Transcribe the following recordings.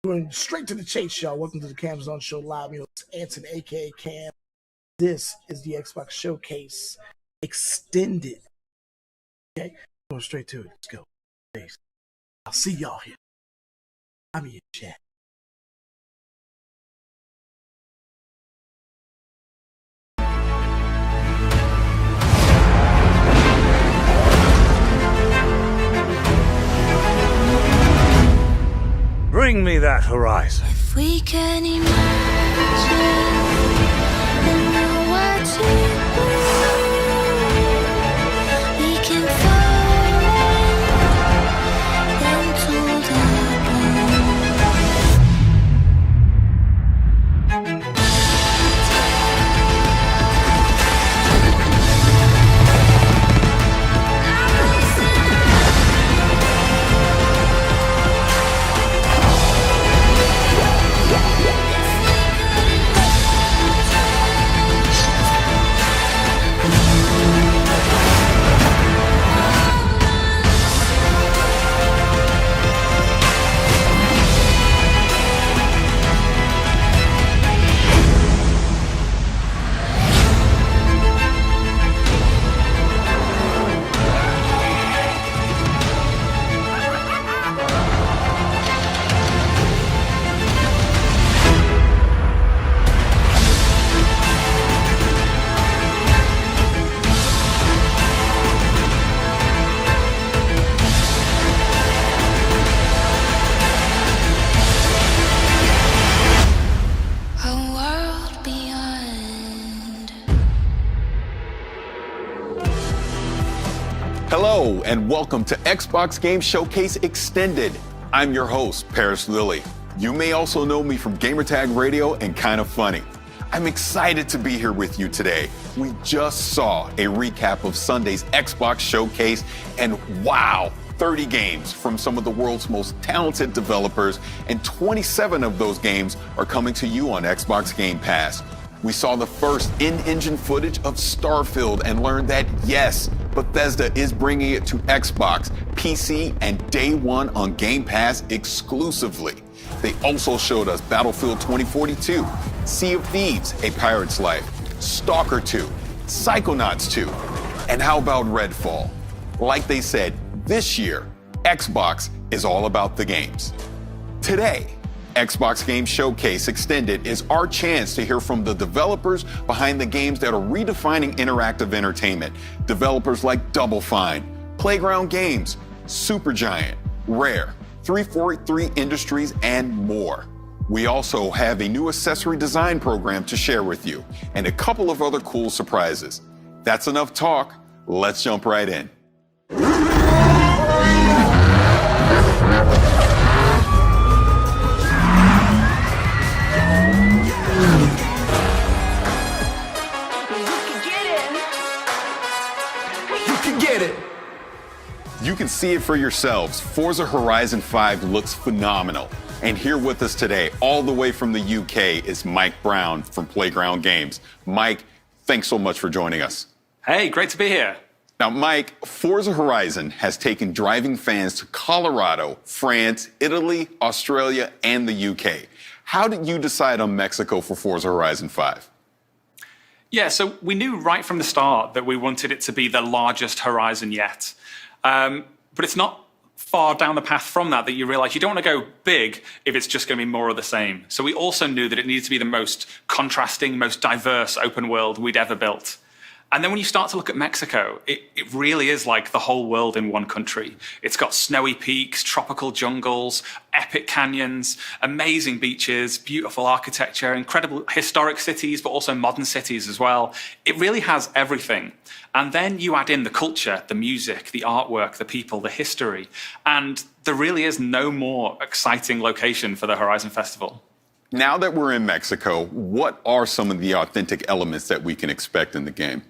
Going straight to the chase, y'all. Welcome to the Cam Zone Show Live. It's Anson, aka Cam. This is the Xbox Showcase Extended. Okay, going straight to it. Let's go. Thanks. I'll see y'all here. I'm in your chat. Bring me that horizon. If we can imagine and know what to do, we can fall into Hello and welcome to Xbox Game Showcase Extended. I'm your host, Paris Lilly. You may also know me from Gamertag Radio and Kinda Funny. I'm excited to be here with you today. We just saw a recap of Sunday's Xbox Showcase and wow, 30 games from some of the world's most talented developers, and 27 of those games are coming to you on Xbox Game Pass. We saw the first in-engine footage of Starfield and learned that, yes, Bethesda is bringing it to Xbox, PC, and day one on Game Pass exclusively. They also showed us Battlefield 2042, Sea of Thieves, A Pirate's Life, Stalker 2, Psychonauts 2, and how about Redfall? Like they said, this year, Xbox is all about the games. Today, Xbox Game Showcase Extended is our chance to hear from the developers behind the games that are redefining interactive entertainment. Developers like Double Fine, Playground Games, Supergiant, Rare, 343 Industries, and more. We also have a new accessory design program to share with you, and a couple of other cool surprises. That's enough talk. Let's jump right in. You can see it for yourselves. Forza Horizon 5 looks phenomenal. And here with us today, all the way from the UK, is Mike Brown from Playground Games. Mike, thanks so much for joining us. Hey, great to be here. Now, Mike, Forza Horizon has taken driving fans to Colorado, France, Italy, Australia, and the UK. How did you decide on Mexico for Forza Horizon 5? Yeah, so we knew right from the start that we wanted it to be the largest Horizon yet. But it's not far down the path from that you realize you don't want to go big if it's just going to be more of the same. So we also knew that it needed to be the most contrasting, most diverse open world we'd ever built. And then when you start to look at Mexico, it really is like the whole world in one country. It's got snowy peaks, tropical jungles, epic canyons, amazing beaches, beautiful architecture, incredible historic cities, but also modern cities as well. It really has everything. And then you add in the culture, the music, the artwork, the people, the history. And there really is no more exciting location for the Horizon Festival. Now that we're in Mexico, what are some of the authentic elements that we can expect in the game?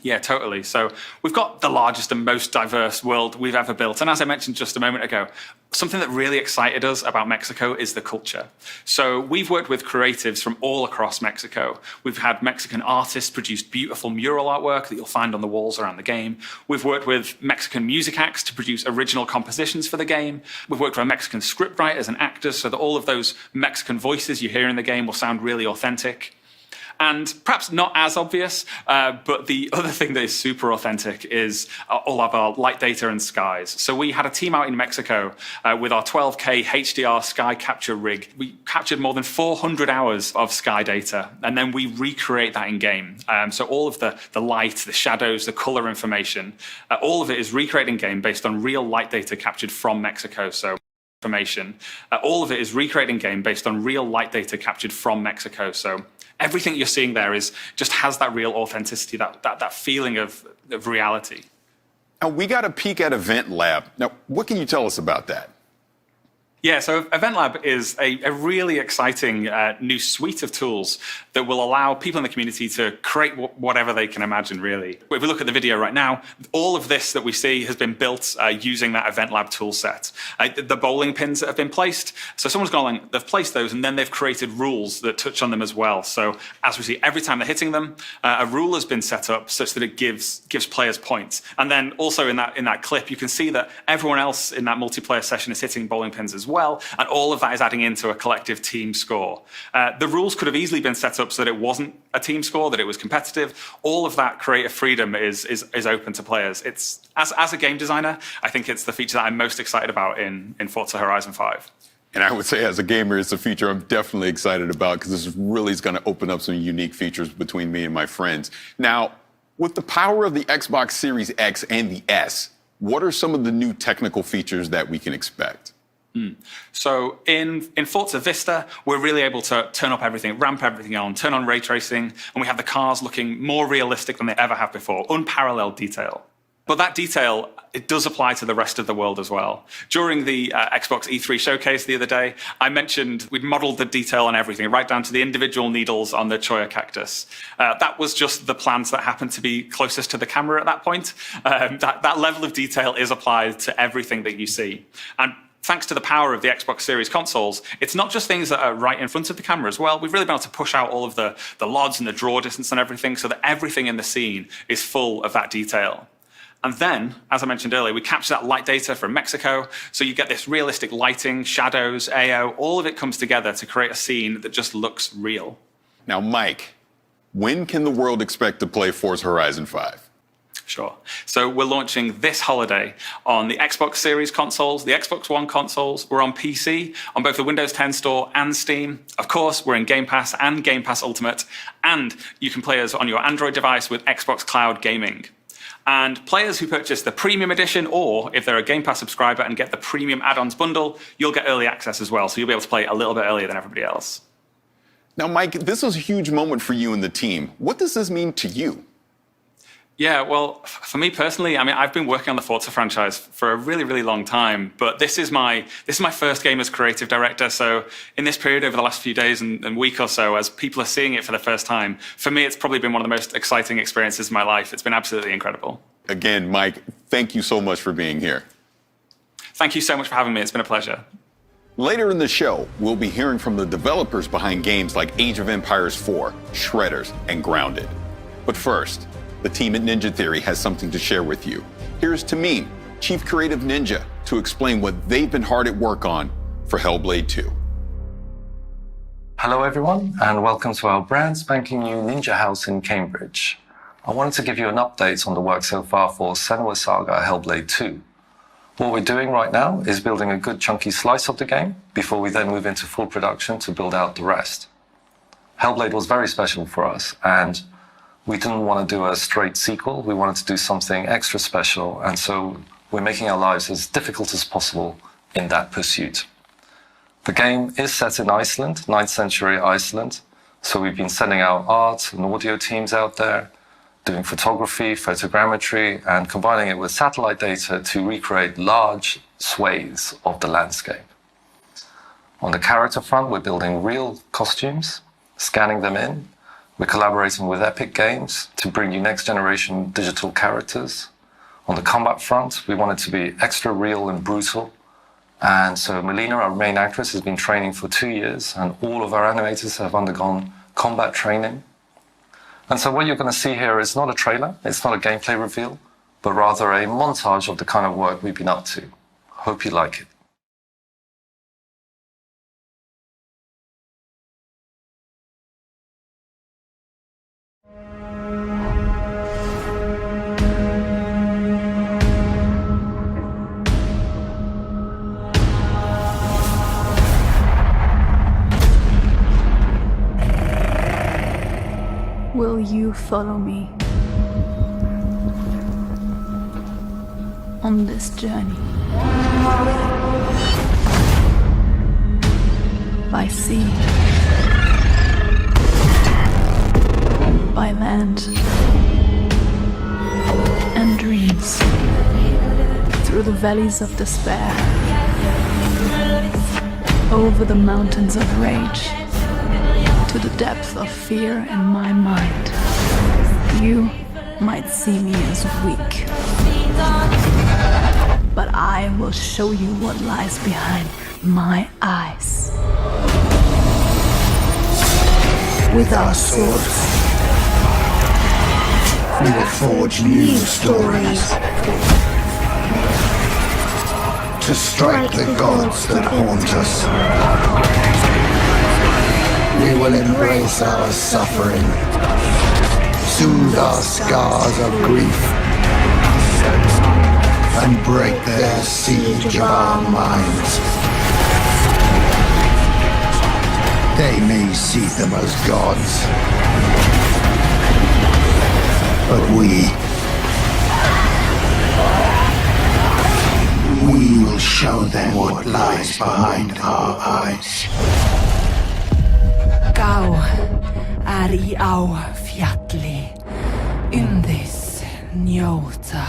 Yeah, totally. So we've got the largest and most diverse world we've ever built. And as I mentioned just a moment ago, something that really excited us about Mexico is the culture. So we've worked with creatives from all across Mexico. We've had Mexican artists produce beautiful mural artwork that you'll find on the walls around the game. We've worked with Mexican music acts to produce original compositions for the game. We've worked with Mexican scriptwriters and actors so that all of those Mexican voices you hear in the game will sound really authentic. And perhaps not as obvious, but the other thing that is super authentic is all of our light data and skies. So we had a team out in Mexico with our 12K HDR sky capture rig. We captured more than 400 hours of sky data, and then we recreate that in game. So all of the light, the shadows, the color information, all of it is recreated in game based on real light data captured from Mexico. All of it is recreated in game based on real light data captured from Mexico. So everything you're seeing there just has that real authenticity, that feeling of reality. Now, we got a peek at Event Lab. Now, what can you tell us about that? Yeah, so Event Lab is a really exciting new suite of tools that will allow people in the community to create whatever they can imagine, really. If we look at the video right now, all of this that we see has been built using that Event Lab tool set. The bowling pins that have been placed, so someone's gone along, they've placed those, and then they've created rules that touch on them as well. So as we see, every time they're hitting them, a rule has been set up such that it gives players points. And then also in that clip, you can see that everyone else in that multiplayer session is hitting bowling pins as well, and all of that is adding into a collective team score. The rules could have easily been set up so that it wasn't a team score, that it was competitive. All of that creative freedom is open to players. It's as a game designer, I think it's the feature that I'm most excited about in Forza Horizon 5. And I would say as a gamer, it's a feature I'm definitely excited about because this really is going to open up some unique features between me and my friends. Now, with the power of the Xbox Series X and the S, what are some of the new technical features that we can expect? So in Forza Vista, we're really able to turn up everything, ramp everything on, turn on ray tracing, and we have the cars looking more realistic than they ever have before, unparalleled detail. But that detail, it does apply to the rest of the world as well. During the Xbox E3 showcase the other day, I mentioned we'd modeled the detail on everything, right down to the individual needles on the Choya cactus. That was just the plants that happened to be closest to the camera at that point. That level of detail is applied to everything that you see. And thanks to the power of the Xbox Series consoles, it's not just things that are right in front of the camera as well. We've really been able to push out all of the LODs and the draw distance and everything so that everything in the scene is full of that detail. And then, as I mentioned earlier, we capture that light data from Mexico, so you get this realistic lighting, shadows, AO, all of it comes together to create a scene that just looks real. Now, Mike, when can the world expect to play Forza Horizon 5? Sure. So we're launching this holiday on the Xbox Series consoles, the Xbox One consoles. We're on PC, on both the Windows 10 Store and Steam. Of course, we're in Game Pass and Game Pass Ultimate, and you can play us on your Android device with Xbox Cloud Gaming. And players who purchase the Premium Edition, or if they're a Game Pass subscriber and get the Premium Add-ons bundle, you'll get early access as well, so you'll be able to play a little bit earlier than everybody else. Now, Mike, this was a huge moment for you and the team. What does this mean to you? Yeah, well, for me personally, I mean, I've been working on the Forza franchise for a really, really long time, but this is my first game as creative director. So in this period over the last few days and week or so, as people are seeing it for the first time, for me, it's probably been one of the most exciting experiences of my life. It's been absolutely incredible. Again, Mike, thank you so much for being here. Thank you so much for having me. It's been a pleasure. Later in the show, we'll be hearing from the developers behind games like Age of Empires 4, Shredders, and Grounded. But first, the team at Ninja Theory has something to share with you. Here's Tamim, Chief Creative Ninja, to explain what they've been hard at work on for Hellblade 2. Hello everyone, and welcome to our brand spanking new Ninja House in Cambridge. I wanted to give you an update on the work so far for Senua's Saga Hellblade 2. What we're doing right now is building a good chunky slice of the game before we then move into full production to build out the rest. Hellblade was very special for us, and we didn't want to do a straight sequel. We wanted to do something extra special, and so we're making our lives as difficult as possible in that pursuit. The game is set in Iceland, 9th century Iceland, so we've been sending our art and audio teams out there, doing photography, photogrammetry, and combining it with satellite data to recreate large swathes of the landscape. On the character front, we're building real costumes, scanning them in, We're collaborating with Epic Games to bring you next-generation digital characters. On the combat front, we want it to be extra real and brutal. And so Melina, our main actress, has been training for 2 years, and all of our animators have undergone combat training. And so what you're going to see here is not a trailer, it's not a gameplay reveal, but rather a montage of the kind of work we've been up to. Hope you like it. Will you follow me on this journey? By sea, by land, and dreams, through the valleys of despair, over the mountains of rage, to the depth of fear in my mind. You might see me as weak, but I will show you what lies behind my eyes. With our swords, we will forge new stories to strike the gods that haunt us. We will embrace our suffering, soothe our scars of grief, and break their siege of our minds. They may see them as gods, but we will show them what lies behind our eyes. Gá í á fjalli, yndis njóta.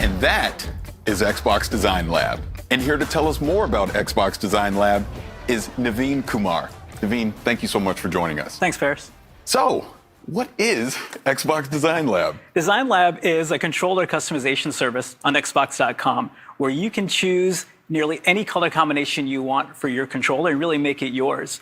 And that is Xbox Design Lab. And here to tell us more about Xbox Design Lab is Naveen Kumar. Naveen, thank you so much for joining us. Thanks, Paris. So, what is Xbox Design Lab? Design Lab is a controller customization service on Xbox.com where you can choose nearly any color combination you want for your controller and really make it yours.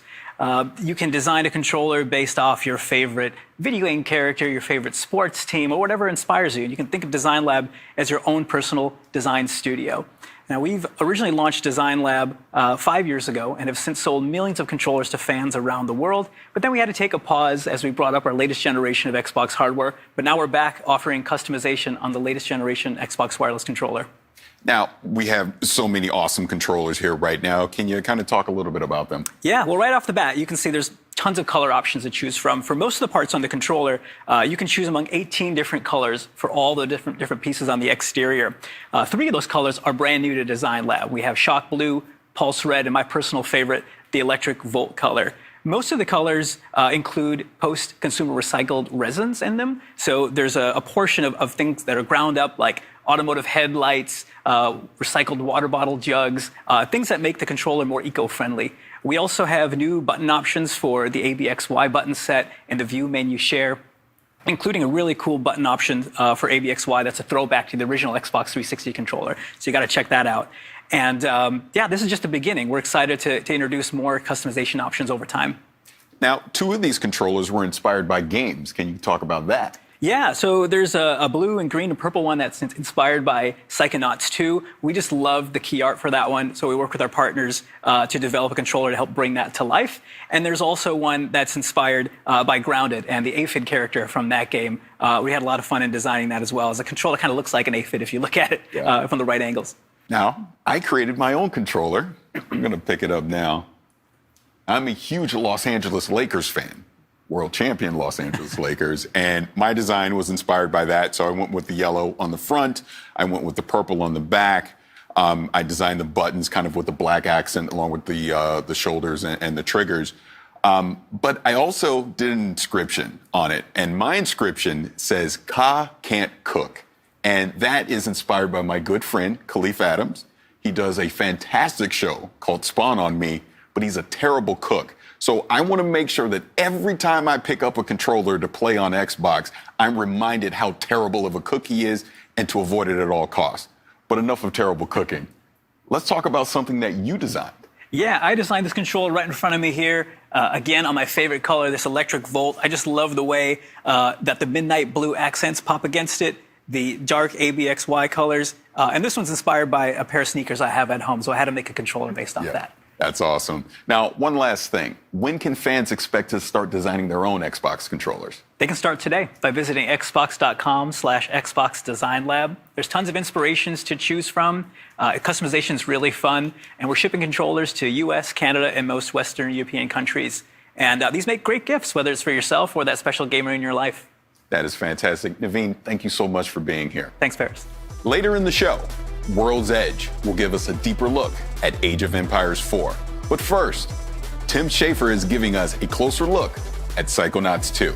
You can design a controller based off your favorite video game character, your favorite sports team, or whatever inspires you. And you can think of Design Lab as your own personal design studio. Now, we've originally launched Design Lab 5 years ago and have since sold millions of controllers to fans around the world. But then we had to take a pause as we brought up our latest generation of Xbox hardware. But now we're back offering customization on the latest generation Xbox wireless controller. Now, we have so many awesome controllers here right now. Can you kind of talk a little bit about them? Yeah, well, right off the bat, you can see there's tons of color options to choose from. For most of the parts on the controller, you can choose among 18 different colors for all the different pieces on the exterior. 3 of those colors are brand new to Design Lab. We have Shock Blue, Pulse Red, and my personal favorite, the Electric Volt color. Most of the colors include post-consumer recycled resins in them. So there's a portion of things that are ground up, like automotive headlights, recycled water bottle jugs, things that make the controller more eco-friendly. We also have new button options for the ABXY button set and the View Menu Share, including a really cool button option for ABXY that's a throwback to the original Xbox 360 controller. So you got to check that out. And yeah, this is just the beginning. We're excited to introduce more customization options over time. Now, 2 of these controllers were inspired by games. Can you talk about that? Yeah, so there's a blue and green and purple one that's inspired by Psychonauts 2. We just love the key art for that one, so we work with our partners to develop a controller to help bring that to life. And there's also one that's inspired by Grounded and the aphid character from that game. We had a lot of fun in designing that as well, as the controller kind of looks like an aphid if you look at it from the right angles. Now, I created my own controller. I'm going to pick it up now. I'm a huge Los Angeles Lakers fan. World champion Los Angeles Lakers, and my design was inspired by that. So I went with the yellow on the front. I went with the purple on the back. I designed the buttons kind of with the black accent along with the shoulders and the triggers. But I also did an inscription on it, and my inscription says, "Ka can't cook." And that is inspired by my good friend, Khalif Adams. He does a fantastic show called Spawn on Me, but he's a terrible cook. So I want to make sure that every time I pick up a controller to play on Xbox, I'm reminded how terrible of a cook he is and to avoid it at all costs. But enough of terrible cooking. Let's talk about something that you designed. Yeah, I designed this controller right in front of me here. Again, on my favorite color, this electric volt. I just love the way that the midnight blue accents pop against it, the dark ABXY colors. And this one's inspired by a pair of sneakers I have at home, so I had to make a controller based off that. That's awesome. Now, one last thing. When can fans expect to start designing their own Xbox controllers? They can start today by visiting xbox.com/Xbox Design Lab. There's tons of inspirations to choose from. Customization is really fun. And we're shipping controllers to US, Canada, and most Western European countries. And these make great gifts, whether it's for yourself or that special gamer in your life. That is fantastic. Naveen, thank you so much for being here. Thanks, Paris. Later in the show, World's Edge will give us a deeper look at Age of Empires 4. But first, Tim Schafer is giving us a closer look at Psychonauts 2.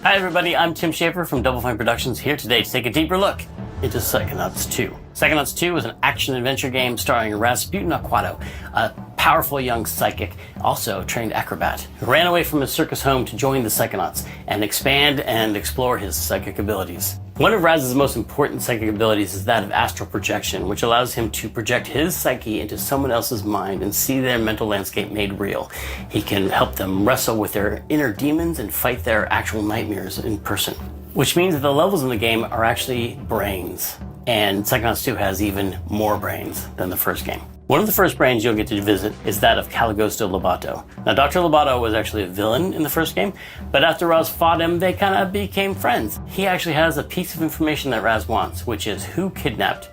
Hi everybody, I'm Tim Schafer from Double Fine Productions, here today to take a deeper look into Psychonauts 2. Psychonauts 2 is an action-adventure game starring Rasputin Aquato, a powerful young psychic, also a trained acrobat, who ran away from his circus home to join the Psychonauts and expand and explore his psychic abilities. One of Raz's most important psychic abilities is that of astral projection, which allows him to project his psyche into someone else's mind and see their mental landscape made real. He can help them wrestle with their inner demons and fight their actual nightmares in person. Which means that the levels in the game are actually brains. And Psychonauts 2 has even more brains than the first game. One of the first brains you'll get to visit is that of Caligosto Lobato. Now, Dr. Lobato was actually a villain in the first game, but after Raz fought him, they kind of became friends. He actually has a piece of information that Raz wants, which is who kidnapped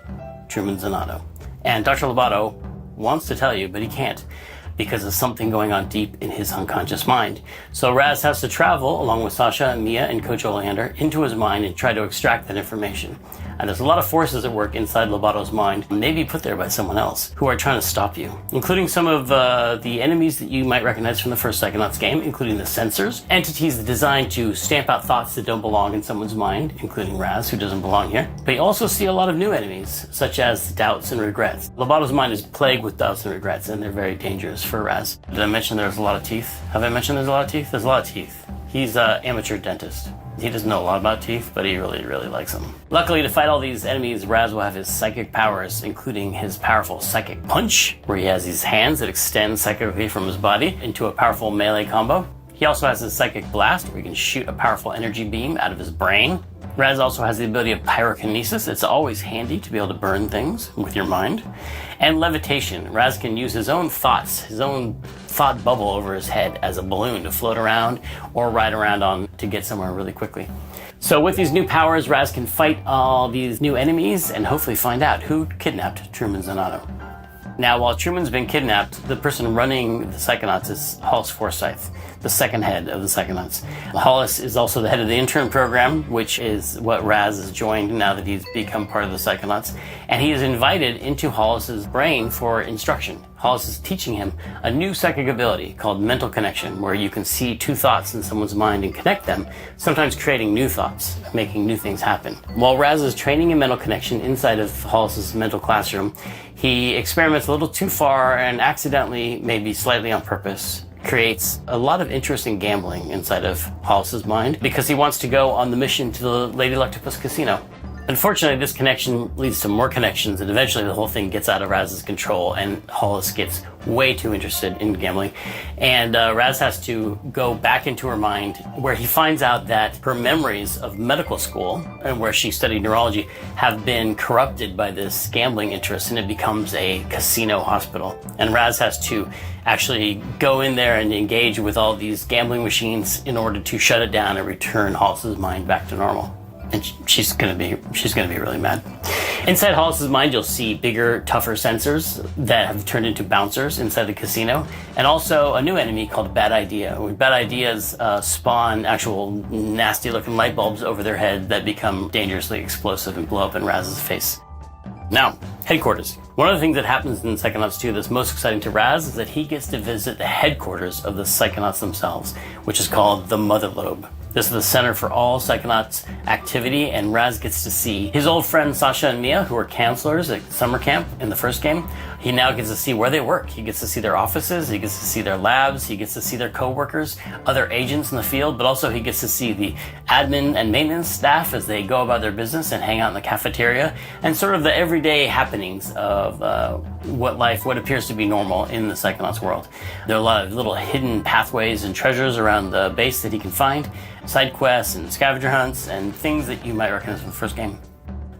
Truman Zanotto. And Dr. Lobato wants to tell you, but he can't, because of something going on deep in his unconscious mind. So Raz has to travel, along with Sasha, Mia, and Coach Oleander, into his mind and try to extract that information. And there's a lot of forces at work inside Lobato's mind, maybe put there by someone else, who are trying to stop you, including some of the enemies that you might recognize from the first Psychonauts game, including the censors, entities designed to stamp out thoughts that don't belong in someone's mind, including Raz, who doesn't belong here. But you also see a lot of new enemies, such as doubts and regrets. Lobato's mind is plagued with doubts and regrets, and they're very dangerous for Raz. Did I mention there's a lot of teeth? Have I mentioned there's a lot of teeth? There's a lot of teeth. He's an amateur dentist. He doesn't know a lot about teeth, but he really, really likes them. Luckily, to fight all these enemies, Raz will have his psychic powers, including his powerful psychic punch, where he has these hands that extend psychically from his body into a powerful melee combo. He also has his psychic blast, where he can shoot a powerful energy beam out of his brain. Raz also has the ability of pyrokinesis. It's always handy to be able to burn things with your mind. And levitation. Raz can use his own thoughts, his own thought bubble over his head as a balloon to float around or ride around on to get somewhere really quickly. So with these new powers, Raz can fight all these new enemies and hopefully find out who kidnapped Truman Zanotto. Now, while Truman's been kidnapped, the person running the Psychonauts is Hollis Forsyth, the second head of the Psychonauts. Hollis is also the head of the intern program, which is what Raz has joined now that he's become part of the Psychonauts. And he is invited into Hollis's brain for instruction. Hollis is teaching him a new psychic ability called mental connection, where you can see two thoughts in someone's mind and connect them, sometimes creating new thoughts, making new things happen. While Raz is training in mental connection inside of Hollis's mental classroom, he experiments a little too far and accidentally, maybe slightly on purpose, creates a lot of interesting gambling inside of Hollis's mind because he wants to go on the mission to the Lady Luctopus Casino. Unfortunately, this connection leads to more connections, and eventually the whole thing gets out of Raz's control, and Hollis gets way too interested in gambling. And Raz has to go back into her mind, where he finds out that her memories of medical school, and where she studied neurology, have been corrupted by this gambling interest, and it becomes a casino hospital. And Raz has to actually go in there and engage with all these gambling machines in order to shut it down and return Hollis's mind back to normal. And she's gonna be really mad. Inside Hollis's mind, you'll see bigger, tougher sensors that have turned into bouncers inside the casino, and also a new enemy called Bad Idea. Where Bad Ideas spawn actual nasty-looking light bulbs over their head that become dangerously explosive and blow up in Raz's face. Now, headquarters. One of the things that happens in Psychonauts 2 that's most exciting to Raz is that he gets to visit the headquarters of the Psychonauts themselves, which is called the Mother Lobe. This is the center for all Psychonauts activity, and Raz gets to see his old friends Sasha and Mia, who were counselors at summer camp in the first game. He now gets to see where they work. He gets to see their offices, he gets to see their labs, he gets to see their co-workers, other agents in the field, but also he gets to see the admin and maintenance staff as they go about their business and hang out in the cafeteria, and sort of the everyday happenings of what appears to be normal in the Psychonauts world. There are a lot of little hidden pathways and treasures around the base that he can find, side quests and scavenger hunts and things that you might recognize from the first game.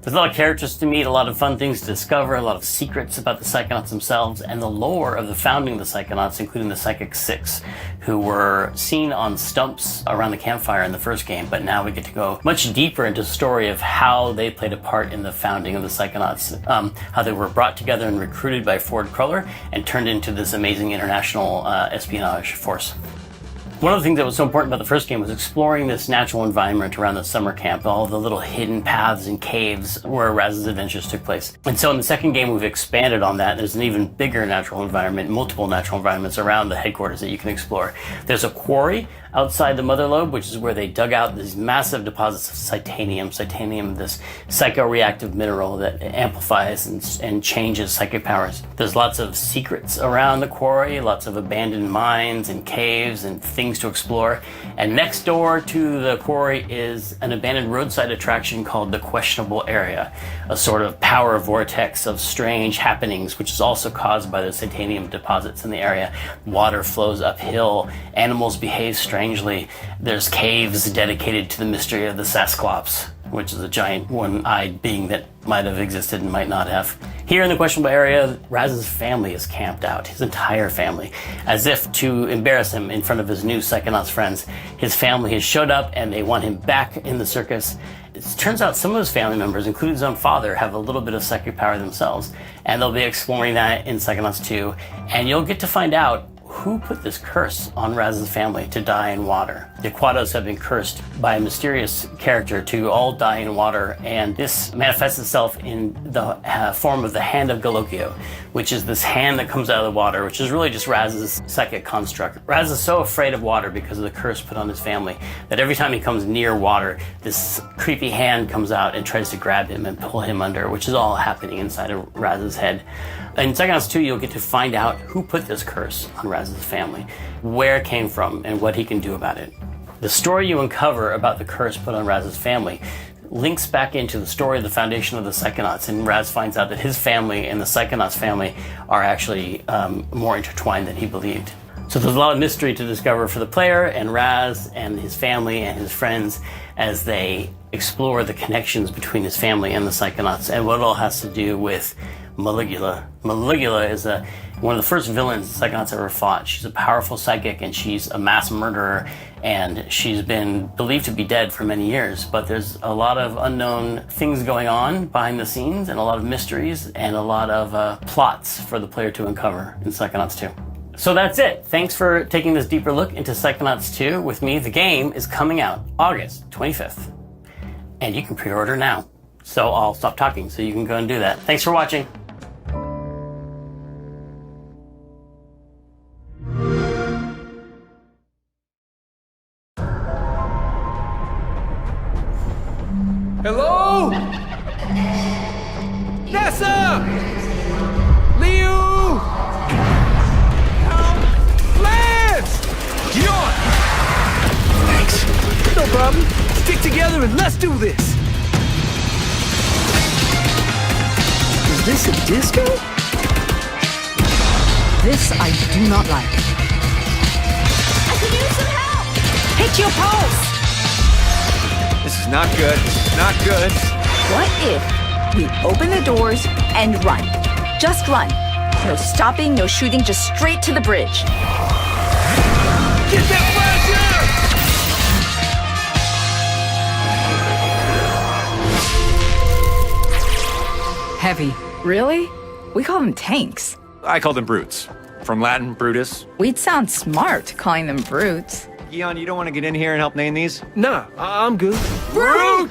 There's a lot of characters to meet, a lot of fun things to discover, a lot of secrets about the Psychonauts themselves, and the lore of the founding of the Psychonauts, including the Psychic Six, who were seen on stumps around the campfire in the first game, but now we get to go much deeper into the story of how they played a part in the founding of the Psychonauts, how they were brought together and recruited by Ford Cruller and turned into this amazing international espionage force. One of the things that was so important about the first game was exploring this natural environment around the summer camp, all the little hidden paths and caves where Raz's adventures took place. And so in the second game, we've expanded on that. There's an even bigger natural environment, multiple natural environments around the headquarters that you can explore. There's a quarry outside the Mother Lobe, which is where they dug out these massive deposits of titanium. Titanium, this psychoreactive mineral that amplifies and changes psychic powers. There's lots of secrets around the quarry, lots of abandoned mines and caves and things to explore. And next door to the quarry is an abandoned roadside attraction called the Questionable Area, a sort of power vortex of strange happenings, which is also caused by the titanium deposits in the area. Water flows uphill, animals behave strangely. There's caves dedicated to the mystery of the Sasclops, which is a giant one-eyed being that might have existed and might not have. Here in the Questionable Area, Raz's family is camped out, his entire family. As if to embarrass him in front of his new Psychonauts friends, his family has showed up and they want him back in the circus. It turns out some of his family members, including his own father, have a little bit of psychic power themselves, and they'll be exploring that in Psychonauts 2, and you'll get to find out who put this curse on Raz's family to die in water. The Aquatos have been cursed by a mysterious character to all die in water, and this manifests itself in the form of the Hand of Galokio, which is this hand that comes out of the water, which is really just Raz's psychic construct. Raz is so afraid of water because of the curse put on his family that every time he comes near water, this creepy hand comes out and tries to grab him and pull him under, which is all happening inside of Raz's head. In Psychonauts 2, you'll get to find out who put this curse on Raz's family, where it came from, and what he can do about it. The story you uncover about the curse put on Raz's family links back into the story of the foundation of the Psychonauts, and Raz finds out that his family and the Psychonauts family are actually more intertwined than he believed. So there's a lot of mystery to discover for the player and Raz and his family and his friends as they explore the connections between his family and the Psychonauts and what it all has to do with Maligula. Maligula is one of the first villains the Psychonauts ever fought. She's a powerful psychic and she's a mass murderer, and she's been believed to be dead for many years, but there's a lot of unknown things going on behind the scenes and a lot of mysteries and a lot of plots for the player to uncover in Psychonauts 2. So that's it. Thanks for taking this deeper look into Psychonauts 2 with me. The game is coming out August 25th, and you can pre-order now. So I'll stop talking so you can go and do that. Thanks for watching. Hello? Nessa! Liu! Lance! Yawn! Thanks. No problem. Stick together and let's do this! Is this a disco? This I do not like. I could use some help! Hit your pulse! This is not good. This is not good. What if we open the doors and run? Just run. No stopping, no shooting, just straight to the bridge. Get that fire! Heavy. Really? We call them tanks. I call them brutes. From Latin, Brutus. We'd sound smart calling them brutes. Eon, you don't want to get in here and help name these? Nah, I'm good. Brute!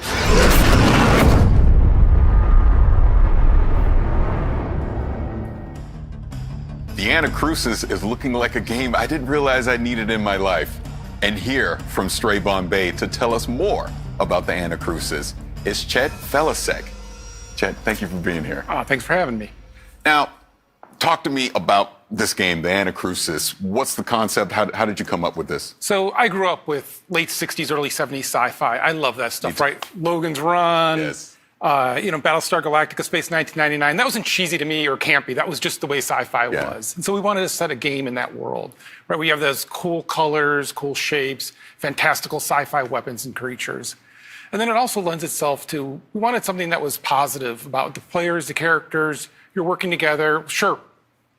The Anacrusis is looking like a game I didn't realize I needed in my life. And here from Stray Bombay to tell us more about the Anacrusis is Chet Felicek. Chet, thank you for being here. Oh, thanks for having me. Now, talk to me about this game, the Anacrusis. What's the concept? How did you come up with this? So I grew up with late 60s, early 70s sci-fi. I love that stuff, right? Logan's Run, Yes. Battlestar Galactica, Space 1999. That wasn't cheesy to me or campy. That was just the way sci-fi was. And so we wanted to set a game in that world, right? We have those cool colors, cool shapes, fantastical sci-fi weapons and creatures. And then it also lends itself to, we wanted something that was positive about the players, the characters, you're working together. Sure,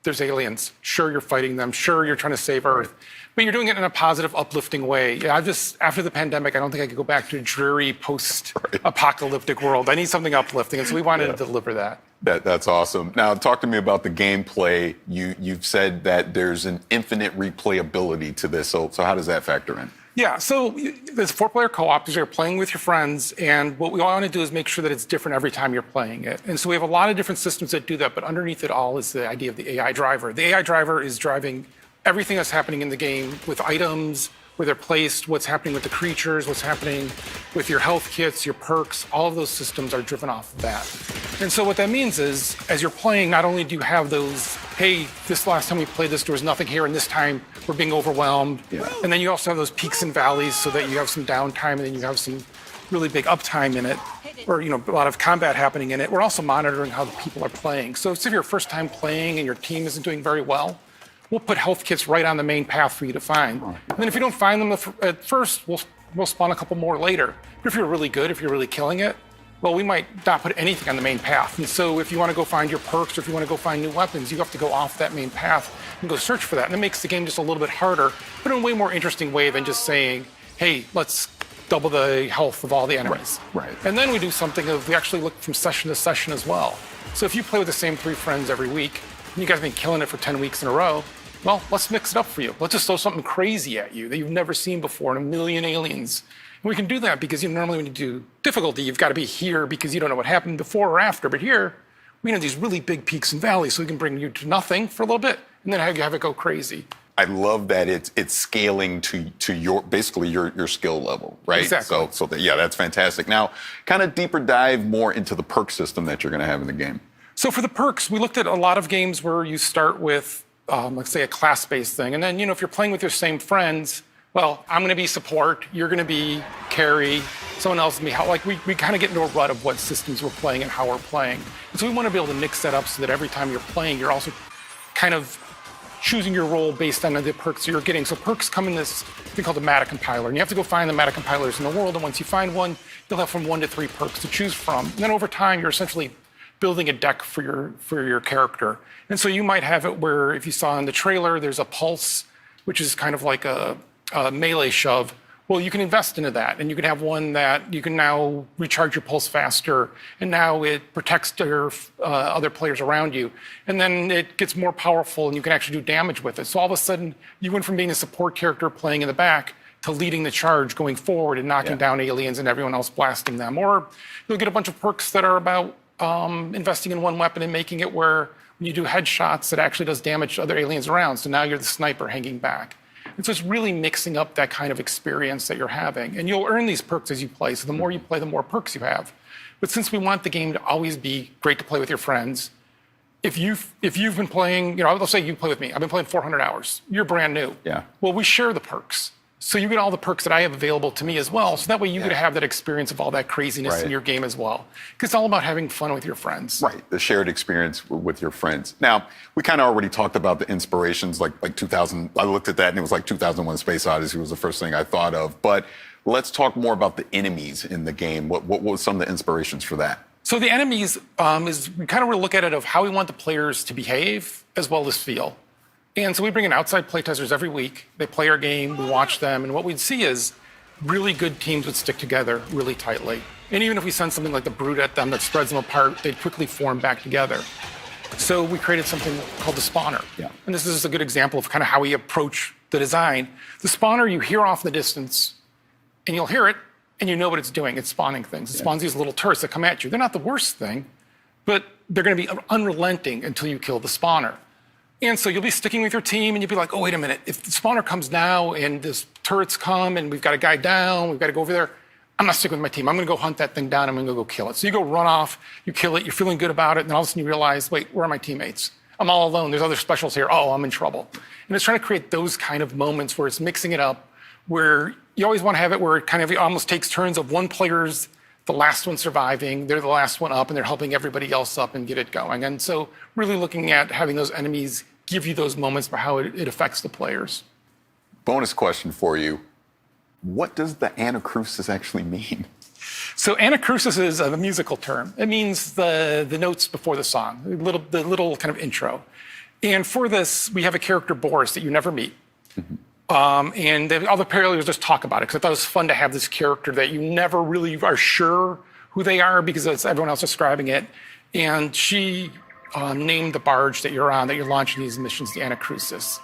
there's aliens. Sure, you're fighting them. Sure, you're trying to save Earth. But you're doing it in a positive, uplifting way. Yeah, after the pandemic, I don't think I could go back to a dreary post-apocalyptic world. I need something uplifting, and so we wanted to deliver that. That's awesome. Now, talk to me about the gameplay. You've said that there's an infinite replayability to this. So how does that factor in? Yeah, so there's 4-player co-op. You're playing with your friends, and what we want to do is make sure that it's different every time you're playing it. And so we have a lot of different systems that do that, but underneath it all is the idea of the AI driver. The AI driver is driving everything that's happening in the game with items, where they're placed, what's happening with the creatures, what's happening with your health kits, your perks. All of those systems are driven off of that. And so what that means is, as you're playing, not only do you have those, hey, this last time we played this, there was nothing here, and this time we're being overwhelmed. Yeah. And then you also have those peaks and valleys so that you have some downtime, and then you have some really big uptime in it, or a lot of combat happening in it. We're also monitoring how the people are playing. So if you're first time playing and your team isn't doing very well, we'll put health kits right on the main path for you to find. And then if you don't find them at first, we'll spawn a couple more later. But if you're really good, if you're really killing it, well, we might not put anything on the main path. And so if you want to go find your perks, or if you want to go find new weapons, you have to go off that main path and go search for that. And it makes the game just a little bit harder, but in a way more interesting way than just saying, hey, let's double the health of all the enemies. Right. And then we do something of, we actually look from session to session as well. So if you play with the same 3 friends every week, and you guys have been killing it for 10 weeks in a row, well, let's mix it up for you. Let's just throw something crazy at you that you've never seen before, and a million aliens. And we can do that because normally when you do difficulty, you've got to be here because you don't know what happened before or after. But here, we have these really big peaks and valleys, so we can bring you to nothing for a little bit, and then have it go crazy. I love that it's scaling to your basically your skill level, right? Exactly. So that's fantastic. Now, kind of deeper dive more into the perk system that you're going to have in the game. So for the perks, we looked at a lot of games where you start with, let's say, a class-based thing, and then if you're playing with your same friends, well, I'm going to be support, you're going to be carry, someone else will be how. Like we kind of get into a rut of what systems we're playing and how we're playing. And so we want to be able to mix that up so that every time you're playing, you're also kind of choosing your role based on the perks you're getting. So perks come in this thing called a meta compiler, and you have to go find the meta compilers in the world. And once you find one, you'll have from 1 to 3 perks to choose from. And then over time, you're essentially building a deck for your character. And so you might have it where, if you saw in the trailer, there's a pulse, which is kind of like a melee shove. Well, you can invest into that, and you can have one that you can now recharge your pulse faster, and now it protects your other players around you. And then it gets more powerful, and you can actually do damage with it. So all of a sudden, you went from being a support character playing in the back to leading the charge going forward and knocking down aliens and everyone else blasting them. Or you'll get a bunch of perks that are about investing in one weapon and making it where when you do headshots, it actually does damage to other aliens around. So now you're the sniper hanging back. And so it's really mixing up that kind of experience that you're having. And you'll earn these perks as you play. So the more you play, the more perks you have. But since we want the game to always be great to play with your friends, if you've been playing, let's say you play with me. I've been playing 400 hours. You're brand new. Yeah. Well, we share the perks. So you get all the perks that I have available to me as well. So that way you get to have that experience of all that craziness in your game as well. Because it's all about having fun with your friends. Right, the shared experience with your friends. Now, we kind of already talked about the inspirations, like 2000. I looked at that and it was like 2001 Space Odyssey was the first thing I thought of. But let's talk more about the enemies in the game. What was some of the inspirations for that? So the enemies is we kind of want to look at it of how we want the players to behave as well as feel. And so we bring in outside playtesters every week. They play our game, we watch them, and what we'd see is really good teams would stick together really tightly. And even if we send something like the Brute at them that spreads them apart, they'd quickly form back together. So we created something called the Spawner. And this is just a good example of kind of how we approach the design. The Spawner you hear off in the distance, and you'll hear it, and you know what it's doing. It's spawning things. It spawns these little turrets that come at you. They're not the worst thing, but they're going to be unrelenting until you kill the Spawner. And so you'll be sticking with your team, and you'll be like, oh, wait a minute. If the Spawner comes now, and this turrets come, and we've got a guy down, we've got to go over there, I'm not sticking with my team. I'm going to go hunt that thing down. I'm going to go kill it. So you go run off, you kill it, you're feeling good about it, and all of a sudden you realize, wait, where are my teammates? I'm all alone. There's other specials here. Oh, I'm in trouble. And it's trying to create those kind of moments where it's mixing it up, where you always want to have it where it kind of almost takes turns of one player's the last one surviving, they're the last one up, and they're helping everybody else up and get it going. And so really looking at having those enemies give you those moments for how it affects the players. Bonus question for you. What does the anacrusis actually mean? So anacrusis is a musical term. It means the notes before the song, the little kind of intro. And for this, we have a character, Boris, that you never meet. And the other players just talk about it, because I thought it was fun to have this character that you never really are sure who they are because it's everyone else describing it. And she named the barge that you're on, that you're launching these missions, the Anacrusis.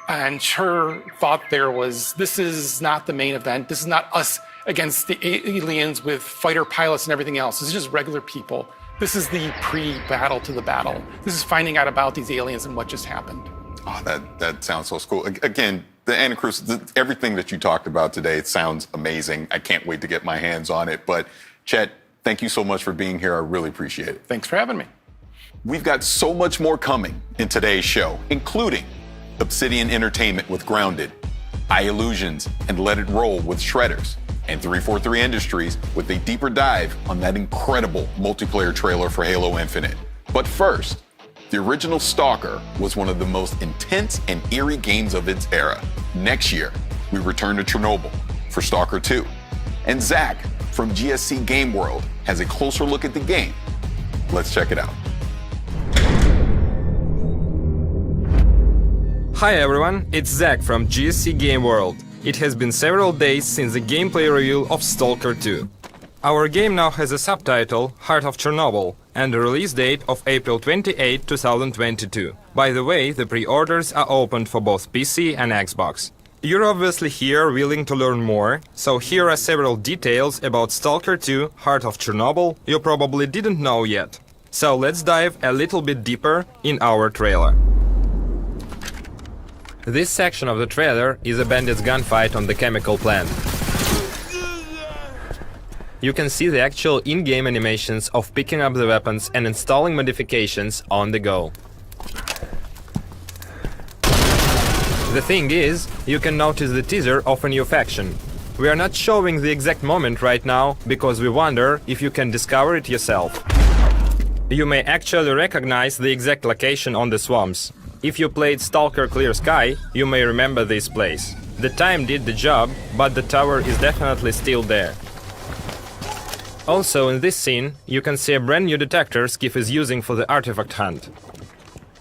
And her thought there was, this is not the main event. This is not us against the aliens with fighter pilots and everything else. This is just regular people. This is the pre-battle to the battle. This is finding out about these aliens and what just happened. Oh, that sounds so cool. Again, the Anacrusis, everything that you talked about today, it sounds amazing. I can't wait to get my hands on it. But Chet, thank you so much for being here. I really appreciate it. Thanks for having me. We've got so much more coming in today's show, including Obsidian Entertainment with Grounded, iLlusions and Let It Roll with Shredders, and 343 Industries with a deeper dive on that incredible multiplayer trailer for Halo Infinite. But first, the original Stalker was one of the most intense and eerie games of its era. Next year, we return to Chernobyl for Stalker 2. And Zach from GSC Game World has a closer look at the game. Let's check it out. Hi everyone, it's Zach from GSC Game World. It has been several days since the gameplay reveal of Stalker 2. Our game now has a subtitle, Heart of Chernobyl, and a release date of April 28, 2022. By the way, the pre-orders are opened for both PC and Xbox. You're obviously here willing to learn more, so here are several details about Stalker 2, Heart of Chernobyl you probably didn't know yet. So let's dive a little bit deeper in our trailer. This section of the trailer is a bandit's gunfight on the chemical plant. You can see the actual in-game animations of picking up the weapons and installing modifications on the go. The thing is, you can notice the teaser of a new faction. We are not showing the exact moment right now, because we wonder if you can discover it yourself. You may actually recognize the exact location on the swamps. If you played Stalker Clear Sky, you may remember this place. The time did the job, but the tower is definitely still there. Also in this scene, you can see a brand new detector Skiff is using for the artifact hunt.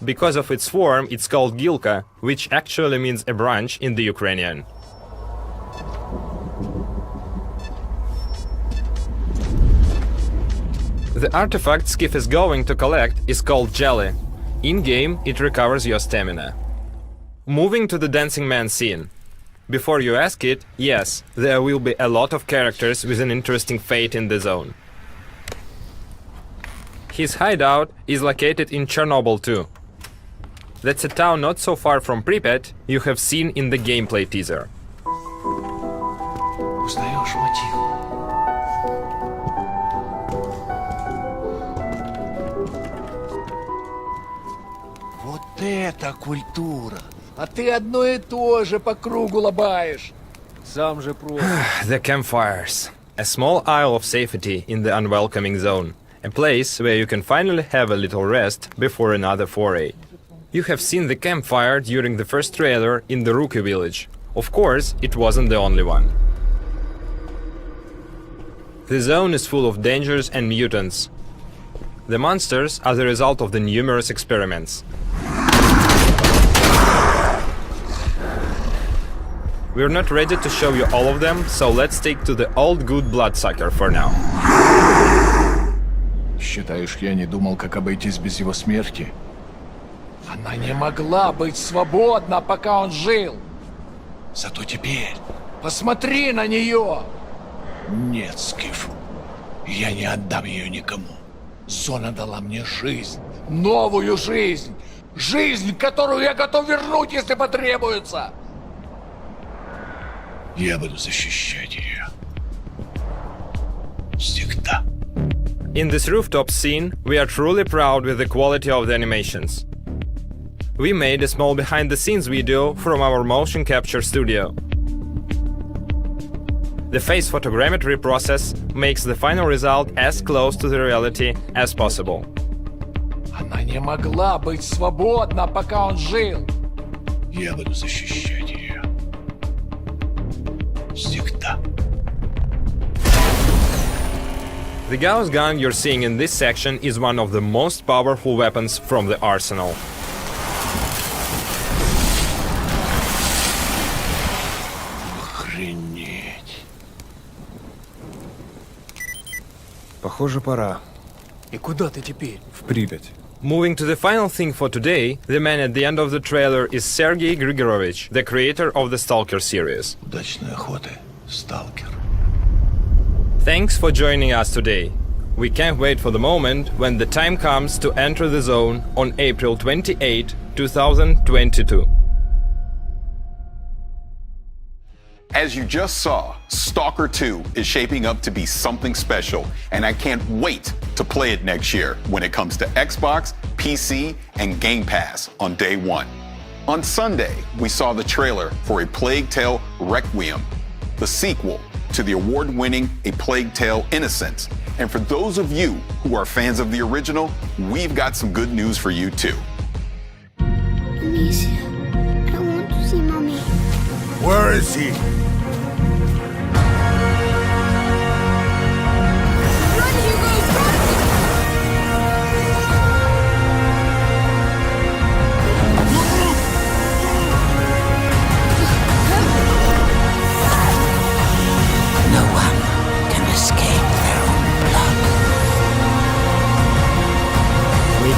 Because of its form, it's called Gilka, which actually means a branch in the Ukrainian. The artifact Skiff is going to collect is called Jelly. In-game, it recovers your stamina. Moving to the Dancing Man scene. Before you ask it, yes, there will be a lot of characters with an interesting fate in the zone. His hideout is located in Chernobyl too. That's a town not so far from Pripyat you have seen in the gameplay teaser. Вот это культура! А ты одно и то же по кругу лобаешь. The campfires. A small isle of safety in the unwelcoming zone. A place where you can finally have a little rest before another foray. You have seen the campfire during the first trailer in the Rookie Village. Of course, it wasn't the only one. The zone is full of dangers and mutants. The monsters are the result of the numerous experiments. We're not ready to show you all of them, so let's stick to the old good bloodsucker for now. Считаешь, я не думал, как обойтись без его смерти? Она не могла быть свободна, пока он жил. Зато теперь посмотри на нее. Нет, Скиф, я не отдам ее никому. Зона дала мне жизнь, новую жизнь. Жизнь, которую я готов вернуть, если потребуется. Я буду защищать ее. Всегда. In this rooftop scene, we are truly proud with the quality of the animations. We made a small behind-the-scenes video from our motion capture studio. The face photogrammetry process makes the final result as close to the reality as possible. Она не могла быть свободна, пока он жил. Я буду защищать ее. Всегда. The Gauss gun you're seeing in this section is one of the most powerful weapons from the arsenal. Охренеть. Похоже, пора. И куда ты теперь? В Припять. Moving to the final thing for today, the man at the end of the trailer is Sergei Grigorovich, the creator of the Stalker series. Удачной охоты, сталкер. Thanks for joining us today. We can't wait for the moment when the time comes to enter the zone on April 28, 2022. As you just saw, Stalker 2 is shaping up to be something special, and I can't wait to play it next year when it comes to Xbox, PC, and Game Pass on day one. On Sunday, we saw the trailer for A Plague Tale Requiem, the sequel to the award-winning A Plague Tale Innocence. And for those of you who are fans of the original, we've got some good news for you too. Amicia, I want to see Mommy. Where is he?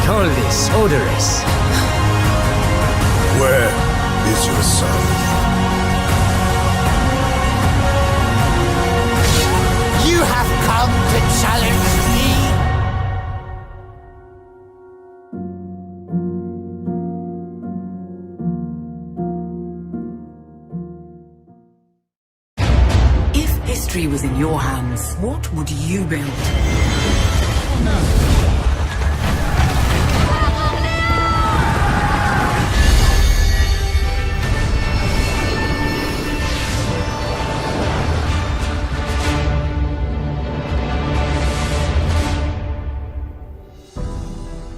Call this odorous. Where is your son? You have come to challenge me? If history was in your hands, what would you build?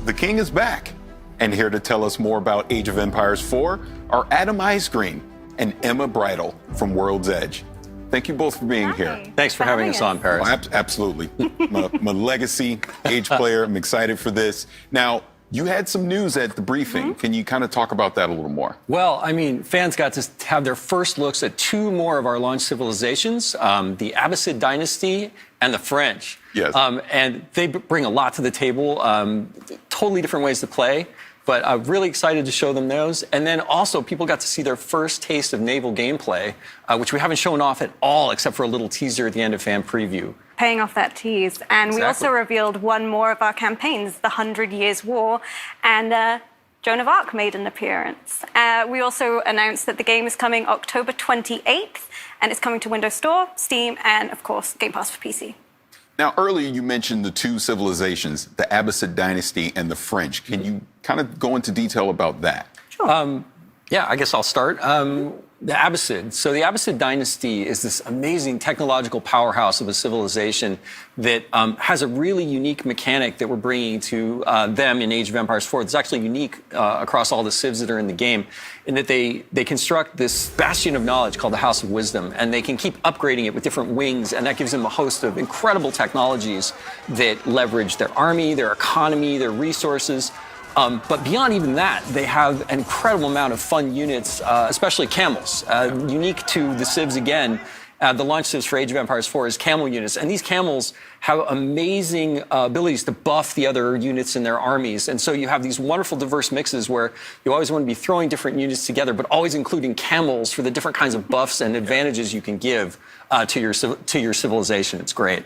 The King is back, and here to tell us more about Age of Empires 4 are Adam Icegreen and Emma Bridle from World's Edge. Thank you both for being here. Thanks for having us on, Paris. Oh, absolutely. my legacy Age player. I'm excited for this. Now, you had some news at the briefing. Can you kind of talk about that a little more? Well, I mean, fans got to have their first looks at two more of our launch civilizations, the Abbasid Dynasty and the French. Yes. And they bring a lot to the table, totally different ways to play. But I'm really excited to show them those. And then also, people got to see their first taste of naval gameplay, which we haven't shown off at all, except for a little teaser at the end of fan preview. Paying off that tease. And we also revealed one more of our campaigns, the 100 Years' War, and Joan of Arc made an appearance. We also announced that the game is coming October 28th, and it's coming to Windows Store, Steam, and, of course, Game Pass for PC. Now, earlier you mentioned the two civilizations, the Abbasid Dynasty and the French. Can you kind of go into detail about that? Sure. Yeah, I guess I'll start. The Abbasid. So the Abbasid dynasty is this amazing technological powerhouse of a civilization that has a really unique mechanic that we're bringing to them in Age of Empires 4. It's actually unique across all the civs that are in the game, in that they construct this bastion of knowledge called the House of Wisdom, and they can keep upgrading it with different wings, and that gives them a host of incredible technologies that leverage their army, their economy, their resources. But beyond even that, they have an incredible amount of fun units, especially camels. Unique to the civs again, the launch civs for Age of Empires 4 is camel units. And these camels have amazing abilities to buff the other units in their armies. And so you have these wonderful diverse mixes where you always want to be throwing different units together, but always including camels for the different kinds of buffs and advantages you can give to your civilization. It's great.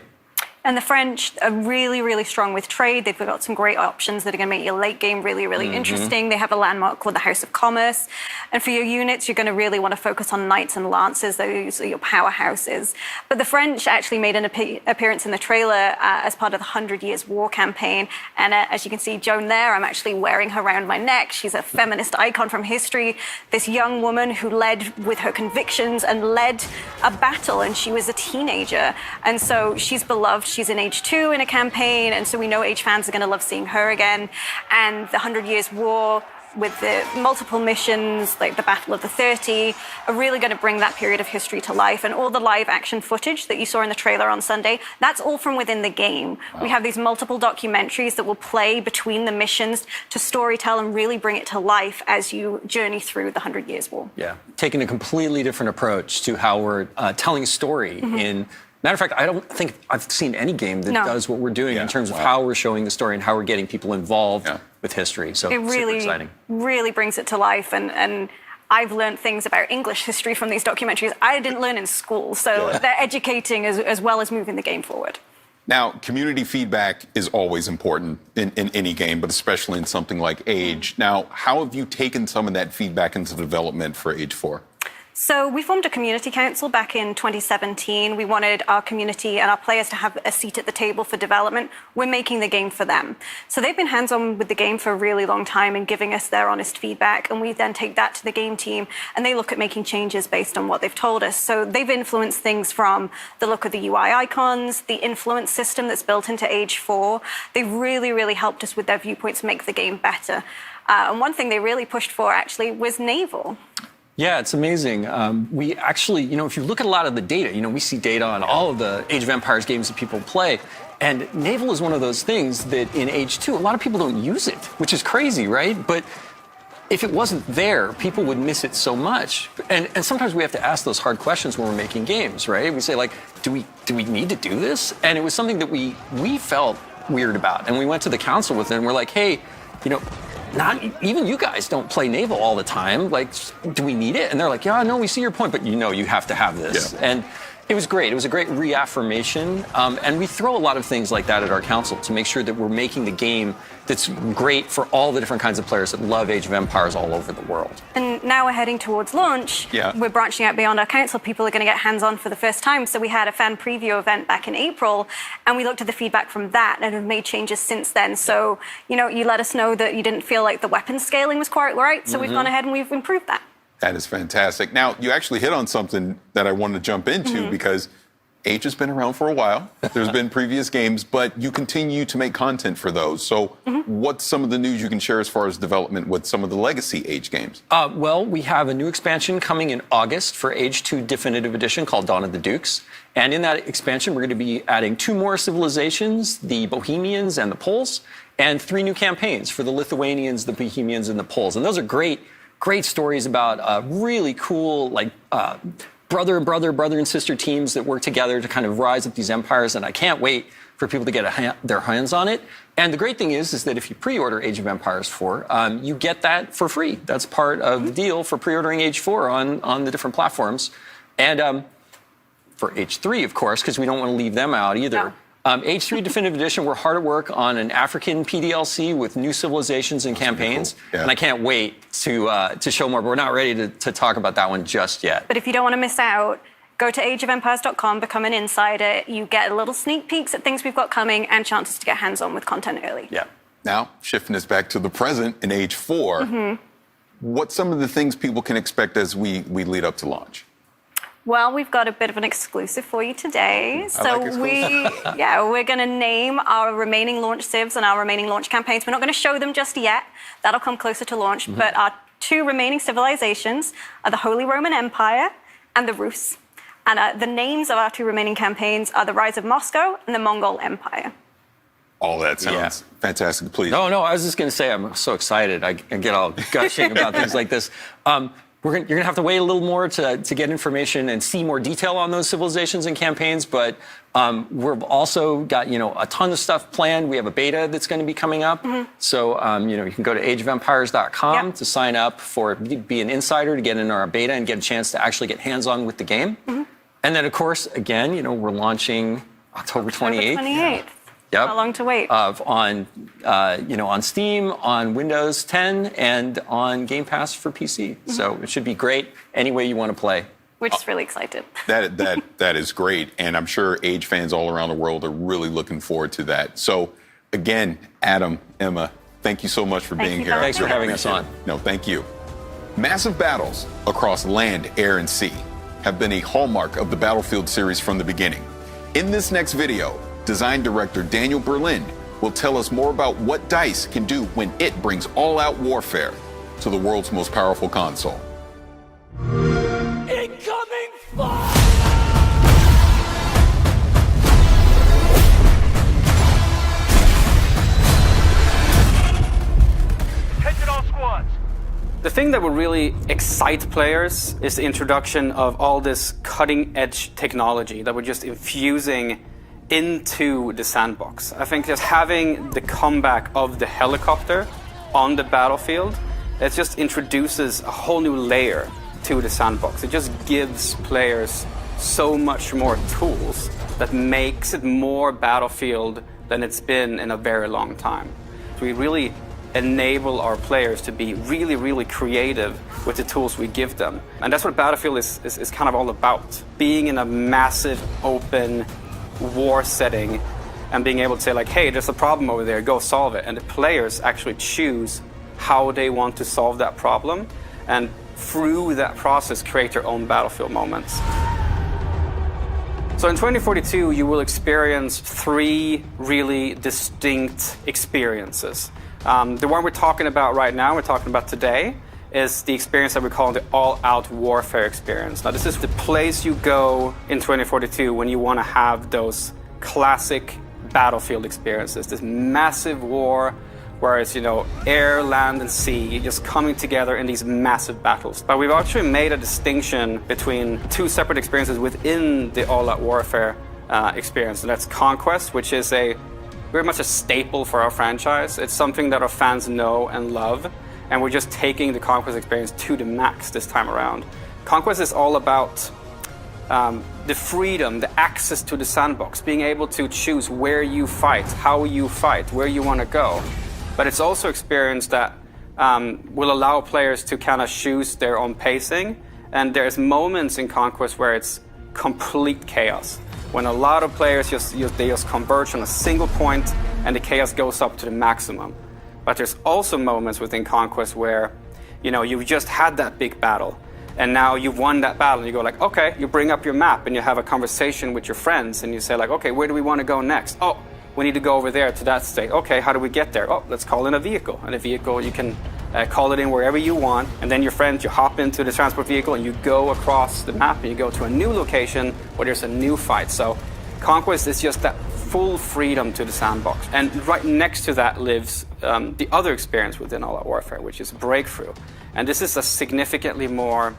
And the French are really, really strong with trade. They've got some great options that are going to make your late game really, really interesting. They have a landmark called the House of Commerce. And for your units, you're going to really want to focus on knights and lancers. Those are your powerhouses. But the French actually made an appearance in the trailer as part of the 100 Years War campaign. And as you can see, Joan there, I'm actually wearing her around my neck. She's a feminist icon from history. This young woman who led with her convictions and led a battle, and she was a teenager. And so she's beloved. She's in Age 2 in a campaign, and so we know Age fans are going to love seeing her again. And the 100 Years War, with the multiple missions, like the Battle of the 30, are really going to bring that period of history to life. And all the live action footage that you saw in the trailer on Sunday, that's all from within the game. Wow. We have these multiple documentaries that will play between the missions to storytell and really bring it to life as you journey through the 100 Years War. Yeah, taking a completely different approach to how we're telling a story in... Matter of fact, I don't think I've seen any game that does what we're doing in terms of how we're showing the story and how we're getting people involved with history. So it really, super exciting. Really brings it to life. And I've learned things about English history from these documentaries I didn't learn in school. So they're educating as well as moving the game forward. Now, community feedback is always important in any game, but especially in something like Age. Now, how have you taken some of that feedback into development for Age 4? So we formed a community council back in 2017. We wanted our community and our players to have a seat at the table for development. We're making the game for them. So they've been hands-on with the game for a really long time and giving us their honest feedback. And we then take that to the game team and they look at making changes based on what they've told us. So they've influenced things from the look of the UI icons, the influence system that's built into Age 4. They've really, really helped us with their viewpoints make the game better. And one thing they really pushed for actually was naval. Yeah, it's amazing. We actually, if you look at a lot of the data, we see data on all of the Age of Empires games that people play. And naval is one of those things that in Age 2, a lot of people don't use it, which is crazy, right? But if it wasn't there, people would miss it so much. And sometimes we have to ask those hard questions when we're making games, right? We say, like, do we need to do this? And it was something that we felt weird about. And we went to the council with it and we're like, hey, not even you guys don't play naval all the time. Like, do we need it? And they're like, yeah, no, we see your point, but you have to have this. Yeah. And it was great. It was a great reaffirmation. And we throw a lot of things like that at our council to make sure that we're making the game that's great for all the different kinds of players that love Age of Empires all over the world. And now we're heading towards launch. Yeah. We're branching out beyond our council. People are going to get hands-on for the first time. So we had a fan preview event back in April, and we looked at the feedback from that and have made changes since then. So, you let us know that you didn't feel like the weapon scaling was quite right. So we've gone ahead and we've improved that. That is fantastic. Now, you actually hit on something that I wanted to jump into because Age has been around for a while. There's been previous games, but you continue to make content for those. So what's some of the news you can share as far as development with some of the legacy Age games? Well, we have a new expansion coming in August for Age 2 Definitive Edition called Dawn of the Dukes. And in that expansion, we're going to be adding 2 more civilizations, the Bohemians and the Poles, and 3 new campaigns for the Lithuanians, the Bohemians, and the Poles. And those are great stories about really cool, brother and sister teams that work together to kind of rise up these empires, and I can't wait for people to get their hands on it. And the great thing is that if you pre-order Age of Empires 4, you get that for free. That's part of the deal for pre-ordering Age 4 on the different platforms. And for Age 3, of course, because we don't want to leave them out either. No. Age 3 Definitive Edition, we're hard at work on an African PDLC with new civilizations and campaigns. Cool. Yeah. And I can't wait to show more, but we're not ready to talk about that one just yet. But if you don't want to miss out, go to ageofempires.com, become an insider. You get little sneak peeks at things we've got coming and chances to get hands-on with content early. Yeah. Now, shifting us back to the present in Age 4, what's some of the things people can expect as we lead up to launch? Well, we've got a bit of an exclusive for you today. So like we're going to name our remaining launch civs and our remaining launch campaigns. We're not going to show them just yet. That'll come closer to launch. But our 2 remaining civilizations are the Holy Roman Empire and the Rus. And the names of our 2 remaining campaigns are the Rise of Moscow and the Mongol Empire. All that sounds fantastic. Please. No, I was just going to say I'm so excited. I get all gushing about things like this. You're going to have to wait a little more to get information and see more detail on those civilizations and campaigns, but we've also got, a ton of stuff planned. We have a beta that's going to be coming up. So, you can go to ageofempires.com to sign up be an insider to get in our beta and get a chance to actually get hands-on with the game. And then, of course, again, we're launching October 28th. Yep. Not long to wait. On Steam, on Windows 10, and on Game Pass for PC. So it should be great any way you want to play. We're just really excited. That is great, and I'm sure Age fans all around the world are really looking forward to that. So, again, Adam, Emma, thank you so much for being here. Thanks for having us on. No, thank you. Massive battles across land, air, and sea have been a hallmark of the Battlefield series from the beginning. In this next video, design director Daniel Berlin will tell us more about what DICE can do when it brings all-out warfare to the world's most powerful console. Incoming fire! Attention all squads. The thing that will really excite players is the introduction of all this cutting-edge technology that we're just infusing into the sandbox. I think just having the comeback of the helicopter on the battlefield, it just introduces a whole new layer to the sandbox. It just gives players so much more tools that makes it more Battlefield than it's been in a very long time. We really enable our players to be really, really creative with the tools we give them. And that's what Battlefield is kind of all about. Being in a massive, open war setting and being able to say like, hey, there's a problem over there, go solve it. And the players actually choose how they want to solve that problem, and through that process create their own Battlefield moments. So in 2042 you will experience 3 really distinct experiences. The one we're talking about right now, we're talking about today, is the experience that we call the all-out warfare experience. Now, this is the place you go in 2042 when you want to have those classic Battlefield experiences, this massive war where it's, air, land, and sea just coming together in these massive battles. But we've actually made a distinction between 2 separate experiences within the all-out warfare experience, and that's Conquest, which is very much a staple for our franchise. It's something that our fans know and love, and we're just taking the Conquest experience to the max this time around. Conquest is all about the freedom, the access to the sandbox, being able to choose where you fight, how you fight, where you want to go. But it's also experience that will allow players to kind of choose their own pacing, and there's moments in Conquest where it's complete chaos. When a lot of players just converge on a single point and the chaos goes up to the maximum. But there's also moments within Conquest where, you've just had that big battle, and now you've won that battle, and you go like, okay, you bring up your map and you have a conversation with your friends, and you say like, okay, where do we want to go next? Oh, we need to go over there to that state. Okay, how do we get there? Oh, let's call in a vehicle. And a vehicle, you can call it in wherever you want, and then your friends, you hop into the transport vehicle and you go across the map and you go to a new location where there's a new fight. So Conquest is just that full freedom to the sandbox. And right next to that lives the other experience within All Out Warfare, which is Breakthrough. And this is a significantly more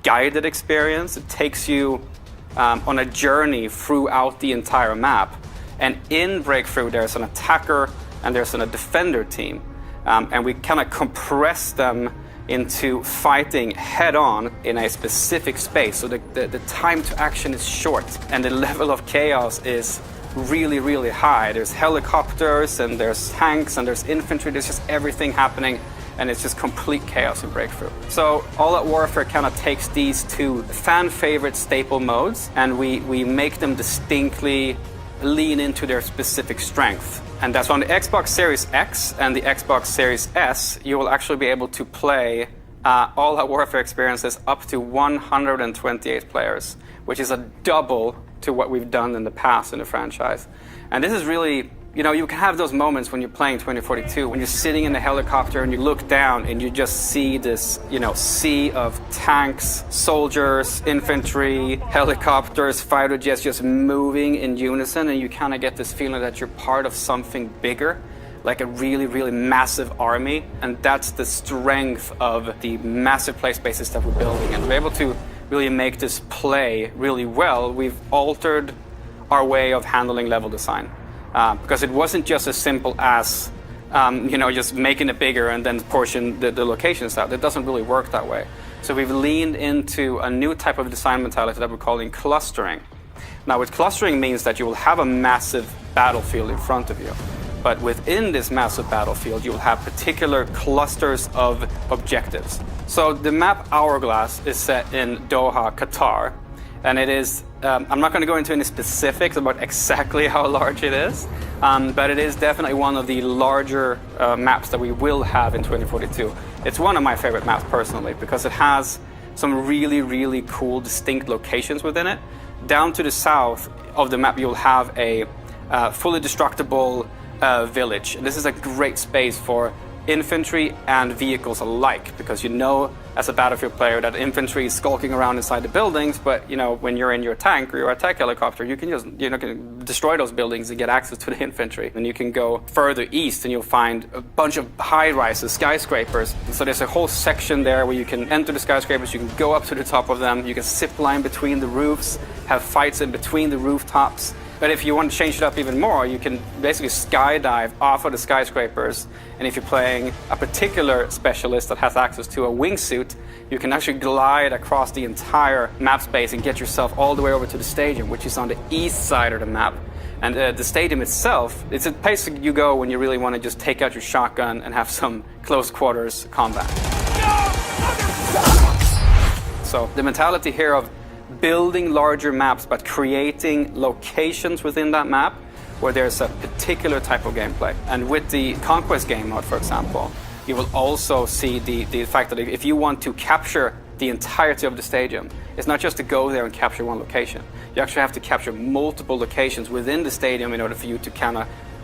guided experience. It takes you on a journey throughout the entire map. And in Breakthrough, there's an attacker and there's a defender team. And we kind of compress them into fighting head-on in a specific space. So the time to action is short, and the level of chaos is really, really high. There's helicopters, and there's tanks, and there's infantry. There's just everything happening, and it's just complete chaos in Breakthrough. So All Out Warfare kind of takes these 2 fan-favorite staple modes, and we make them distinctly lean into their specific strength. And that's on the Xbox Series X and the Xbox Series S, you will actually be able to play All-Out Warfare experiences up to 128 players, which is a double to what we've done in the past in the franchise. And this is really, you can have those moments when you're playing 2042, when you're sitting in a helicopter and you look down and you just see this, sea of tanks, soldiers, infantry, helicopters, fighter jets just moving in unison, and you kind of get this feeling that you're part of something bigger, like a really, really massive army. And that's the strength of the massive play spaces that we're building. And we're able to really make this play really well. We've altered our way of handling level design. Because it wasn't just as simple as, just making it bigger and then portion the locations out. It doesn't really work that way. So we've leaned into a new type of design mentality that we're calling clustering. Now, with clustering means that you will have a massive battlefield in front of you. But within this massive battlefield, you will have particular clusters of objectives. So the map Hourglass is set in Doha, Qatar. And it is, I'm not going to go into any specifics about exactly how large it is, but it is definitely one of the larger maps that we will have in 2042. It's one of my favorite maps personally, because it has some really, really cool, distinct locations within it. Down to the south of the map, you'll have a fully destructible village. And this is a great space for infantry and vehicles alike, because as a battlefield player that infantry is skulking around inside the buildings, but when you're in your tank or your attack helicopter, you can just can destroy those buildings and get access to the infantry. And you can go further east and you'll find a bunch of high rises, skyscrapers. And so there's a whole section there where you can enter the skyscrapers, you can go up to the top of them, you can zip line between the roofs, have fights in between the rooftops. But if you want to change it up even more, you can basically skydive off of the skyscrapers. And if you're playing a particular specialist that has access to a wingsuit, you can actually glide across the entire map space and get yourself all the way over to the stadium, which is on the east side of the map. And the stadium itself, it's a place you go when you really want to just take out your shotgun and have some close quarters combat. So the mentality here of building larger maps, but creating locations within that map where there's a particular type of gameplay. And with the Conquest game mode, for example, you will also see the fact that if you want to capture the entirety of the stadium, it's not just to go there and capture one location. You actually have to capture multiple locations within the stadium in order for you to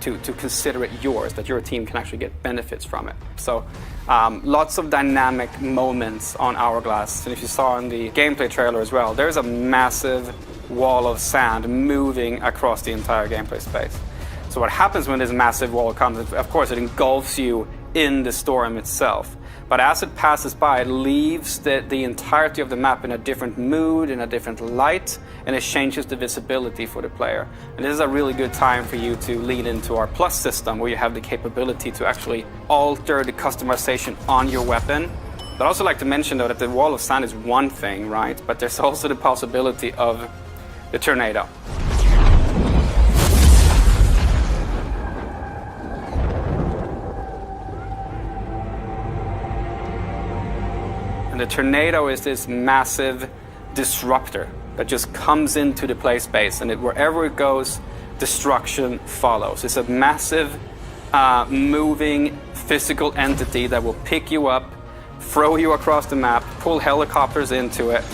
to consider it yours, that your team can actually get benefits from it. So lots of dynamic moments on Hourglass. And if you saw in the gameplay trailer as well, there's a massive wall of sand moving across the entire gameplay space. So what happens when this massive wall comes, of course, it engulfs you in the storm itself. But as it passes by, it leaves the entirety of the map in a different mood, in a different light, and it changes the visibility for the player. And this is a really good time for you to lean into our Plus system, where you have the capability to actually alter the customization on your weapon. But I'd also like to mention, though, that the wall of sand is one thing, right? But there's also the possibility of the tornado. And the tornado is this massive disruptor that just comes into the play space, and wherever it goes, destruction follows. It's a massive, moving physical entity that will pick you up, throw you across the map, pull helicopters into it.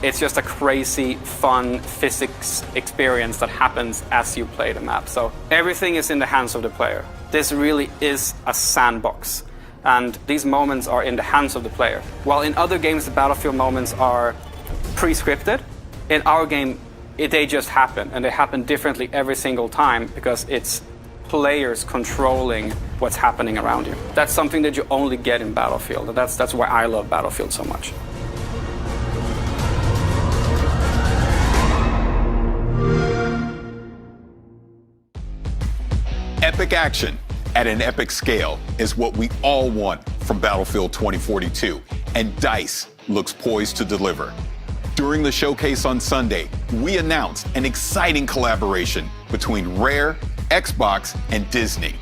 It's just a crazy, fun physics experience that happens as you play the map. So everything is in the hands of the player. This really is a sandbox. And these moments are in the hands of the player. While in other games, the battlefield moments are pre-scripted, in our game, they just happen. And they happen differently every single time because it's players controlling what's happening around you. That's something that you only get in Battlefield. And that's why I love Battlefield so much. Epic action at an epic scale is what we all want from Battlefield 2042, and DICE looks poised to deliver. During the showcase on Sunday, we announced an exciting collaboration between Rare, Xbox, and Disney.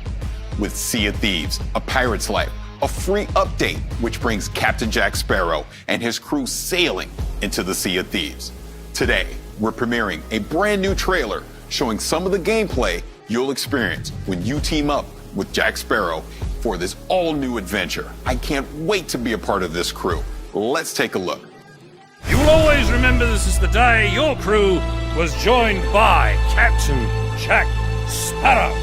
With Sea of Thieves, A Pirate's Life, a free update which brings Captain Jack Sparrow and his crew sailing into the Sea of Thieves. Today, we're premiering a brand new trailer showing some of the gameplay you'll experience when you team up with Jack Sparrow for this all-new adventure. I can't wait to be a part of this crew. Let's take a look. You will always remember this is the day your crew was joined by Captain Jack Sparrow.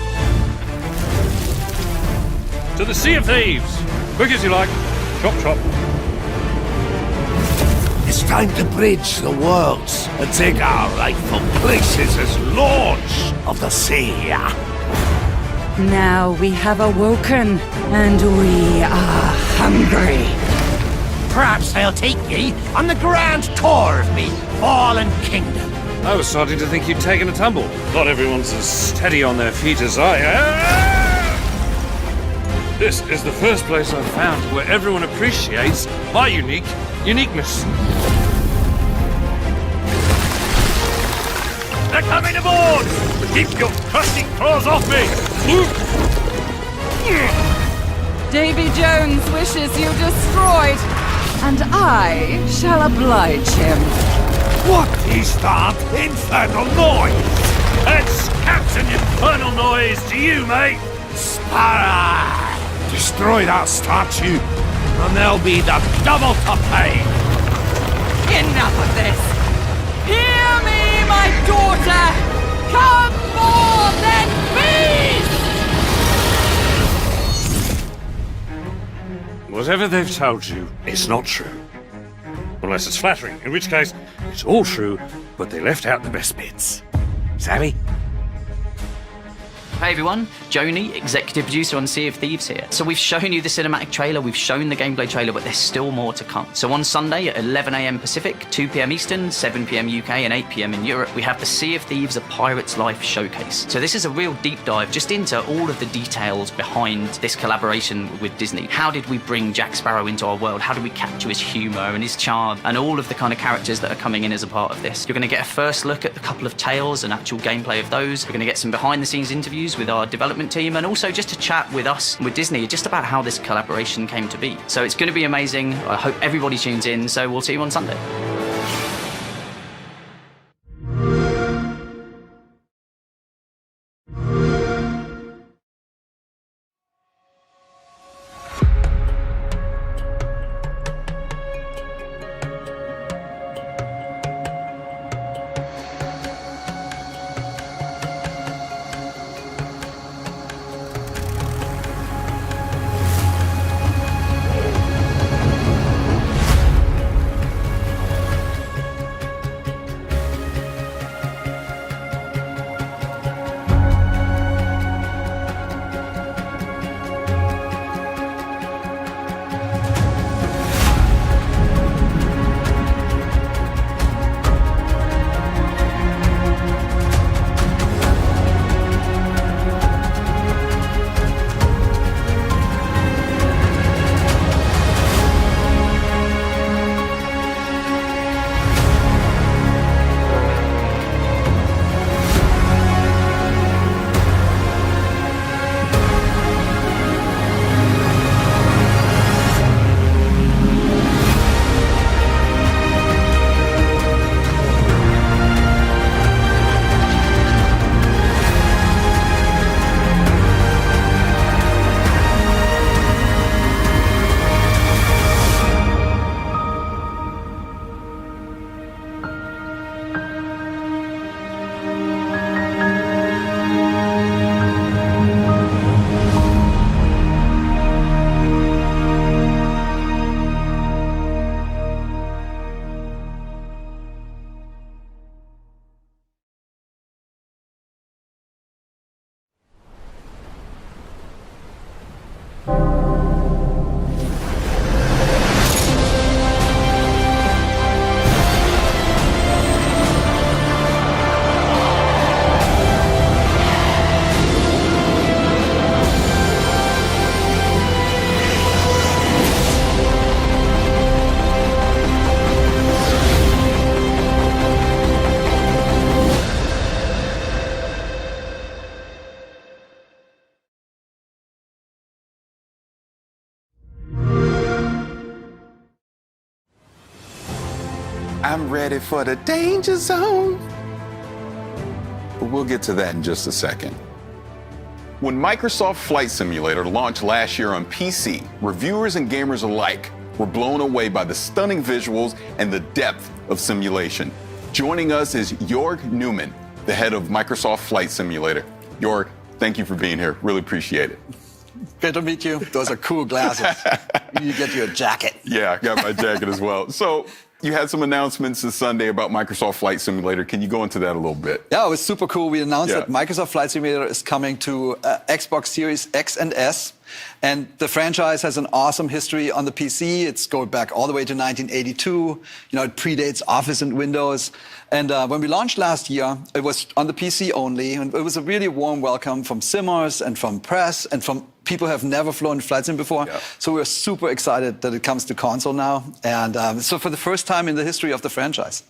To the Sea of Thieves. Quick as you like. Chop, chop. It's time to bridge the worlds and take our rightful places as lords of the sea. Now we have awoken, and we are hungry. Perhaps they'll take ye on the grand tour of me fallen kingdom. I was starting to think you'd taken a tumble. Not everyone's as steady on their feet as I am. This is the first place I've found where everyone appreciates my uniqueness. They're coming aboard! Keep your crusty claws off me! Davy Jones wishes you destroyed, and I shall oblige him. What is that infernal noise? That's Captain Infernal Noise to you, mate! Sparrow! Destroy that statue, and there'll be the double to pay. Enough of this! Hear me, my daughter! Come more than beast! Whatever they've told you is not true. Unless it's flattering, in which case, it's all true, but they left out the best bits. Savvy? Hey everyone, Joni, executive producer on Sea of Thieves here. So we've shown you the cinematic trailer, we've shown the gameplay trailer, but there's still more to come. So on Sunday at 11 AM Pacific, 2 PM Eastern, 7 PM UK and 8 PM in Europe, we have the Sea of Thieves A Pirate's Life showcase. So this is a real deep dive just into all of the details behind this collaboration with Disney. How did we bring Jack Sparrow into our world? How did we capture his humour and his charm and all of the kind of characters that are coming in as a part of this? You're going to get a first look at a couple of tales and actual gameplay of those. You're going to get some behind the scenes interviews with our development team and also just to chat with us, with Disney, just about how this collaboration came to be. So it's going to be amazing. I hope everybody tunes in. So we'll see you on Sunday. I'm ready for the danger zone. But we'll get to that in just a second. When Microsoft Flight Simulator launched last year on PC, reviewers and gamers alike were blown away by the stunning visuals and the depth of simulation. Joining us is Jorg Newman, the head of Microsoft Flight Simulator. Jorg, thank you for being here. Really appreciate it. Good to meet you. Those are cool glasses. You get your jacket. Yeah, I got my jacket as well. So you had some announcements this Sunday about Microsoft Flight Simulator. Can you go into that a little bit? Yeah, it was super cool. We announced that Microsoft Flight Simulator is coming to Xbox Series X and S. And the franchise has an awesome history on the PC. It's going back all the way to 1982. You know, it predates Office and Windows. And when we launched last year, it was on the PC only. And it was a really warm welcome from simmers and from press and from people who have never flown flight sim before. So we're super excited that it comes to console now. And so for the first time in the history of the franchise.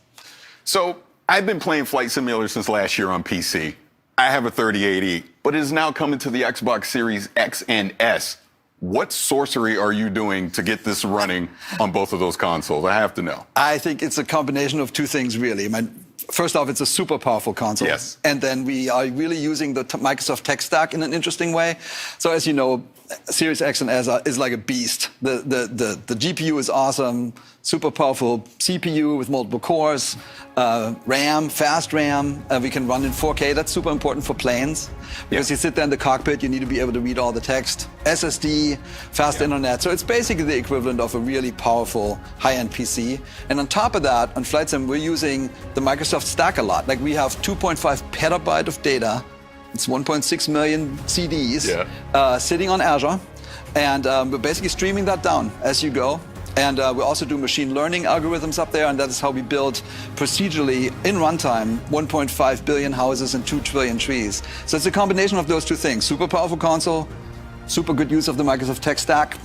So I've been playing Flight Simulator since last year on PC. I have a 3080, but it is now coming to the Xbox Series X and S. What sorcery are you doing to get this running on both of those consoles? I have to know. I think it's a combination of two things, really. I mean, first off, it's a super powerful console. Yes. And then we are really using the Microsoft tech stack in an interesting way. So as you know, Series X and S is like a beast. The GPU is awesome, super powerful CPU with multiple cores, RAM, fast RAM. We can run in 4K. That's super important for planes because you sit there in the cockpit, you need to be able to read all the text. SSD, fast internet. So it's basically the equivalent of a really powerful high-end PC. And on top of that, on Flight Sim, we're using the Microsoft stack a lot. Like we have 2.5 petabyte of data. It's 1.6 million CDs sitting on Azure. And we're basically streaming that down as you go. And we also do machine learning algorithms up there, and that is how we build procedurally in runtime 1.5 billion houses and 2 trillion trees. So it's a combination of those two things. Super powerful console, super good use of the Microsoft tech stack.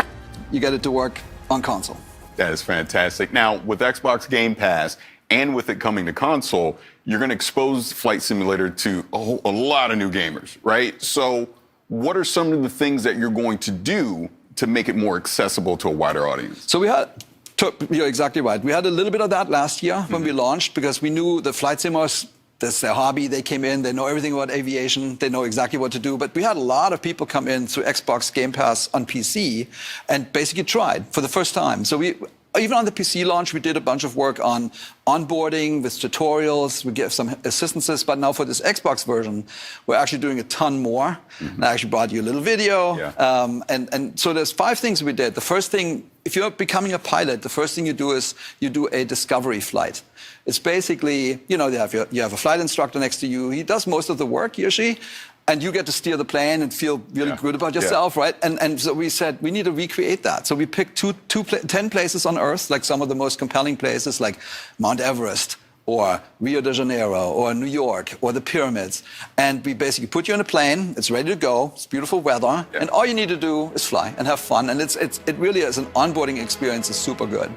You get it to work on console. That is fantastic. Now, with Xbox Game Pass and with it coming to console, you're going to expose Flight Simulator to a lot of new gamers, right? So what are some of the things that you're going to do to make it more accessible to a wider audience? So you're exactly right. We had a little bit of that last year when we launched because we knew the flight simmers, that's their hobby. They came in, they know everything about aviation, they know exactly what to do. But we had a lot of people come in through Xbox Game Pass on PC and basically tried for the first time. So even on the PC launch, we did a bunch of work on onboarding with tutorials. We gave some assistances. But now for this Xbox version, we're actually doing a ton more. And I actually brought you a little video. And so there's 5 things we did. The first thing, if you're becoming a pilot, the first thing you do is you do a discovery flight. It's basically, you know, you have a flight instructor next to you. He does most of the work, he or she. And you get to steer the plane and feel really good about yourself, right? And so we said, we need to recreate that. So we picked 10 places on Earth, like some of the most compelling places, like Mount Everest, or Rio de Janeiro, or New York, or the pyramids. And we basically put you in a plane, it's ready to go, it's beautiful weather, and all you need to do is fly and have fun. And it really is an onboarding experience, is super good.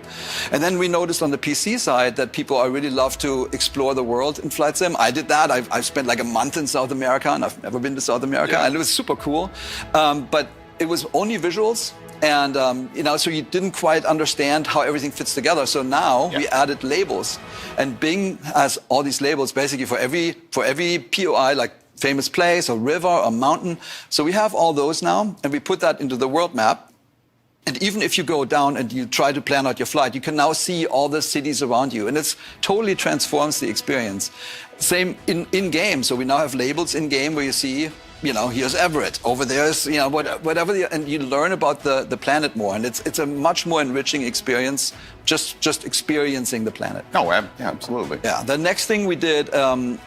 And then we noticed on the PC side that people really love to explore the world in Flight Sim. I did that. I've spent like a month in South America, and I've never been to South America, and it was super cool. But it was only visuals. And, you know, so you didn't quite understand how everything fits together. So now we added labels. And Bing has all these labels basically for every POI, like famous place or river or mountain. So we have all those now, and we put that into the world map. And even if you go down and you try to plan out your flight, you can now see all the cities around you. And it totally transforms the experience. Same in game. So we now have labels in game where you see, you know, here's Everett, over there is, you know, whatever, and you learn about the planet more, and it's a much more enriching experience, just experiencing the planet. Oh, yeah, absolutely. Yeah, the next thing we did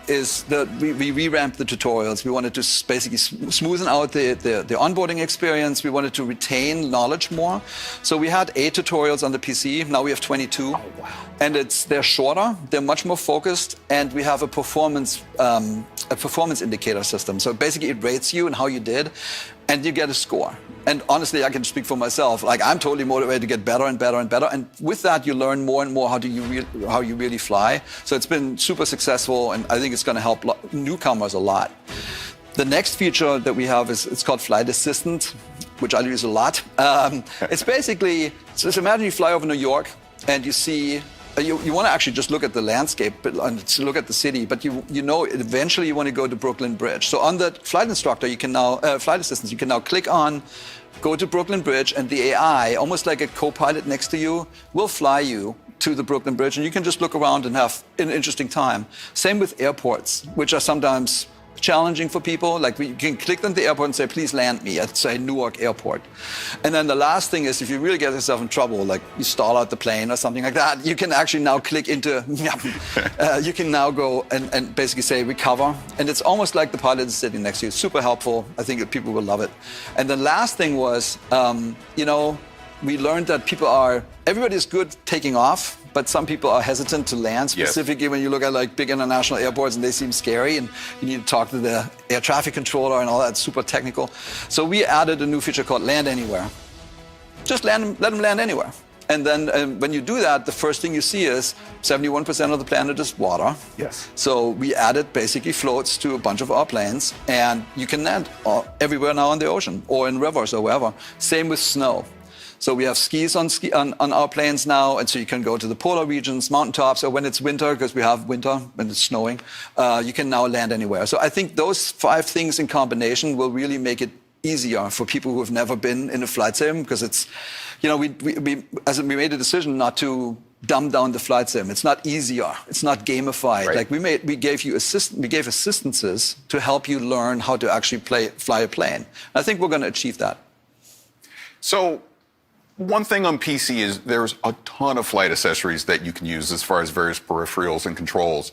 is that we revamped the tutorials. We wanted to basically smoothen out the onboarding experience. We wanted to retain knowledge more. So we had 8 tutorials on the PC. Now we have 22. Oh, wow. And they're shorter, they're much more focused, and we have a performance indicator system. So basically it rates you and how you did, and you get a score. And honestly, I can speak for myself. Like, I'm totally motivated to get better and better and better. And with that, you learn more and more how you really fly. So it's been super successful, and I think it's going to help newcomers a lot. The next feature that we have it's called Flight Assistant, which I use a lot. It's basically, so imagine you fly over New York and you see you want to actually just look at the landscape and look at the city, but you know eventually you want to go to Brooklyn Bridge. So on the flight instructor, you can now flight assistants, you can now click on, go to Brooklyn Bridge, and the AI, almost like a co-pilot next to you, will fly you to the Brooklyn Bridge, and you can just look around and have an interesting time. Same with airports, which are sometimes challenging for people. Like you can click on the airport and say, please land me at, say, Newark Airport. And then the last thing is, if you really get yourself in trouble, like you stall out the plane or something like that, you can actually now click into, you can now go and basically say recover. And it's almost like the pilot is sitting next to you. Super helpful. I think that people will love it. And the last thing was, we learned that everybody is good taking off, but some people are hesitant to land, specifically when you look at like big international airports and they seem scary and you need to talk to the air traffic controller and all that, super technical. So we added a new feature called Land Anywhere. Just let them land anywhere. And then when you do that, the first thing you see is 71% of the planet is water. Yes. So we added basically floats to a bunch of our planes, and you can land everywhere now in the ocean or in rivers or wherever. Same with snow. So we have skis on our planes now, and so you can go to the polar regions, mountaintops, or when it's winter, because we have winter, when it's snowing, you can now land anywhere. So I think those 5 things in combination will really make it easier for people who have never been in a flight sim, because it's, we made a decision not to dumb down the flight sim. It's not easier. It's not gamified. Right. Like we gave assistances to help you learn how to actually fly a plane. I think we're going to achieve that. So, one thing on PC is there's a ton of flight accessories that you can use as far as various peripherals and controls.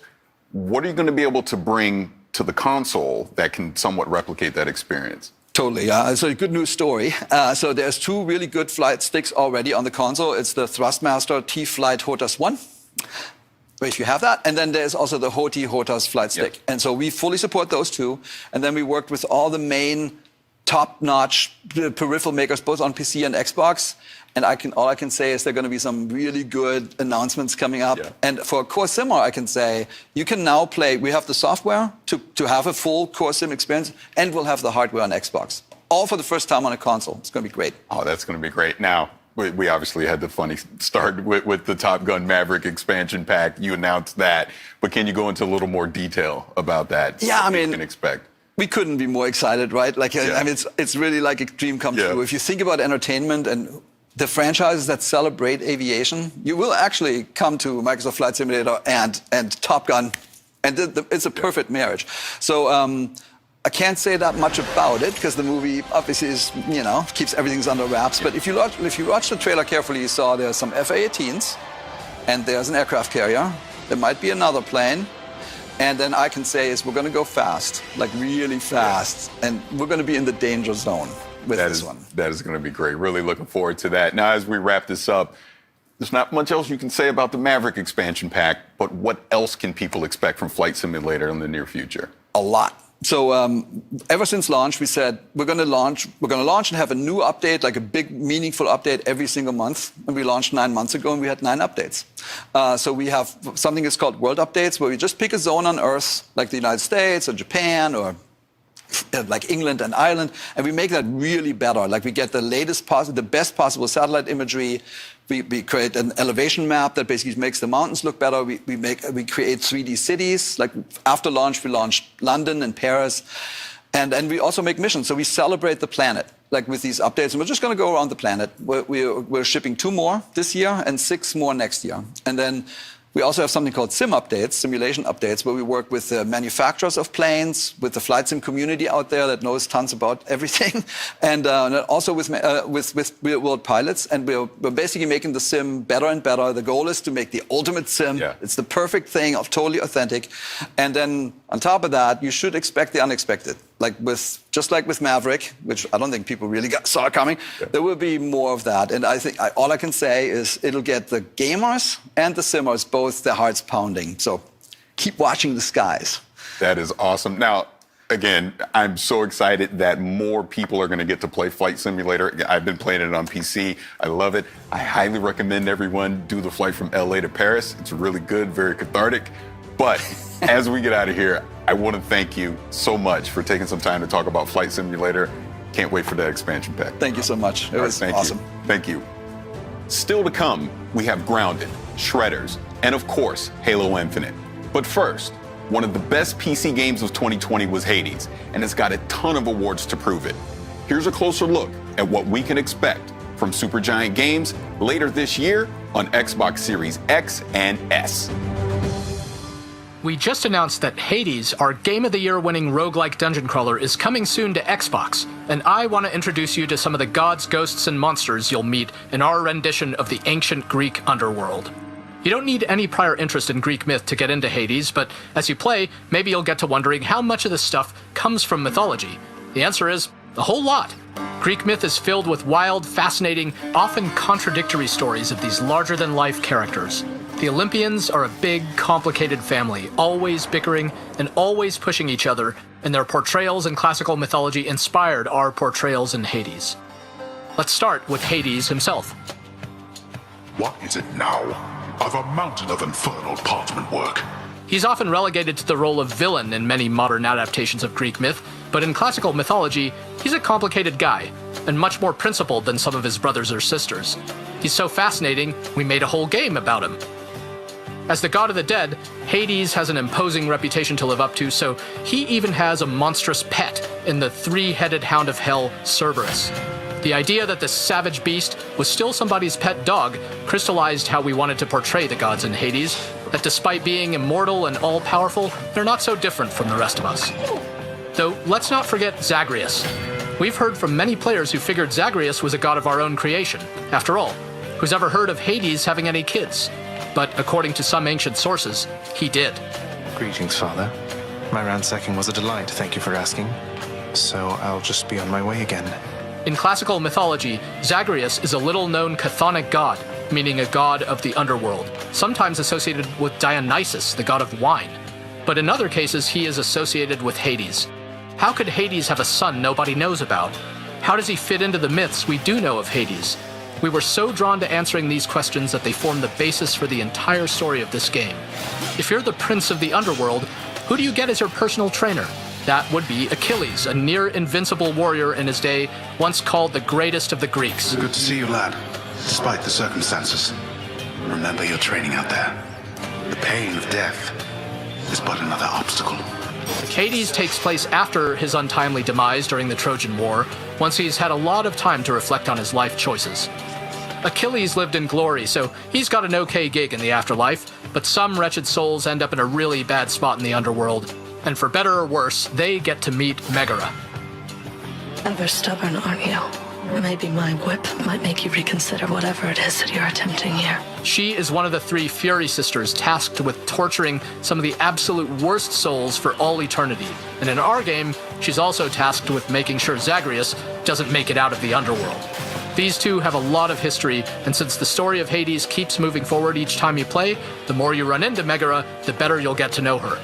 What are you going to be able to bring to the console that can somewhat replicate that experience? Totally. It's a good news story. So there's 2 really good flight sticks already on the console. It's the Thrustmaster T-Flight HOTAS 1, if you have that. And then there's also the HOTI HOTAS flight stick. And so we fully support those 2. And then we worked with all the main top-notch peripheral makers, both on PC and Xbox. And all I can say is there are going to be some really good announcements coming up. Yeah. And for Core Simmer, I can say you can now play. We have the software to have a full Core Sim experience, and we'll have the hardware on Xbox. All for the first time on a console. It's going to be great. Oh, that's going to be great. Now, we obviously had the funny start with the Top Gun Maverick expansion pack. You announced that. But can you go into a little more detail about that? Yeah, I mean, you can expect. We couldn't be more excited, right? Like, I mean, it's really like a dream come true. If you think about entertainment and the franchises that celebrate aviation, you will actually come to Microsoft Flight Simulator and Top Gun, and it's a perfect marriage. So I can't say that much about it because the movie obviously is, keeps everything under wraps. But if you watch the trailer carefully, you saw there's some F/A-18s, and there's an aircraft carrier. There might be another plane. And then I can say is we're going to go fast, like really fast, and we're going to be in the danger zone with this one. That is going to be great. Really looking forward to that. Now, as we wrap this up, there's not much else you can say about the Maverick expansion pack, but what else can people expect from Flight Simulator in the near future? A lot. So ever since launch, we said we're going to launch and have a new update, like a big, meaningful update every single month. And we launched 9 months ago, and we had 9 updates. So we have something that's called World Updates, where we just pick a zone on Earth, like the United States or Japan or like England and Ireland, and we make that really better. Like we get the the best possible satellite imagery. We create an elevation map that basically makes the mountains look better. We create 3D cities. Like after launch, we launched London and Paris, and we also make missions. So we celebrate the planet, like with these updates. And we're just going to go around the planet. We're shipping 2 more this year and 6 more next year, and then. We also have something called sim updates, simulation updates, where we work with the manufacturers of planes, with the flight sim community out there that knows tons about everything, and also with real-world pilots. And we're basically making the sim better and better. The goal is to make the ultimate sim. Yeah. It's the perfect thing, totally authentic. And then on top of that, you should expect the unexpected. Just like with Maverick, which I don't think people really saw coming, there will be more of that. And I think all I can say is it'll get the gamers and the simmers both their hearts pounding. So keep watching the skies. That is awesome. Now, again, I'm so excited that more people are going to get to play Flight Simulator. I've been playing it on PC. I love it. I highly recommend everyone do the flight from LA to Paris. It's really good, very cathartic. But as we get out of here, I want to thank you so much for taking some time to talk about Flight Simulator. Can't wait for that expansion pack. Thank you so much. It was awesome. Thank you. Still to come, we have Grounded, Shredders, and of course, Halo Infinite. But first, one of the best PC games of 2020 was Hades, and it's got a ton of awards to prove it. Here's a closer look at what we can expect from Supergiant Games later this year on Xbox Series X and S. We just announced that Hades, our Game of the Year winning roguelike dungeon crawler, is coming soon to Xbox, and I want to introduce you to some of the gods, ghosts, and monsters you'll meet in our rendition of the ancient Greek underworld. You don't need any prior interest in Greek myth to get into Hades, but as you play, maybe you'll get to wondering how much of this stuff comes from mythology. The answer is a whole lot. Greek myth is filled with wild, fascinating, often contradictory stories of these larger-than-life characters. The Olympians are a big, complicated family, always bickering and always pushing each other, and their portrayals in classical mythology inspired our portrayals in Hades. Let's start with Hades himself. What is it now? I've a mountain of infernal parchment work. He's often relegated to the role of villain in many modern adaptations of Greek myth, but in classical mythology, he's a complicated guy, and much more principled than some of his brothers or sisters. He's so fascinating, we made a whole game about him. As the god of the dead, Hades has an imposing reputation to live up to, so he even has a monstrous pet in the three-headed hound of hell, Cerberus. The idea that this savage beast was still somebody's pet dog crystallized how we wanted to portray the gods in Hades, that despite being immortal and all-powerful, they're not so different from the rest of us. Though, let's not forget Zagreus. We've heard from many players who figured Zagreus was a god of our own creation. After all, who's ever heard of Hades having any kids? But according to some ancient sources, he did. Greetings, Father. My ransacking was a delight, thank you for asking. So I'll just be on my way again. In classical mythology, Zagreus is a little-known chthonic god, meaning a god of the underworld, sometimes associated with Dionysus, the god of wine. But in other cases, he is associated with Hades. How could Hades have a son nobody knows about? How does he fit into the myths we do know of Hades? We were so drawn to answering these questions that they form the basis for the entire story of this game. If you're the prince of the underworld, who do you get as your personal trainer? That would be Achilles, a near-invincible warrior in his day, once called the greatest of the Greeks. Good to see you, lad, despite the circumstances. Remember your training out there. The pain of death is but another obstacle. Hades takes place after his untimely demise during the Trojan War, once he's had a lot of time to reflect on his life choices. Achilles lived in glory, so he's got an okay gig in the afterlife, but some wretched souls end up in a really bad spot in the underworld. And for better or worse, they get to meet Megara. Ever stubborn, aren't you? Maybe my whip might make you reconsider whatever it is that you're attempting here. She is one of the three Fury sisters tasked with torturing some of the absolute worst souls for all eternity. And in our game, she's also tasked with making sure Zagreus doesn't make it out of the underworld. These two have a lot of history, and since the story of Hades keeps moving forward each time you play, the more you run into Megara, the better you'll get to know her.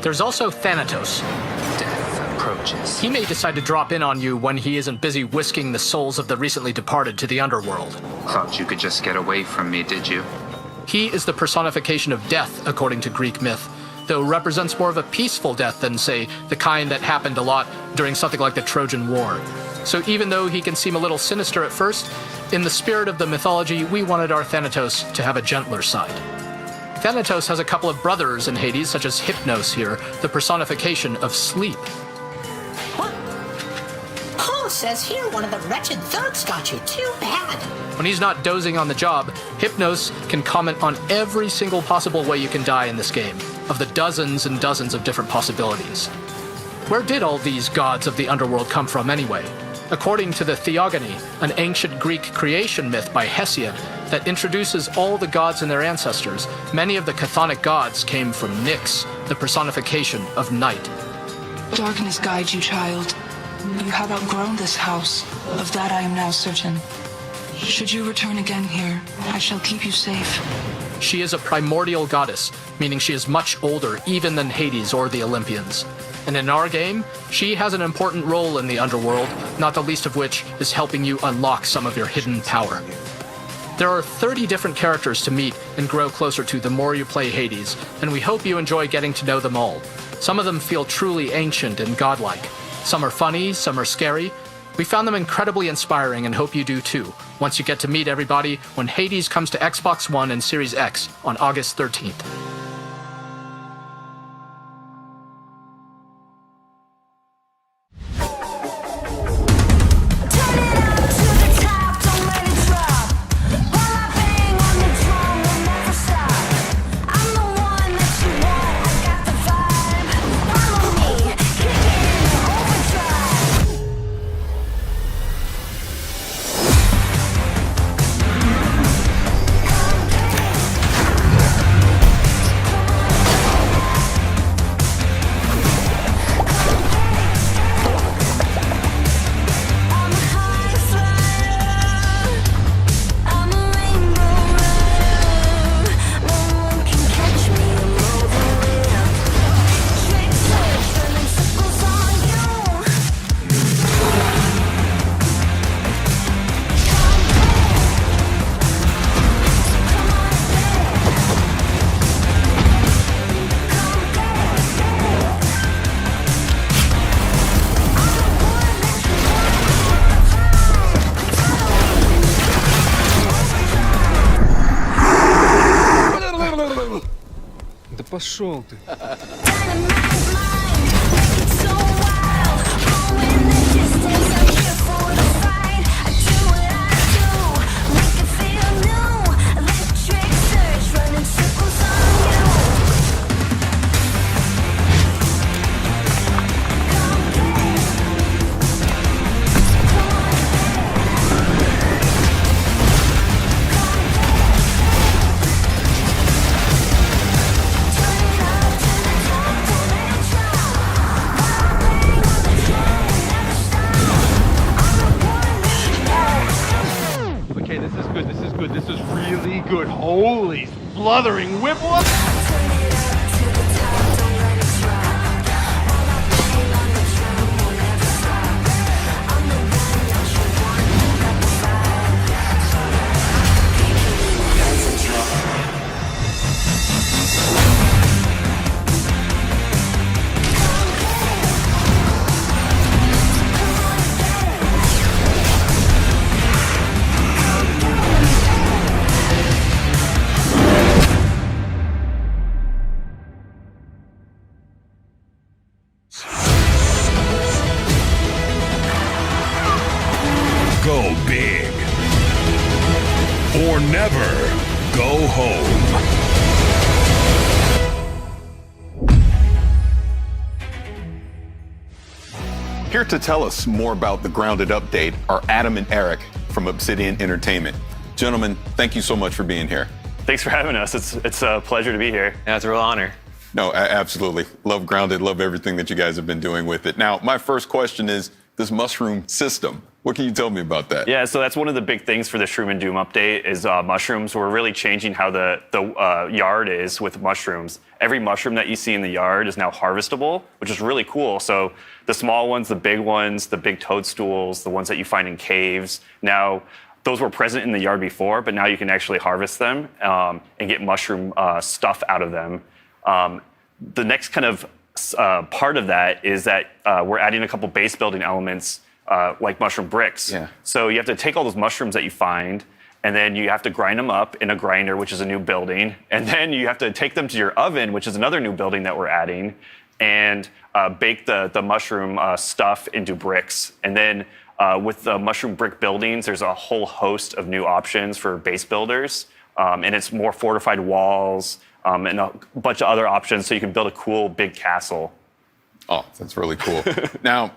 There's also Thanatos. Death approaches. He may decide to drop in on you when he isn't busy whisking the souls of the recently departed to the underworld. Thought you could just get away from me, did you? He is the personification of death, according to Greek myth, though represents more of a peaceful death than, say, the kind that happened a lot during something like the Trojan War. So even though he can seem a little sinister at first, in the spirit of the mythology, we wanted our Thanatos to have a gentler side. Thanatos has a couple of brothers in Hades, such as Hypnos here, the personification of sleep. What? Paul says here one of the wretched thugs got you. Too bad. When he's not dozing on the job, Hypnos can comment on every single possible way you can die in this game, of the dozens and dozens of different possibilities. Where did all these gods of the underworld come from anyway? According to the Theogony, an ancient Greek creation myth by Hesiod that introduces all the gods and their ancestors, many of the chthonic gods came from Nyx, the personification of night. Darkness guide you, child. You have outgrown this house. Of that I am now certain. Should you return again here, I shall keep you safe. She is a primordial goddess, meaning she is much older even than Hades or the Olympians. And in our game, she has an important role in the underworld, not the least of which is helping you unlock some of your hidden power. There are 30 different characters to meet and grow closer to the more you play Hades, and we hope you enjoy getting to know them all. Some of them feel truly ancient and godlike. Some are funny, some are scary. We found them incredibly inspiring and hope you do too. once you get to meet everybody when Hades comes to Xbox One and Series X on August 13th. Да пошел ты. This is really good. Holy spluttering whipple. Go big or never go home. Here to tell us more about the Grounded update are Adam and Eric from Obsidian Entertainment. Gentlemen, thank you so much for being here. Thanks for having us. It's a pleasure to be here. Yeah, it's a real honor. No, absolutely. Love Grounded, love everything that you guys have been doing with it. Now, my first question is this mushroom system. What can you tell me about that? Yeah, so that's one of the big things for the Shroom and Doom update is mushrooms. We're really changing how the yard is with mushrooms. Every mushroom that you see in the yard is now harvestable, which is really cool. So the small ones, the big toadstools, the ones that you find in caves, now those were present in the yard before, but now you can actually harvest them and get mushroom stuff out of them. The next kind of part of that is that we're adding a couple base building elements like mushroom bricks. Yeah. So you have to take all those mushrooms that you find, and then you have to grind them up in a grinder, which is a new building. And then you have to take them to your oven, which is another new building that we're adding, and bake the mushroom stuff into bricks. And then with the mushroom brick buildings, there's a whole host of new options for base builders. And it's more fortified walls and a bunch of other options so you can build a cool big castle. Oh, that's really cool. Now,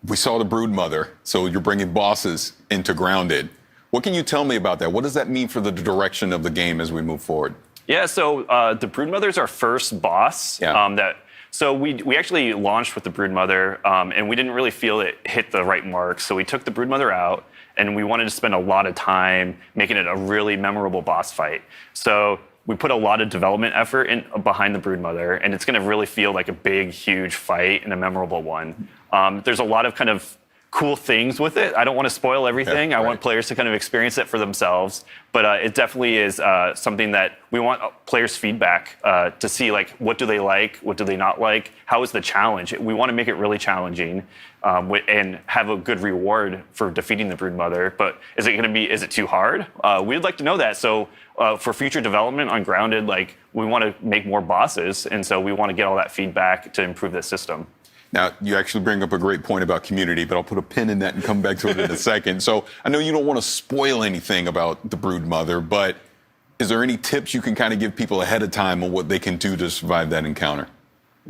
we saw the Broodmother, so you're bringing bosses into Grounded. What can you tell me about that? What does that mean for the direction of the game as we move forward? Yeah, so the Broodmother is our first boss. Yeah. So we actually launched with the Broodmother, and we didn't really feel it hit the right mark. So we took the Broodmother out, and we wanted to spend a lot of time making it a really memorable boss fight. So we put a lot of development effort behind the Broodmother, and it's going to really feel like a big, huge fight and a memorable one. There's a lot of kind of cool things with it. I don't want to spoil everything. I want players to kind of experience it for themselves. But it definitely is something that we want players' feedback to see, like, what do they like? What do they not like? How is the challenge? We want to make it really challenging and have a good reward for defeating the Broodmother. But is it too hard? We'd like to know that. So for future development on Grounded, like, we want to make more bosses. And so we want to get all that feedback to improve the system. Now, you actually bring up a great point about community, but I'll put a pin in that and come back to it in a second. So I know you don't want to spoil anything about the Broodmother, but is there any tips you can kind of give people ahead of time on what they can do to survive that encounter?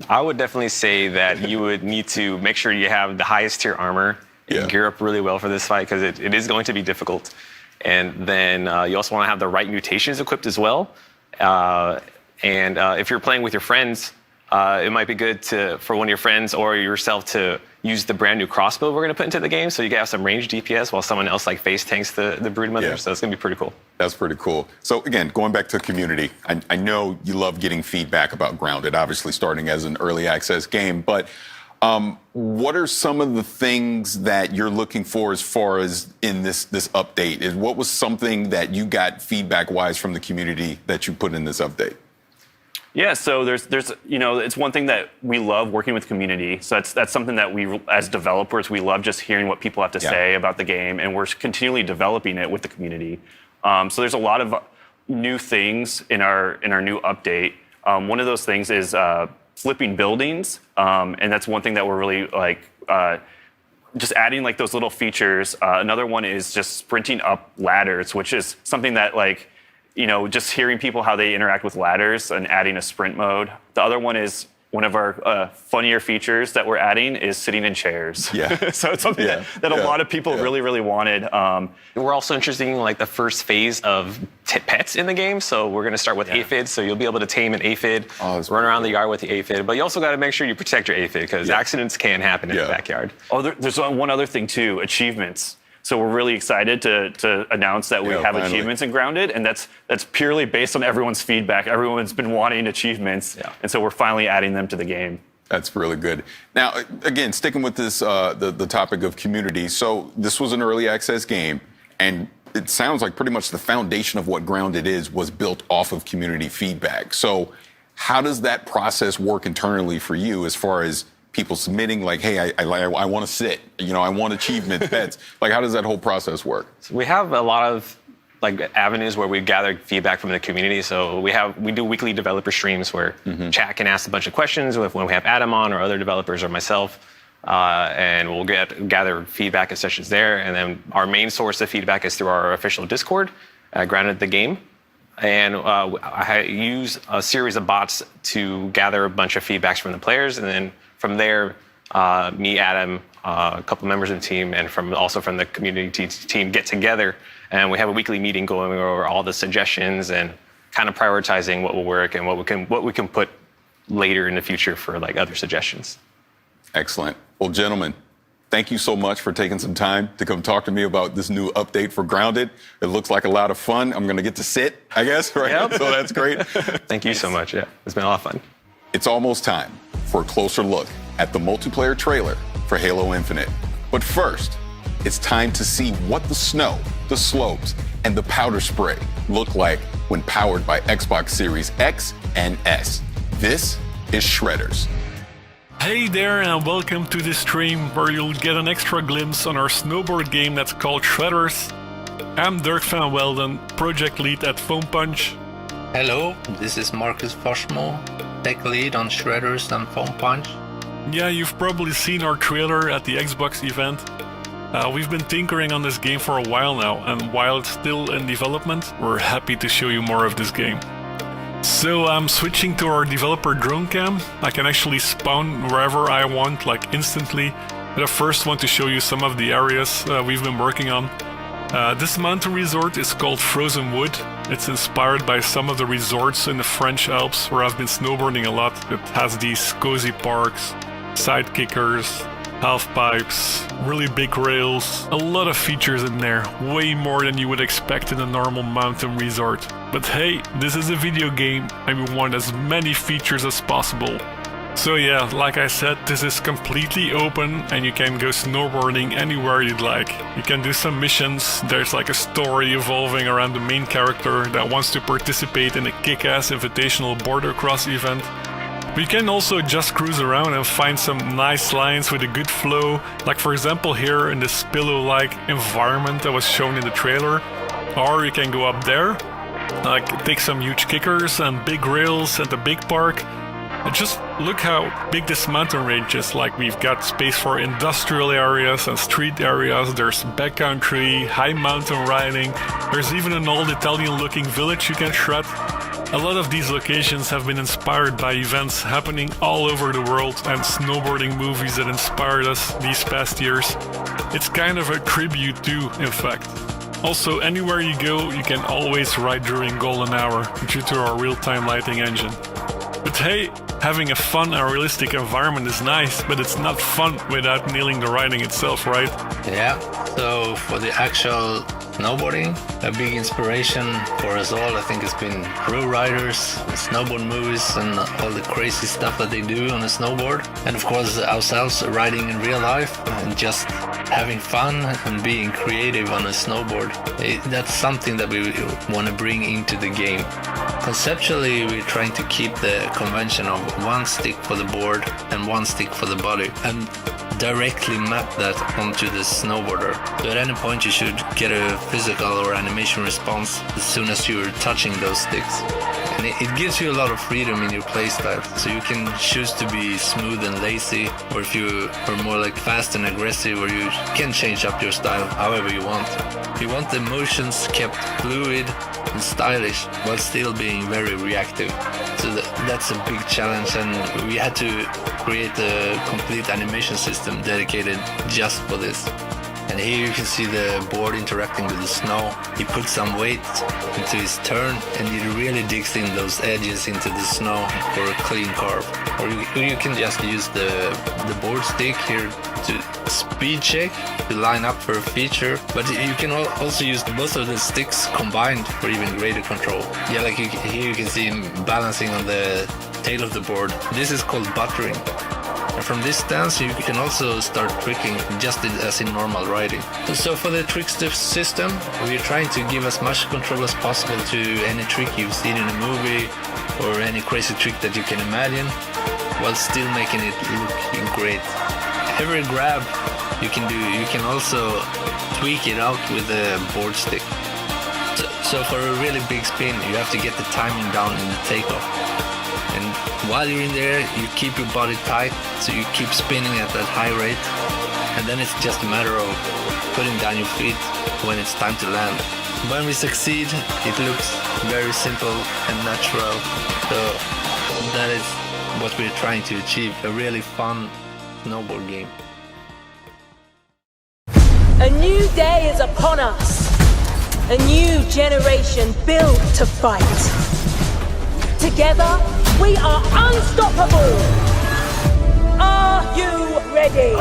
I would definitely say that you would need to make sure you have the highest tier armor and gear up really well for this fight, because it is going to be difficult. And then you also want to have the right mutations equipped as well. And if you're playing with your friends, it might be good for one of your friends or yourself to use the brand new crossbow we're going to put into the game, so you can have some ranged DPS while someone else like face tanks the Broodmother. Yeah. So it's going to be pretty cool. That's pretty cool. So again, going back to community, I know you love getting feedback about Grounded, obviously starting as an early access game, but what are some of the things that you're looking for as far as in this update? What was something that you got feedback-wise from the community that you put in this update? Yeah, so there's it's one thing that we love working with community. So that's something that we, as developers, we love just hearing what people have to say about the game, and we're continually developing it with the community. So there's a lot of new things in our new update. One of those things is flipping buildings, and that's one thing that we're really just adding like those little features. Another one is just sprinting up ladders, which is something that just hearing people how they interact with ladders and adding a sprint mode. The other one is one of our funnier features that we're adding is sitting in chairs. Yeah. So it's something that a lot of people really, really wanted. We're also interested in like the first phase of pets in the game. So we're going to start with aphids. So you'll be able to tame an aphid, run around the yard with the aphid. But you also got to make sure you protect your aphid, because accidents can happen in the backyard. Oh, there's one other thing too, achievements. So we're really excited to announce that we have achievements in Grounded, and that's purely based on everyone's feedback. Everyone's been wanting achievements, and so we're finally adding them to the game. That's really good. Now, again, sticking with this, the topic of community. So this was an early access game, and it sounds like pretty much the foundation of what Grounded is was built off of community feedback. So how does that process work internally for you as far as people submitting, like, hey, I want to sit, I want achievements, pets. Like, how does that whole process work? So we have a lot of avenues where we gather feedback from the community. So we do weekly developer streams where chat can ask a bunch of questions when we have Adam on or other developers or myself, and we'll gather feedback and sessions there. And then our main source of feedback is through our official Discord, Grounded the Game. And I use a series of bots to gather a bunch of feedbacks from the players, and then from there, me, Adam, a couple members of the team, and also from the community team get together, and we have a weekly meeting going over all the suggestions and kind of prioritizing what will work and what we can put later in the future for like other suggestions. Excellent. Well, gentlemen, thank you so much for taking some time to come talk to me about this new update for Grounded. It looks like a lot of fun. I'm going to get to sit, I guess, right? Yep. So that's great. Thank you so much. Yeah, it's been a lot of fun. It's almost time for a closer look at the multiplayer trailer for Halo Infinite. But first, it's time to see what the snow, the slopes, and the powder spray look like when powered by Xbox Series X and S. This is Shredders. Hey there, and welcome to this stream where you'll get an extra glimpse on our snowboard game that's called Shredders. I'm Dirk van Welden, project lead at Foam Punch. Hello, this is Marcus Foshmo, tech lead on Shredders and Foam Punch. Yeah, you've probably seen our trailer at the Xbox event. We've been tinkering on this game for a while now, and while it's still in development, we're happy to show you more of this game. So I'm switching to our developer drone cam. I can actually spawn wherever I want, like instantly. But I first want to show you some of the areas we've been working on. This mountain resort is called Frozen Wood. It's inspired by some of the resorts in the French Alps where I've been snowboarding a lot. It has these cozy parks, side kickers, half pipes, really big rails, a lot of features in there, way more than you would expect in a normal mountain resort. But hey, this is a video game and we want as many features as possible. So yeah, like I said, this is completely open and you can go snowboarding anywhere you'd like. You can do some missions, there's like a story evolving around the main character that wants to participate in a kick-ass invitational border cross event. But you can also just cruise around and find some nice lines with a good flow, like for example here in this pillow-like environment that was shown in the trailer. Or you can go up there, like take some huge kickers and big rails at the big park. And just look how big this mountain range is. Like we've got space for industrial areas and street areas. There's backcountry, high mountain riding. There's even an old Italian looking village you can shred. A lot of these locations have been inspired by events happening all over the world and snowboarding movies that inspired us these past years. It's kind of a tribute to, in fact. Also, anywhere you go, you can always ride during golden hour due to our real-time lighting engine. But hey, having a fun and realistic environment is nice, but it's not fun without nailing the riding itself, right? Yeah, so for the actual snowboarding, a big inspiration for us all, I think, has been pro riders, snowboard movies, and all the crazy stuff that they do on a snowboard. And of course, ourselves riding in real life and just having fun and being creative on a snowboard. That's something that we want to bring into the game. Conceptually, we're trying to keep the convention of one stick for the board and one stick for the body, and directly map that onto the snowboarder. So at any point you should get a physical or animation response as soon as you're touching those sticks. And it gives you a lot of freedom in your playstyle, so you can choose to be smooth and lazy, or if you are more like fast and aggressive, or you can change up your style however you want. You want the motions kept fluid and stylish while still being very reactive. So that's a big challenge, and we had to create a complete animation system dedicated just for this. And here you can see the board interacting with the snow. He puts some weight into his turn and he really digs in those edges into the snow for a clean carve. Or you can just use the board stick here to speed check, to line up for a feature. But you can also use both of the sticks combined for even greater control. Yeah, like here you can see him balancing on the tail of the board. This is called buttering. And from this stance you can also start tricking just as in normal riding. So for the trickster system, we're trying to give as much control as possible to any trick you've seen in a movie or any crazy trick that you can imagine, while still making it look great. Every grab you can do, you can also tweak it out with the board stick. So for a really big spin, you have to get the timing down in the takeoff. And while you're in there, you keep your body tight, so you keep spinning at that high rate. And then it's just a matter of putting down your feet when it's time to land. When we succeed, it looks very simple and natural. So that is what we're trying to achieve, a really fun snowboard game. A new day is upon us. A new generation built to fight. Together, we are unstoppable! Are you ready?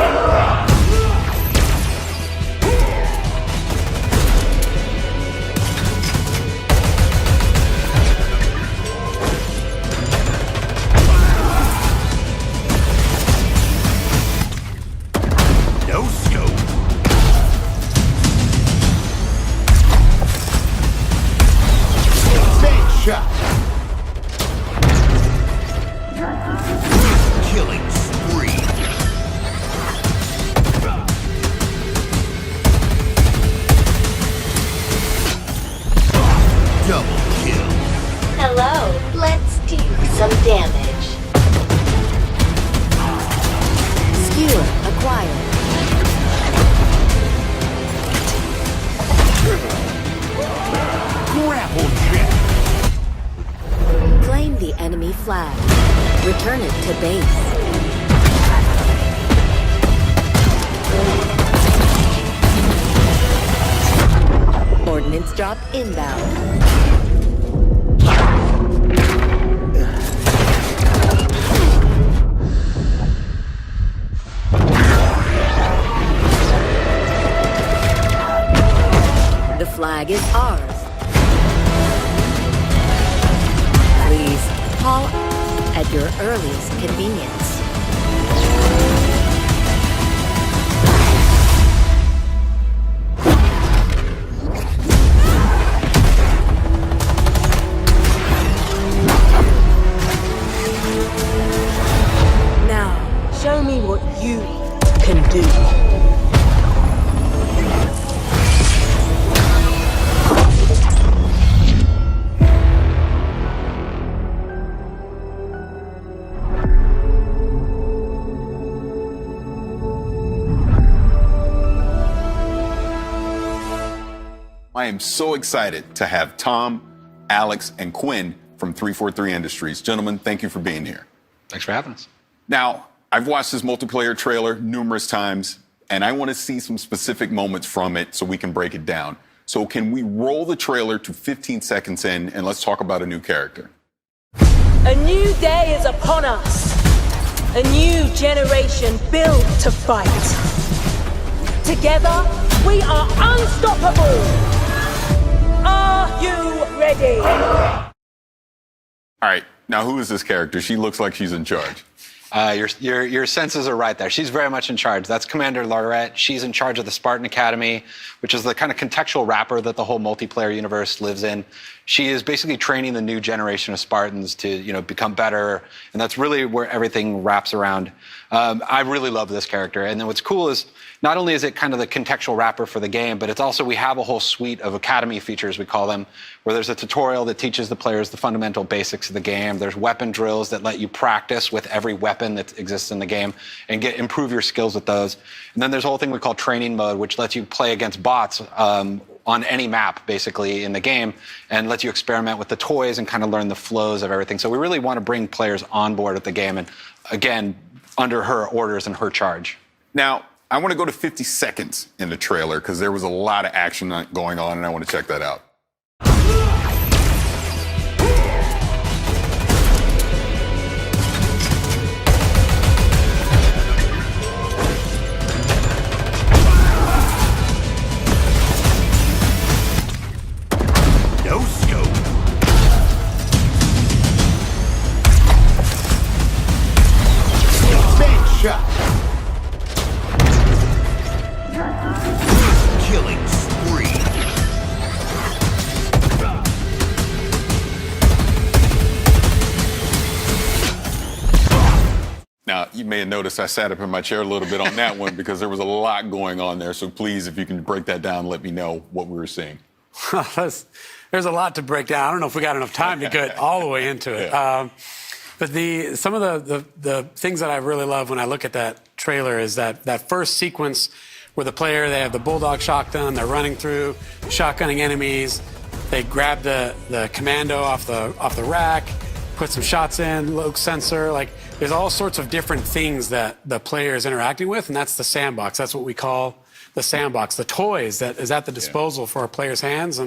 No scope. Big shot. Killing spree. Double kill. Hello, let's do some damage. Skewer acquired. Grapple jet. Claim the enemy flag. Return it to base. Ordnance drop inbound. The flag is ours. Please call at your earliest convenience. me what you can do. I am so excited to have Tom, Alex, and Quinn from 343 Industries. Gentlemen, thank you for being here. Thanks for having us. Now, I've watched this multiplayer trailer numerous times, and I want to see some specific moments from it so we can break it down. So can we roll the trailer to 15 seconds in, and let's talk about a new character. A new day is upon us. A new generation built to fight. Together, we are unstoppable. Are you ready? All right, now who is this character? She looks like she's in charge. Your senses are right there. She's very much in charge. That's Commander Laurette. She's in charge of the Spartan Academy, which is the kind of contextual wrapper that the whole multiplayer universe lives in. She is basically training the new generation of Spartans to, become better, and that's really where everything wraps around. I really love this character, and then what's cool is not only is it kind of the contextual wrapper for the game, but it's also we have a whole suite of academy features, we call them, where there's a tutorial that teaches the players the fundamental basics of the game. There's weapon drills that let you practice with every weapon that exists in the game and improve your skills with those. And then there's a whole thing we call training mode, which lets you play against bots on any map, basically, in the game, and lets you experiment with the toys and kind of learn the flows of everything. So we really want to bring players on board with the game, and again, under her orders and her charge. Now, I want to go to 50 seconds in the trailer because there was a lot of action going on, and I want to check that out. No scope. Big shot. Killing spree. Now, you may have noticed I sat up in my chair a little bit on that one because there was a lot going on there. So please, if you can break that down, let me know what we were seeing. There's a lot to break down. I don't know if we got enough time to get all the way into it. Yeah. But some of the things that I really love when I look at that trailer is that first sequence where they have the bulldog shotgun, they're running through, shotgunning enemies. They grab the commando off the rack, put some shots in, low sensor. Like there's all sorts of different things that the player is interacting with, and that's the sandbox. That's what we call the sandbox, the toys that is at the disposal for our players' hands.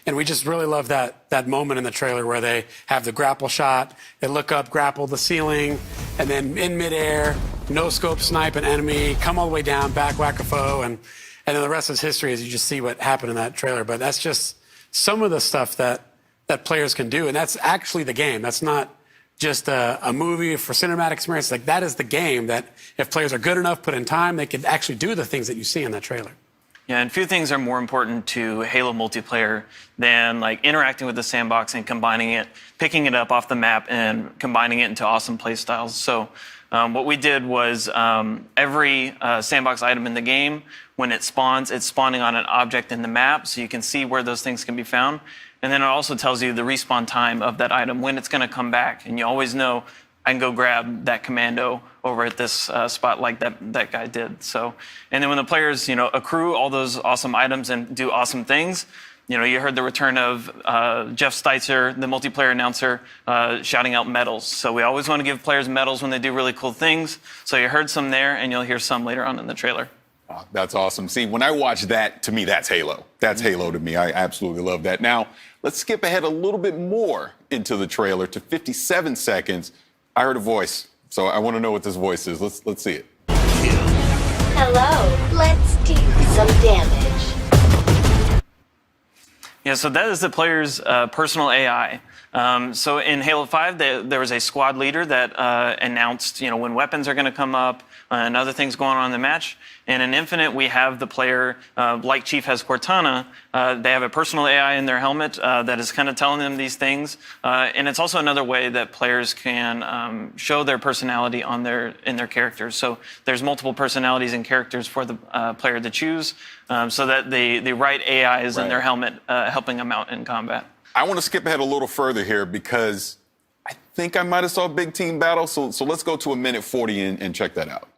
And we just really love that moment in the trailer where they have the grapple shot, they look up, grapple the ceiling, and then in midair, no scope snipe an enemy, come all the way down, back whack a foe, and then the rest is history as you just see what happened in that trailer. But that's just some of the stuff that players can do, and that's actually the game. That's not just a movie for cinematic experience. Like that is the game that if players are good enough, put in time, they could actually do the things that you see in that trailer. Yeah, and few things are more important to Halo multiplayer than like interacting with the sandbox and combining it, picking it up off the map and combining it into awesome play styles. So what we did was every sandbox item in the game, when it's spawning on an object in the map, so you can see where those things can be found. And then it also tells you the respawn time of that item, when it's going to come back. And you always know, I can go grab that commando over at this spot like that guy did. So, and then when the players, accrue all those awesome items and do awesome things, you heard the return of Jeff Steitzer, the multiplayer announcer, shouting out medals. So we always want to give players medals when they do really cool things. So you heard some there, and you'll hear some later on in the trailer. Oh, that's awesome. See, when I watch that, to me, that's Halo. That's Halo to me. I absolutely love that. Now, let's skip ahead a little bit more into the trailer to 57 seconds. I heard a voice, so I want to know what this voice is. Let's see it. Hello, let's do some damage. Yeah, so that is the player's personal AI. So in Halo 5, there was a squad leader that announced, when weapons are going to come up and other things going on in the match. And in Infinite, we have the player, like Chief has Cortana, they have a personal AI in their helmet that is kind of telling them these things. And it's also another way that players can show their personality in their characters. So there's multiple personalities and characters for the player to choose, so that the right AI is in their helmet, helping them out in combat. I want to skip ahead a little further here because I think I might have saw a big team battle. So let's go to a minute 40 and check that out.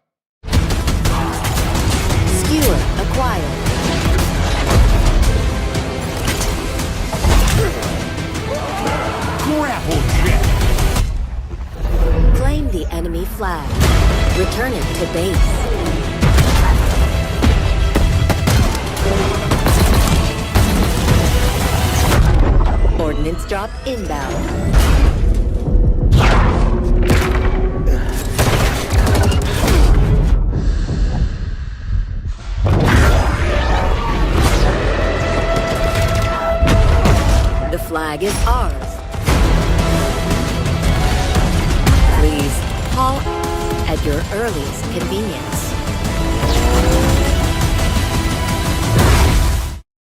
Skewer acquired. Grapple jet. Claim the enemy flag. Return it to base. Ordnance drop inbound. The flag is ours. Please call at your earliest convenience.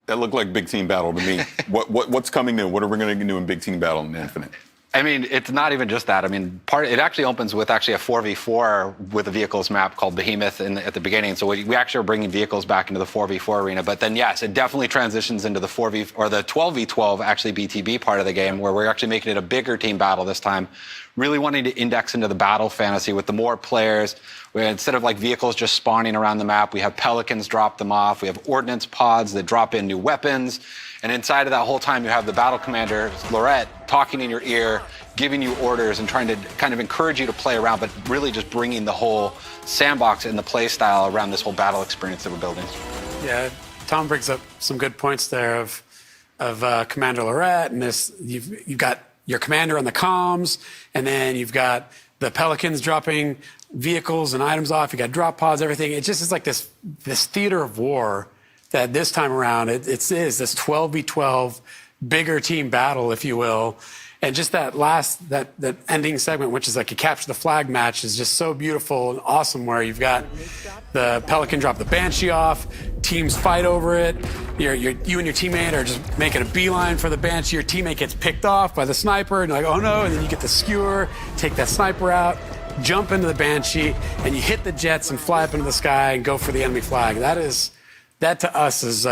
That looked like big team battle to me. What's coming new? What are we going to do in big team battle in Infinite? I mean, it's not even just that. I mean, it actually opens with actually a 4v4 with a vehicles map called Behemoth at the beginning. So we actually are bringing vehicles back into the 4v4 arena. But then, yes, it definitely transitions into the 12v12 actually BTB part of the game, where we're actually making it a bigger team battle this time. Really wanting to index into the battle fantasy with the more players. Instead of like vehicles just spawning around the map, we have pelicans drop them off. We have ordnance pods that drop in new weapons. And inside of that whole time, you have the battle commander, Lorette, talking in your ear, giving you orders and trying to kind of encourage you to play around, but really just bringing the whole sandbox and the play style around this whole battle experience that we're building. Yeah, Tom brings up some good points there of Commander Lorette, and this you've got your commander on the comms, and then you've got the pelicans dropping vehicles and items off. You got drop pods, everything. It just is like this theater of war that this time around it is this 12v12 bigger team battle, if you will. And just that ending segment, which is like a capture the flag match, is just so beautiful and awesome, where you've got the Pelican drop the Banshee off, teams fight over it. You and your teammate are just making a beeline for the Banshee. Your teammate gets picked off by the sniper, and you're like, oh no, and then you get the skewer, take that sniper out, jump into the Banshee, and you hit the jets and fly up into the sky and go for the enemy flag. That to us is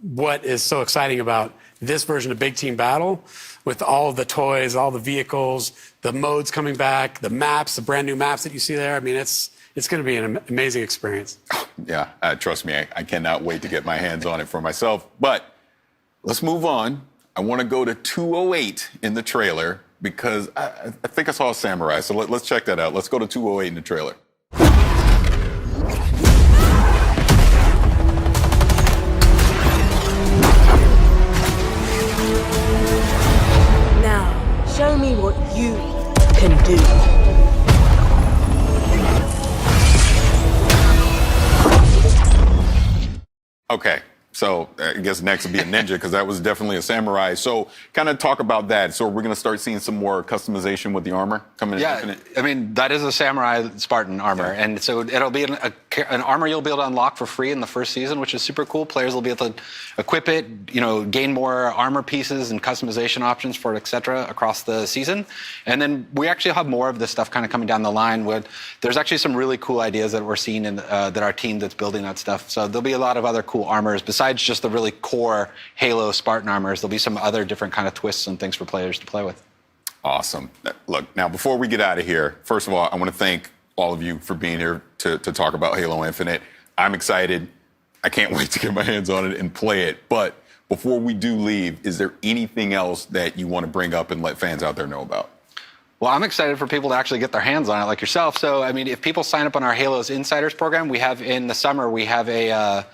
what is so exciting about this version of Big Team Battle, with all the toys, all the vehicles, the modes coming back, the maps, the brand new maps that you see there. I mean, it's going to be an amazing experience. Yeah, trust me, I cannot wait to get my hands on it for myself. But let's move on. I want to go to 208 in the trailer because I think I saw a samurai. So let's check that out. Let's go to 208 in the trailer. Show me what you can do. Okay, so I guess next would be a ninja, because that was definitely a samurai. So kind of talk about that. So we're going to start seeing some more customization with the armor coming in. Yeah, I mean, that is a samurai Spartan armor. Yeah. And so it'll be an armor you'll be able to unlock for free in the first season, which is super cool. Players will be able to equip it, gain more armor pieces and customization options for it, et cetera, across the season. And then we actually have more of this stuff kind of coming down the line. There's actually some really cool ideas that we're seeing in that our team that's building that stuff. So there'll be a lot of other cool armors besides just the really core Halo Spartan armors. There'll be some other different kind of twists and things for players to play with. Awesome. Look, now before we get out of here, first of all, I want to thank all of you for being here to talk about Halo Infinite. I'm excited. I can't wait to get my hands on it and play it. But before we do leave, is there anything else that you want to bring up and let fans out there know about? Well, I'm excited for people to actually get their hands on it like yourself. So, I mean, if people sign up on our Halo's Insiders program, we have in the summer, we have a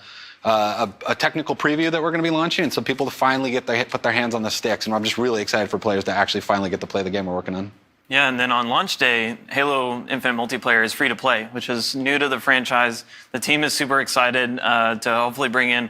technical preview that we're going to be launching, and so people to finally put their hands on the sticks. And I'm just really excited for players to actually finally get to play the game we're working on. Yeah, and then on launch day, Halo Infinite Multiplayer is free to play, which is new to the franchise. The team is super excited to hopefully bring in,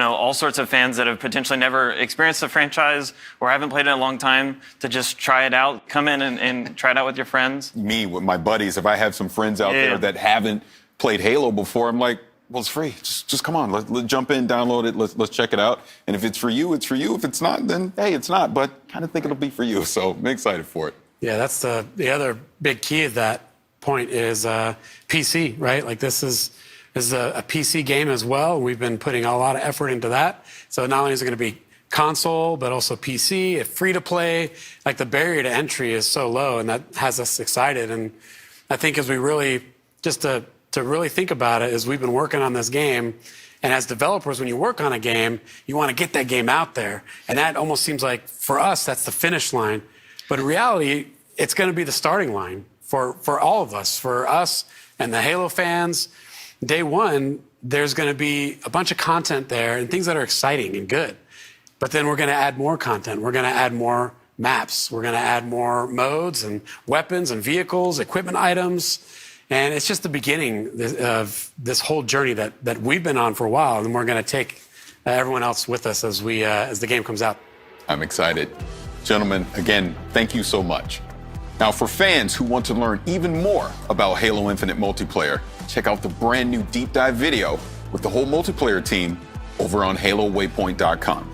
all sorts of fans that have potentially never experienced the franchise or haven't played it in a long time to just try it out. Come in and try it out with your friends. Me, with my buddies, if I have some friends out there that haven't played Halo before, I'm like, well, it's free. Just come on. Let's jump in, download it. Let's check it out. And if it's for you, it's for you. If it's not, then hey, it's not. But kind of think it'll be for you. So I'm excited for it. Yeah, that's the other big key of that point is PC, right? Like this is a PC game as well. We've been putting a lot of effort into that. So not only is it going to be console, but also PC, free to play. Like the barrier to entry is so low, and that has us excited. And I think as we really just to really think about it, is we've been working on this game. And as developers, when you work on a game, you want to get that game out there. And that almost seems like, for us, that's the finish line. But in reality, it's going to be the starting line for all of us, for us and the Halo fans. Day one, there's going to be a bunch of content there and things that are exciting and good. But then we're going to add more content. We're going to add more maps. We're going to add more modes and weapons and vehicles, equipment items. And it's just the beginning of this whole journey that we've been on for a while, and we're going to take everyone else with us as the game comes out. I'm excited. Gentlemen, again, thank you so much. Now, for fans who want to learn even more about Halo Infinite Multiplayer, check out the brand new deep dive video with the whole multiplayer team over on HaloWaypoint.com.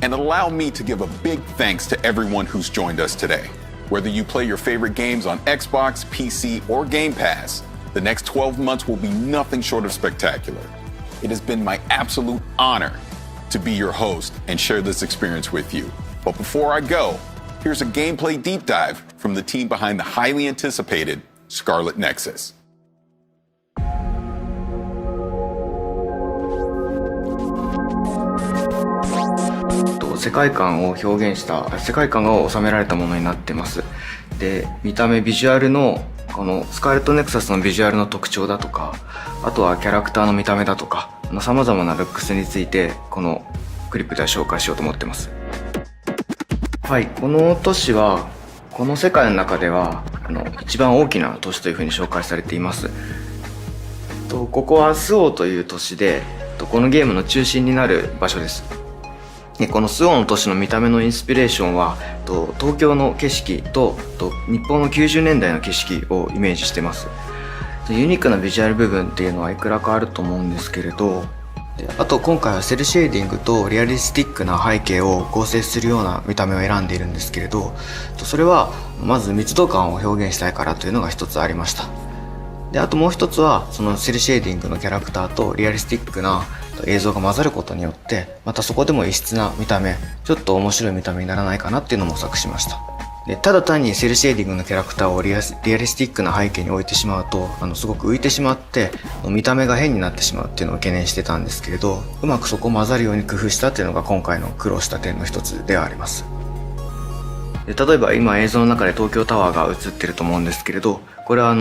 And allow me to give a big thanks to everyone who's joined us today. Whether you play your favorite games on Xbox, PC, or Game Pass, the next 12 months will be nothing short of spectacular. It has been my absolute honor to be your host and share this experience with you. But before I go, here's a gameplay deep dive from the team behind the highly anticipated Scarlet Nexus. 世界観を表現した世界観が収められたものになってます。で、見た目ビジュアルのこのスカーレットネクサスのビジュアルの特徴だとか、あとはキャラクターの見た目だとか、様々なルックスについてこのクリップでは紹介しようと思ってます。はい、この都市はこの世界の中では一番大きな都市というふうに紹介されています。ここはスオという都市で、このゲームの中心になる場所です。でこのスオの都市の見た目のインスピレーションは東京の景色と日本の90年代の景色をイメージしてます。ユニークなビジュアル部分っていうのはいくらかあると思うんですけれど、あと今回はセルシェーディングとリアリスティックな背景を合成するような見た目を選んでいるんですけれど、それはまず密度感を表現したいからというのが一つありました。であともう一つはそのセルシェーディングのキャラクターとリアリスティックな映像が混ざることによってまたそこでも異質な見た目、ちょっと面白い見た目にならないかなっていうのも模索しました。でただ単にセルシェーディングのキャラクターをリアリスティックな背景に置いてしまうとすごく浮いてしまって見た目が変になってしまうっていうのを懸念してたんですけれど、うまくそこを混ざるように工夫したっていうのが今回の苦労した点の一つではあります。で例えば今映像の中で東京タワーが映ってると思うんですけれど、これは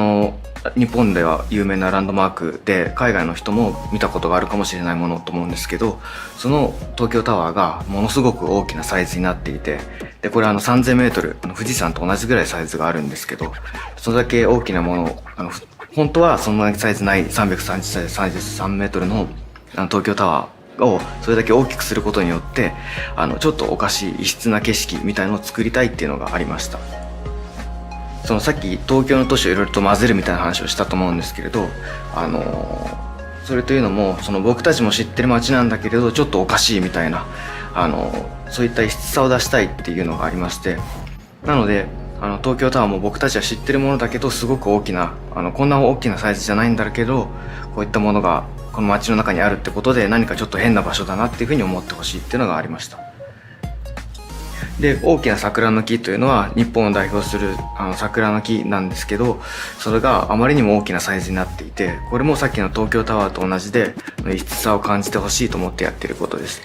日本では有名なランドマークで海外の人も見たことがあるかもしれないものと思うんですけど、その東京タワーがものすごく大きなサイズになっていて、でこれ3000メートル富士山と同じぐらいサイズがあるんですけど、それだけ大きなものを本当はそんなサイズない333メートルの東京タワーをそれだけ大きくすることによってちょっとおかしい異質な景色みたいのを作りたいっていうのがありました。そのさっき東京の都市をいろいろと混ぜるみたいな話をしたと思うんですけれど、それというのもその僕たちも知ってる街なんだけれどちょっとおかしいみたいなそういった異質さを出したいっていうのがありまして、なので東京タワーも僕たちは知ってるものだけどすごく大きなこんな大きなサイズじゃないんだけどこういったものがこの街の中にあるってことで何かちょっと変な場所だなっていうふうに思ってほしいっていうのがありました。で大きな桜の木というのは日本を代表する桜の木なんですけど、それがあまりにも大きなサイズになっていて、これもさっきの東京タワーと同じで異質さを感じてほしいと思ってやっていることです。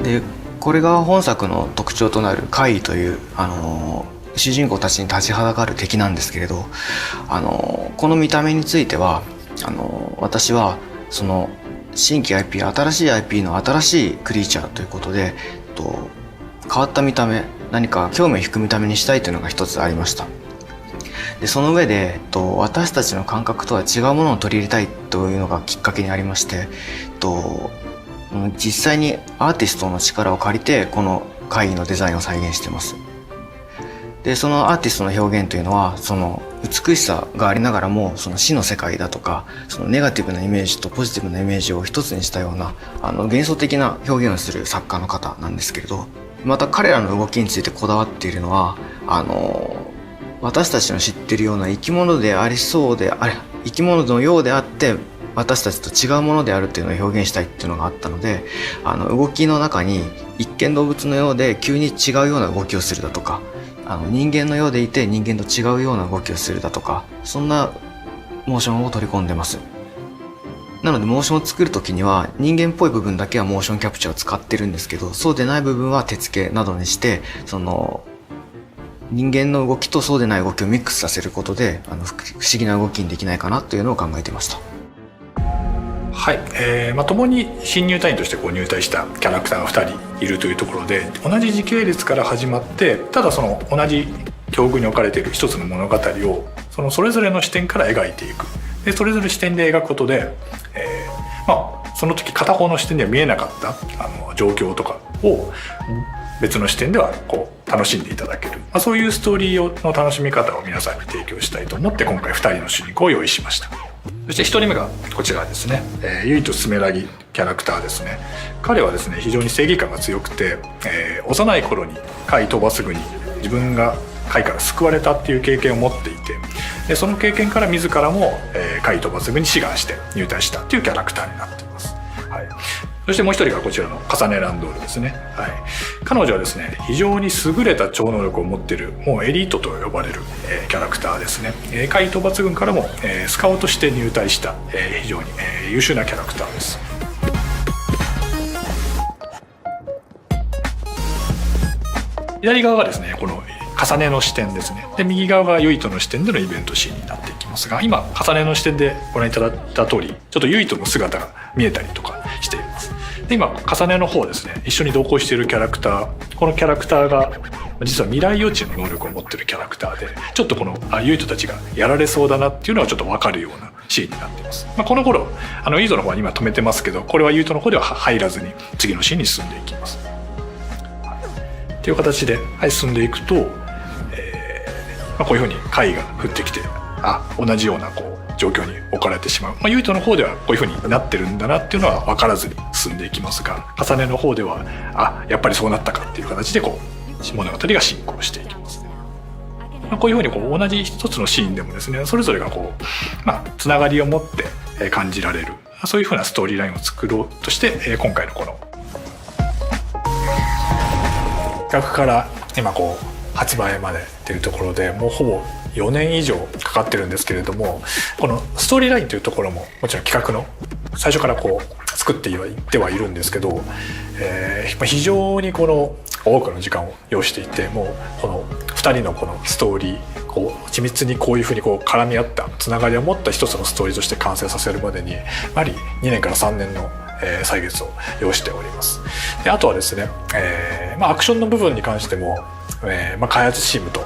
でこれが本作の特徴となる怪異という主人公たちに立ちはだかる敵なんですけれど、この見た目については私はその新規 IP、新しい IP の新しいクリーチャーということで、変わった見た目、何か興味を引く見た目にしたいというのが一つありました。でその上で、私たちの感覚とは違うものを取り入れたいというのがきっかけにありまして、実際にアーティストの力を借りてこの会議のデザインを再現しています。でそのアーティストの表現というのは、その美しさがありながらも、その死の世界だとか、そのネガティブなイメージとポジティブなイメージを一つにしたような幻想的な表現をする作家の方なんですけれど、また彼らの動きについてこだわっているのは、私たちの知っているような生き物でありそうで生き物のようであって私たちと違うものであるっていうのを表現したいっていうのがあったので、動きの中に一見動物のようで急に違うような動きをするだとか、人間のようでいて人間と違うような動きをするだとか、そんなモーションを取り込んでます。なのでモーションを作るときには人間っぽい部分だけはモーションキャプチャーを使ってるんですけど、そうでない部分は手付けなどにして、その人間の動きとそうでない動きをミックスさせることで不思議な動きにできないかなというのを考えていました。はい、共に新入隊員として入隊したキャラクターが2人いるというところで、同じ時系列から始まって、ただその同じ境遇に置かれている一つの物語をそれぞれの視点から描いていく。でそれぞれ視点で描くことで、その時片方の視点では見えなかった状況とかを別の視点では楽しんでいただける、そういうストーリーの楽しみ方を皆さんに提供したいと思って、今回2人の主人公を用意しました。そして1人目がこちらですね、ゆいとすめらぎキャラクターですね。彼はですね、非常に正義感が強くて、幼い頃に海飛ばすぐに自分が海から救われたっていう経験を持っていて、でその経験から自らも海飛ばすぐに志願して入隊したっていうキャラクターになっています。はい、そしてもう一人がこちらのカサネランドールですね。はい、彼女はですね、非常に優れた超能力を持っている、もうエリートと呼ばれるキャラクターですね。海討伐軍からもスカウトして入隊した非常に優秀なキャラクターです。左側がですね、この重ねの視点ですね。で右側がユイトの視点でのイベントシーンになっていきますが、今重ねの視点でご覧いただいた通り、ちょっとユイトの姿が見えたりとかしています。で今重ねの方ですね、一緒に同行しているキャラクター、このキャラクターが実は未来予知の能力を持っているキャラクターで、ちょっとこのユイトたちがやられそうだなっていうのはちょっと分かるようなシーンになっています。この頃ユイトの方は今止めてますけど、これはユイトの方では入らずに次のシーンに進んでいきます。っていう形で、進んでいくと、こういうふうに貝が降ってきて、同じような状況に置かれてしまう。ユイトの方ではこういうふうになってるんだなっていうのは分からずに進んでいきますが、重ねの方ではやっぱりそうなったかっていう形で物語が進行していきます。こういうふうに同じ一つのシーンでもですね、それぞれがつながりを持って感じられる、そういうふうなストーリーラインを作ろうとして、今回のこの企画から今発売までっていうところで、もうほぼ4年以上かかってるんですけれども、このストーリーラインというところももちろん企画の最初から作っていってはいるんですけど、非常に多くの時間を要していて、もうこの2人のこのストーリー緻密にこういうふうに絡み合ったつながりを持った一つのストーリーとして完成させるまでにやはり2年から3年の歳月を要しております。であとはですね、アクションの部分に関しても、開発チームと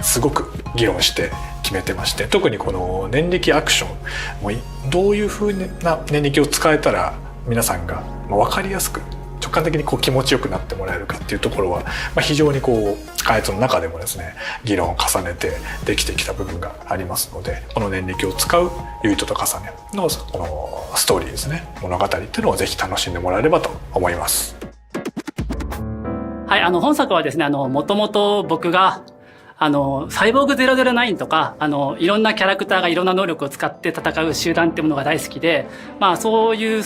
すごく議論して決めてまして、特にこの念力アクションもどういうふうな念力を使えたら皆さんが分かりやすく直感的に気持ちよくなってもらえるかっていうところは、非常に開発の中でもですね、議論を重ねてできてきた部分がありますので、この念力を使うユイトと重ねのこのストーリーですね、物語っていうのをぜひ楽しんでもらえればと思います。はい、本作はですね、もともと僕がサイボーグ009とかいろんなキャラクターがいろんな能力を使って戦う集団っていうものが大好きで、そういう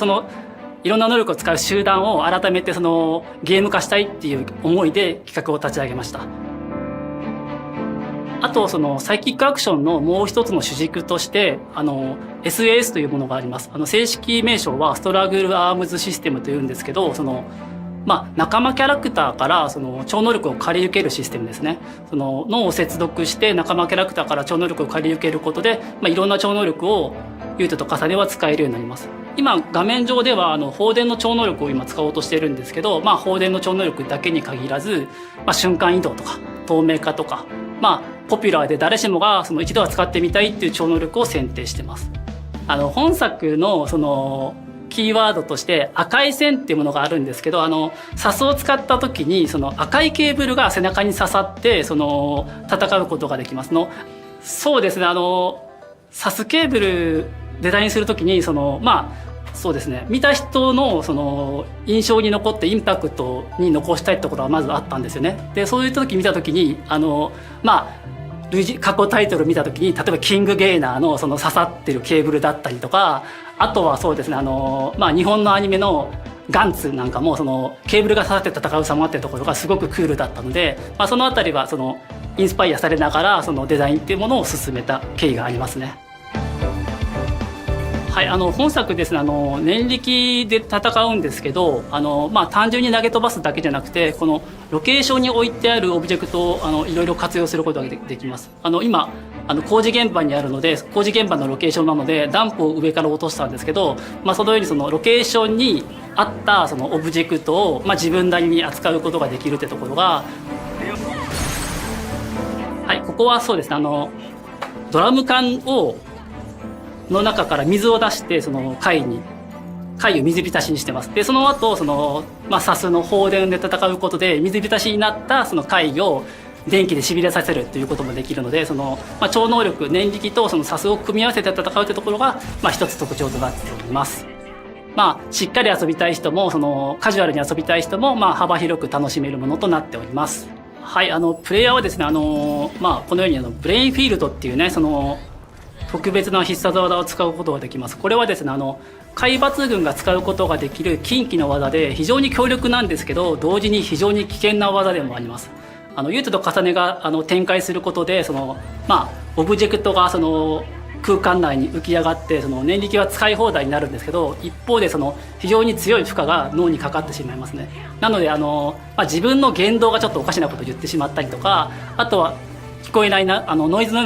いろんな能力を使う集団を改めてゲーム化したいっていう思いで企画を立ち上げました。あとサイキックアクションのもう一つの主軸としてSAS というものがあります。正式名称はストラグルアームズシステムというんですけど、仲間キャラクターから超能力を借り受けるシステムですね。脳を接続して仲間キャラクターから超能力を借り受けることで、いろんな超能力をユイトと重ねは使えるようになります。今画面上では放電の超能力を今使おうとしてるんですけど、放電の超能力だけに限らず、瞬間移動とか透明化とか、ポピュラーで誰しもがその一度は使ってみたいっていう超能力を選定してます。本作のそのキーワードとして赤い線っていうものがあるんですけど、サスを使った時にその赤いケーブルが背中に刺さってその戦うことができますの。そうですね、サスケーブルデザインする時にそうですね、見た人のその印象に残ってインパクトに残したいってことがまずあったんですよね。でそういう時見た時に過去タイトル見た時に例えばキングゲイナーのその刺さってるケーブルだったりとか、あとはそうですね、日本のアニメのガンツなんかもそのケーブルが刺さって戦う様っていうところがすごくクールだったので、そのあたりはそのインスパイアされながらそのデザインっていうものを進めた経緯がありますね。はい、本作ですね、念力で戦うんですけど、単純に投げ飛ばすだけじゃなくて、このロケーションに置いてあるオブジェクトをいろいろ活用することができます。今工事現場にあるので、工事現場のロケーションなのでダンプを上から落としたんですけど、そのようにそのロケーションに合ったそのオブジェクトを、自分なりに扱うことができるってところが、はい、ここはそうですね、ドラム缶の中から水を出してその貝を水浸しにしてます。でその後そのサスの放電で戦うことで水浸しになったその貝を電気でしびれさせるということもできるので、その超能力念力とそのサスを組み合わせて戦うというところが一つ特徴となっております。しっかり遊びたい人もそのカジュアルに遊びたい人も幅広く楽しめるものとなっております。はい、プレイヤーはですね、このようにブレインフィールドっていうね、その特別な必殺技を使うことができます。これはですね、海抜軍が使うことができる近畿の技で非常に強力なんですけど、同時に非常に危険な技でもあります。ユートと重ねが展開することでそのオブジェクトがその空間内に浮き上がってその念力は使い放題になるんですけど、一方でその非常に強い負荷が脳にかかってしまいますね。なので自分の言動がちょっとおかしなことを言ってしまったりとか、あとは聞こえないノイズの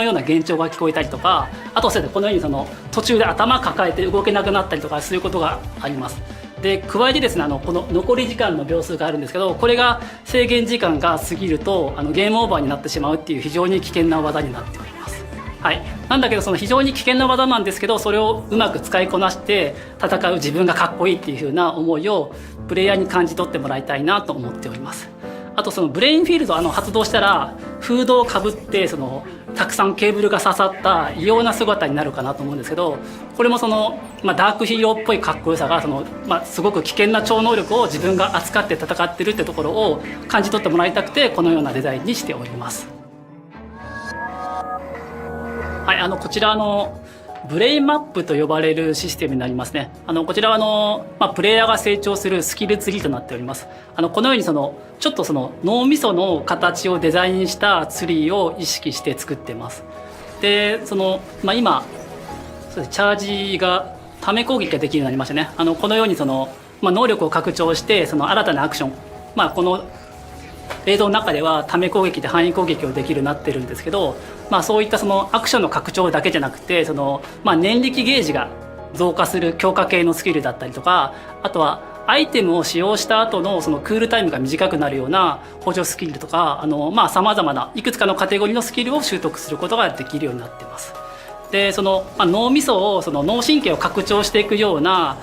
ような幻聴が聞こえたりとか、あとこのようにその途中で頭抱えて動けなくなったりとか、そういうことがあります。で加えてですね、この残り時間の秒数があるんですけど、これが制限時間が過ぎるとゲームオーバーになってしまうっていう非常に危険な技になっております。はい、なんだけどその非常に危険な技なんですけど、それをうまく使いこなして戦う自分がかっこいいっていう風な思いをプレイヤーに感じ取ってもらいたいなと思っております。あとそのブレインフィールド発動したらフードをかぶってそのたくさんケーブルが刺さった異様な姿になるかなと思うんですけど、これもその、ダークヒーローっぽいかっこよさがその、すごく危険な超能力を自分が扱って戦ってるってところを感じ取ってもらいたくて、このようなデザインにしております。はい、こちらブレインマップと呼ばれるシステムになりますね。こちらはプレイヤーが成長するスキルツリーとなっております。このようにちょっとその脳みその形をデザインしたツリーを意識して作ってます。で今チャージがため攻撃ができるようになりましたね。このように能力を拡張して新たなアクション、この映像の中ではため攻撃で範囲攻撃をできるようになってるんですけど、そういったアクションの拡張だけじゃなくて念力ゲージが増加する強化系のスキルだったりとか、あとはアイテムを使用した後のクールタイムが短くなるような補助スキルとかさまざまないくつかのカテゴリーのスキルを習得することができるようになっています。で脳みそを脳神経を拡張していくような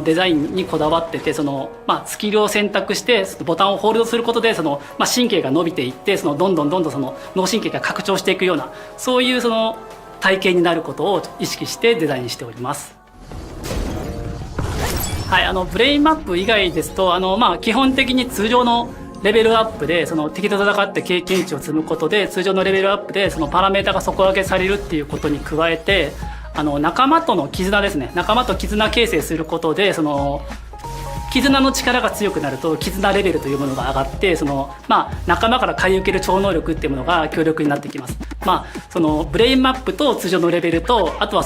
デザインにこだわってて、スキルを選択してボタンをホールドすることで神経が伸びていってどんどん脳神経が拡張していくような、そういう体験になることを意識してデザインしております。はい、ブレインマップ以外ですと基本的に通常のレベルアップで敵と戦って経験値を積むことで、通常のレベルアップでパラメータが底上げされるっていうことに加えて、仲間との絆ですね、仲間と絆形成することで絆の力が強くなると絆レベルというものが上がって仲間から買い受ける超能力っていうものが強力になってきます。ブレインマップと通常のレベルと、あとは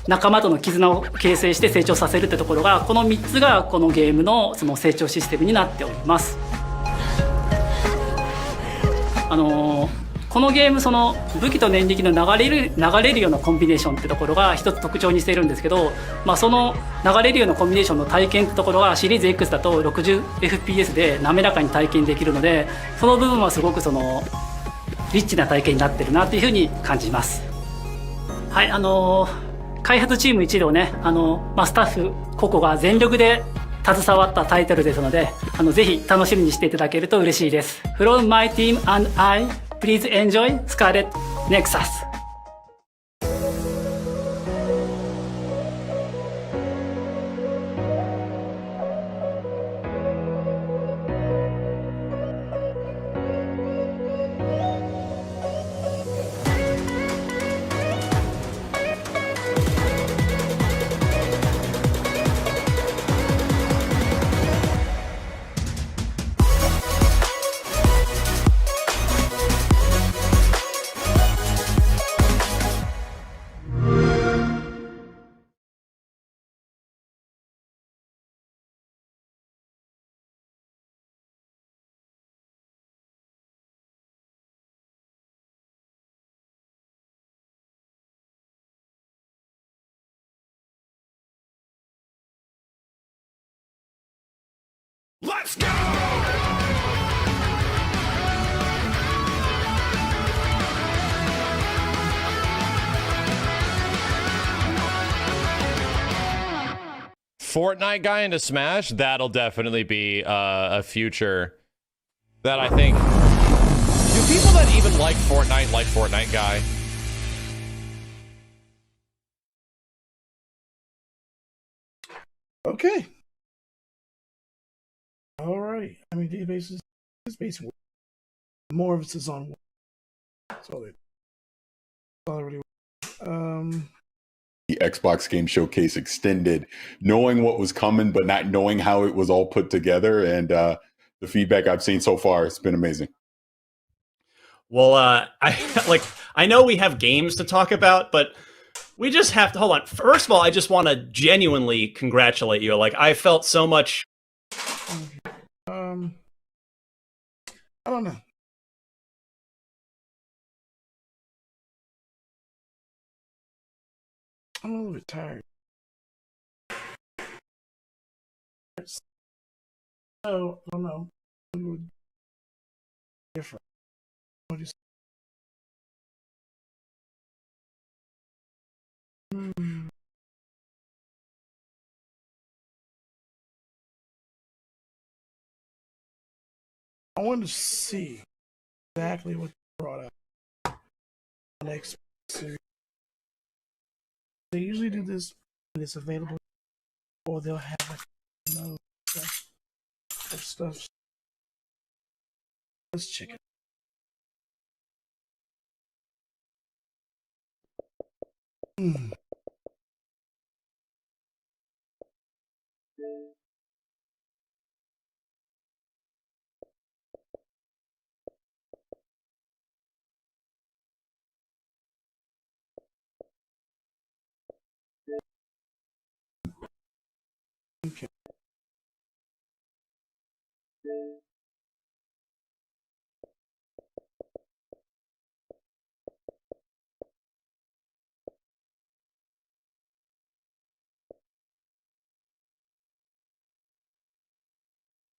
仲間との絆を形成して成長させるってところが、この3つがこのゲームの成長システムになっております。このゲームその武器と念力の流れるようなコンビネーションってところが一つ特徴にしているんですけど、その流れるようなコンビネーションの体験ってところはシリーズ X だと 60fps で滑らかに体験できるので、その部分はすごくそのリッチな体験になってるなっていうふうに感じます。はい、開発チーム一同ね、スタッフ個々が全力で携わったタイトルですので、ぜひ楽しみにしていただけると嬉しいです。From my team and I, please enjoy Scarlet Nexus. Let's go! Fortnite guy into Smash, that'll definitely be a future that I think... Do people that even like Fortnite guy? Okay. All right. I mean, databases is basically more of it is on. That's all it. Already. The Xbox Game Showcase extended, knowing what was coming, but not knowing how it was all put together. And the feedback I've seen so far, it's been amazing. Well, I know we have games to talk about, but we just have to hold on. First of all, I just want to genuinely congratulate you. Like, I felt so much. I don't know. I'm a little bit tired. So, I don't know. Different. What do you say? I wanted to see exactly what they brought out next series. They usually do this when it's available, or they'll have stuff. Let's check it. Okay.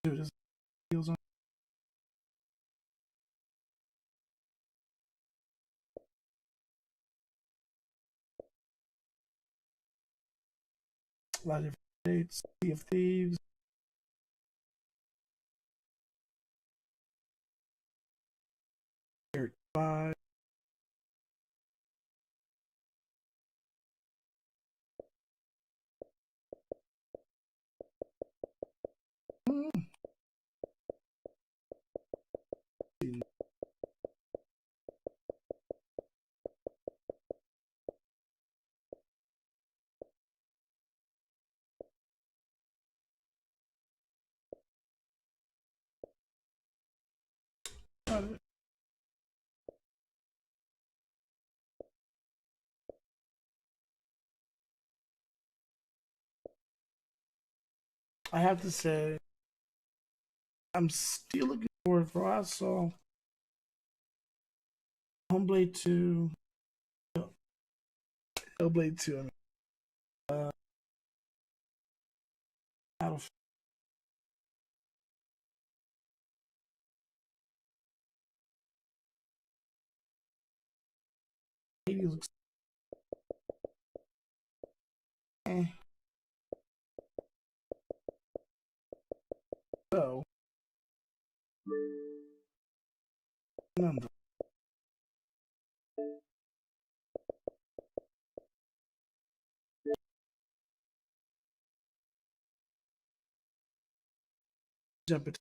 Dude, this feels on. A lot of different dates. Sea of Thieves. Dirt 5. I have to say, I'm still looking forward for what I saw Hellblade 2. Hellblade 2. I mean, Battlefield. Maybe looks. So. Number. Jump it.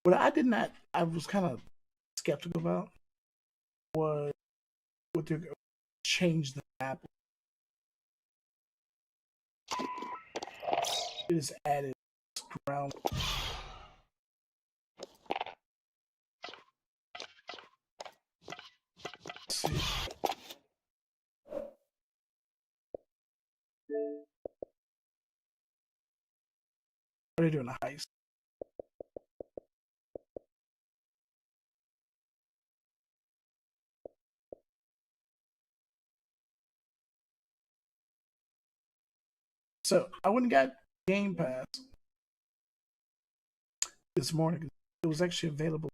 What I was kind of skeptical about was what they're going to change the map. It is added ground. Let's see. What are they doing? A heist? So I went and got Game Pass this morning. It was actually available.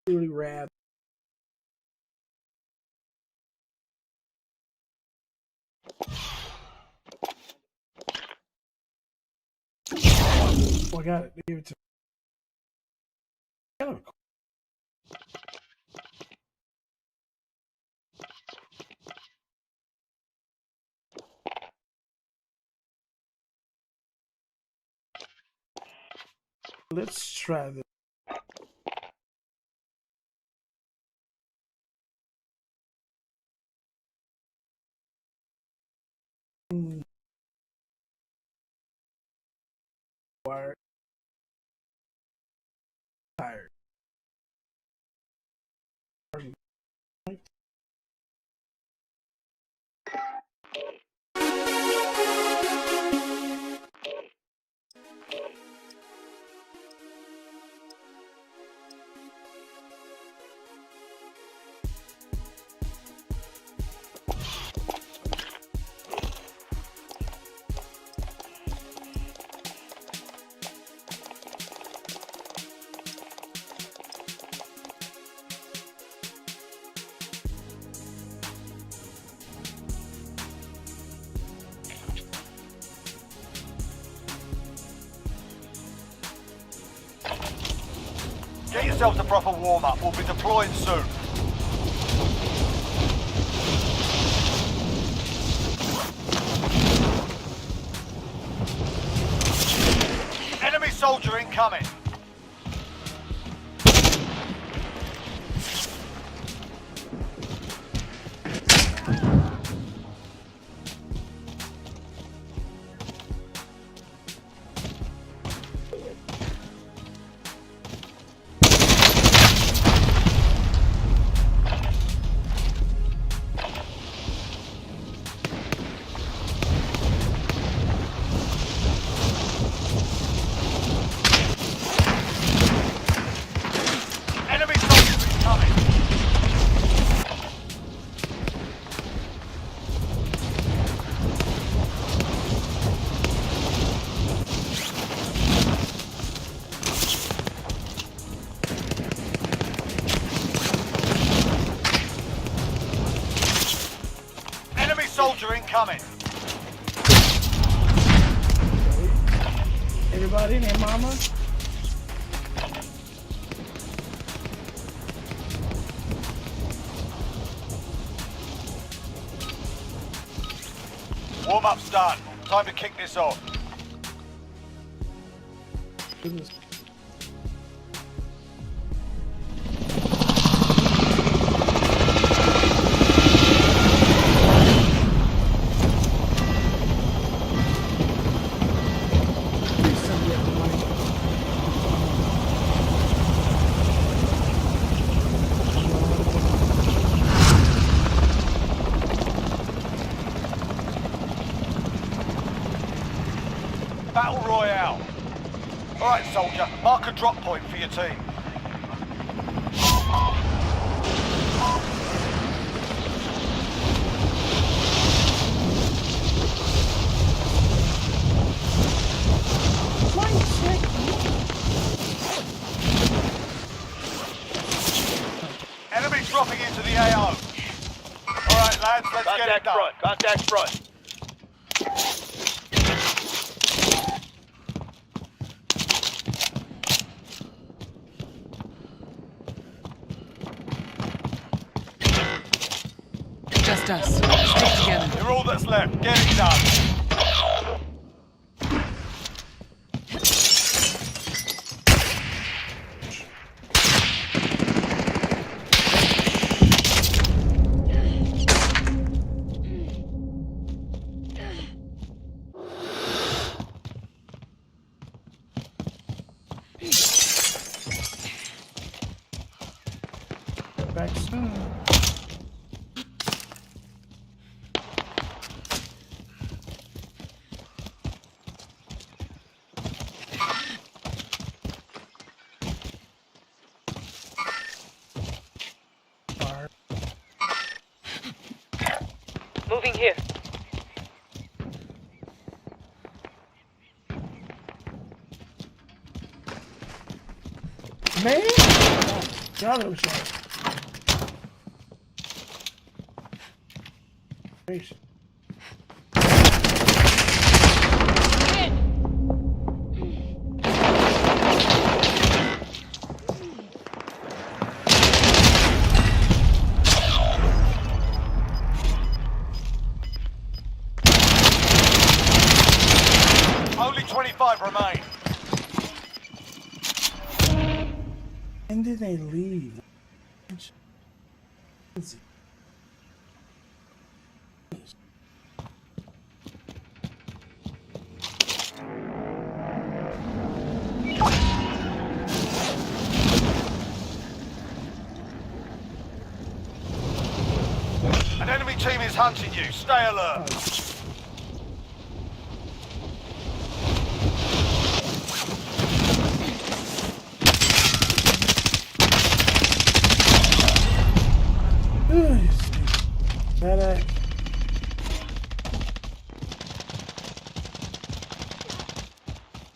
Really rad. Oh, I got it. They gave it to me. Kind of cool. Let's try this. Wired. Tired. Get yourselves a proper warm-up. We'll be deploying soon. Enemy soldier incoming. Soldier incoming. Everybody in here, mama? Warm-up's done. Time to kick this off. Battle Royale. All right, soldier, mark a drop point for your team. Enemy dropping into the AO. All right, lads, let's get it done. Contact front. Just us. Stick together. You're all that's left. Get it done. Back soon. Moving here. Man! Y'all know shot. Only 25 remain. And then they leave. An enemy team is hunting you. Stay alert. That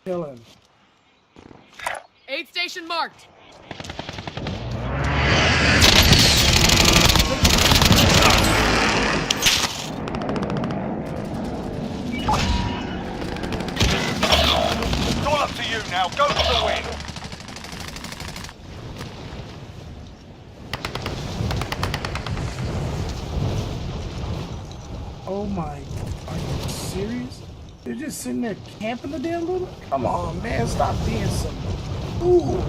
kill him. Aid station marked. It's all up to you now. Go for the win. Oh my, are you serious? They're just sitting there camping the damn little? Come on, man, stop being so. Ooh.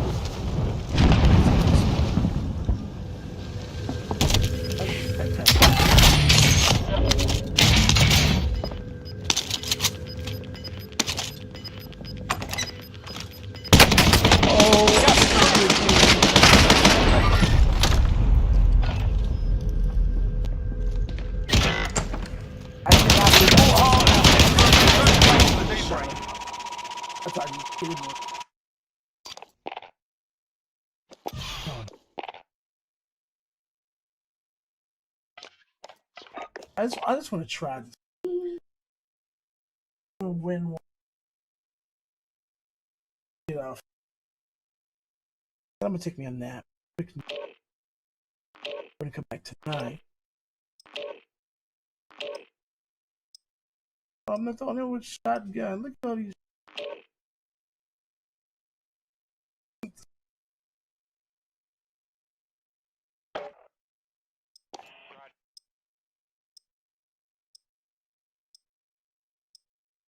I just want to try this. Win one. Get off. I'm gonna take me a nap. We're gonna come back tonight. I'm not the only one with shotgun. Look at all these.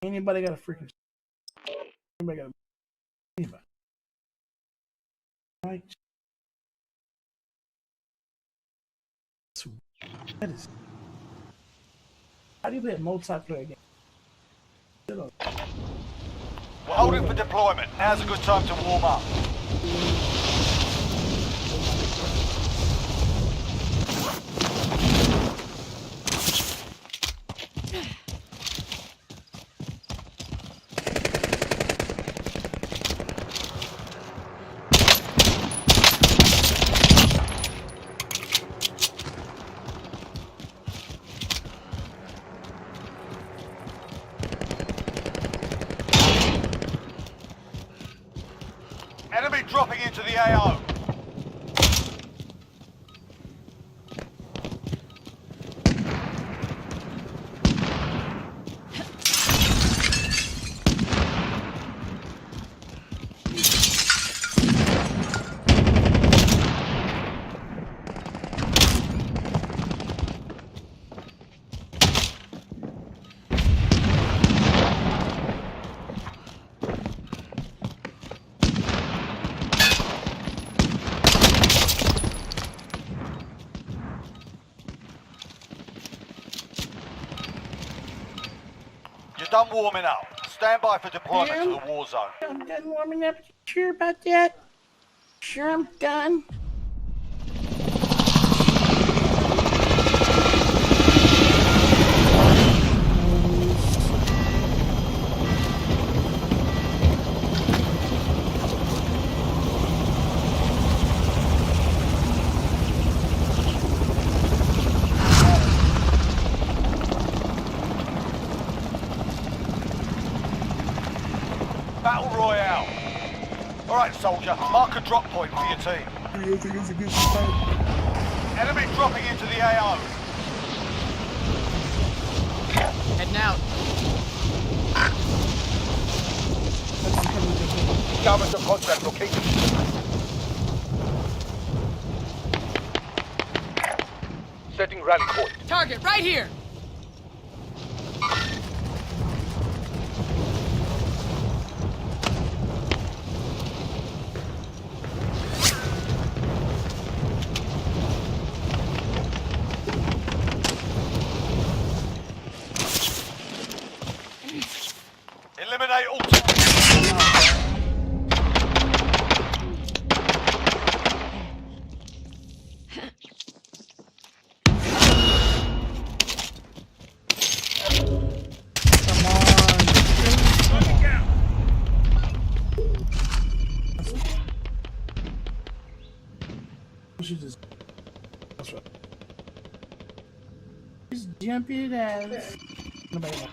Anybody got a freaking? Anybody got a? Anybody? Right. That is. How do you play a multiplayer game? We're holding for deployment. Now's a good time to warm up. Enemy dropping into the AO. You're done warming up. Stand by for deployment to the war zone. I'm done warming up. Sure about that? Sure, I'm done. Battle Royale. Alright, soldier, mark a drop point for your team. Enemy dropping into the AO. Heading out. Government of contact location. Setting rally point. Target right here. Eliminate all. We should just. That's right. Just jump it as. Nobody knows.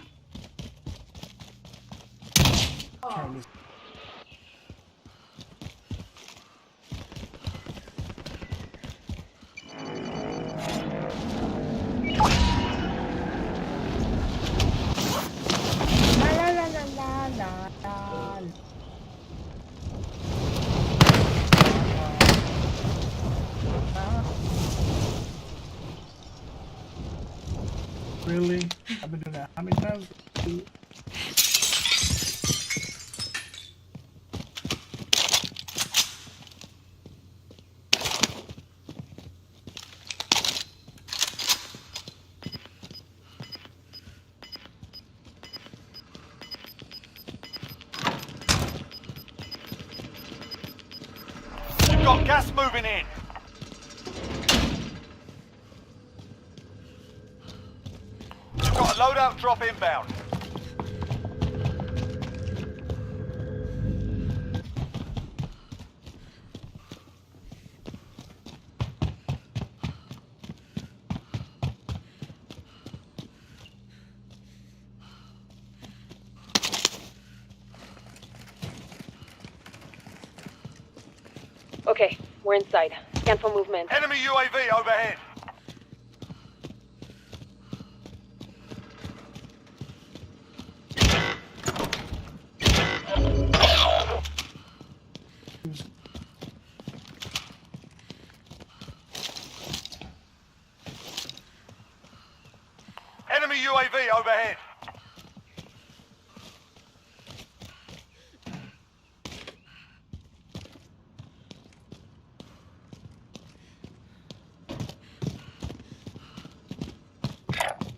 Really? I've been doing that how many times? You've got gas moving in. You've got a loadout drop inbound. Okay, we're inside. Scan for movement. Enemy UAV overhead. Enemy UAV overhead.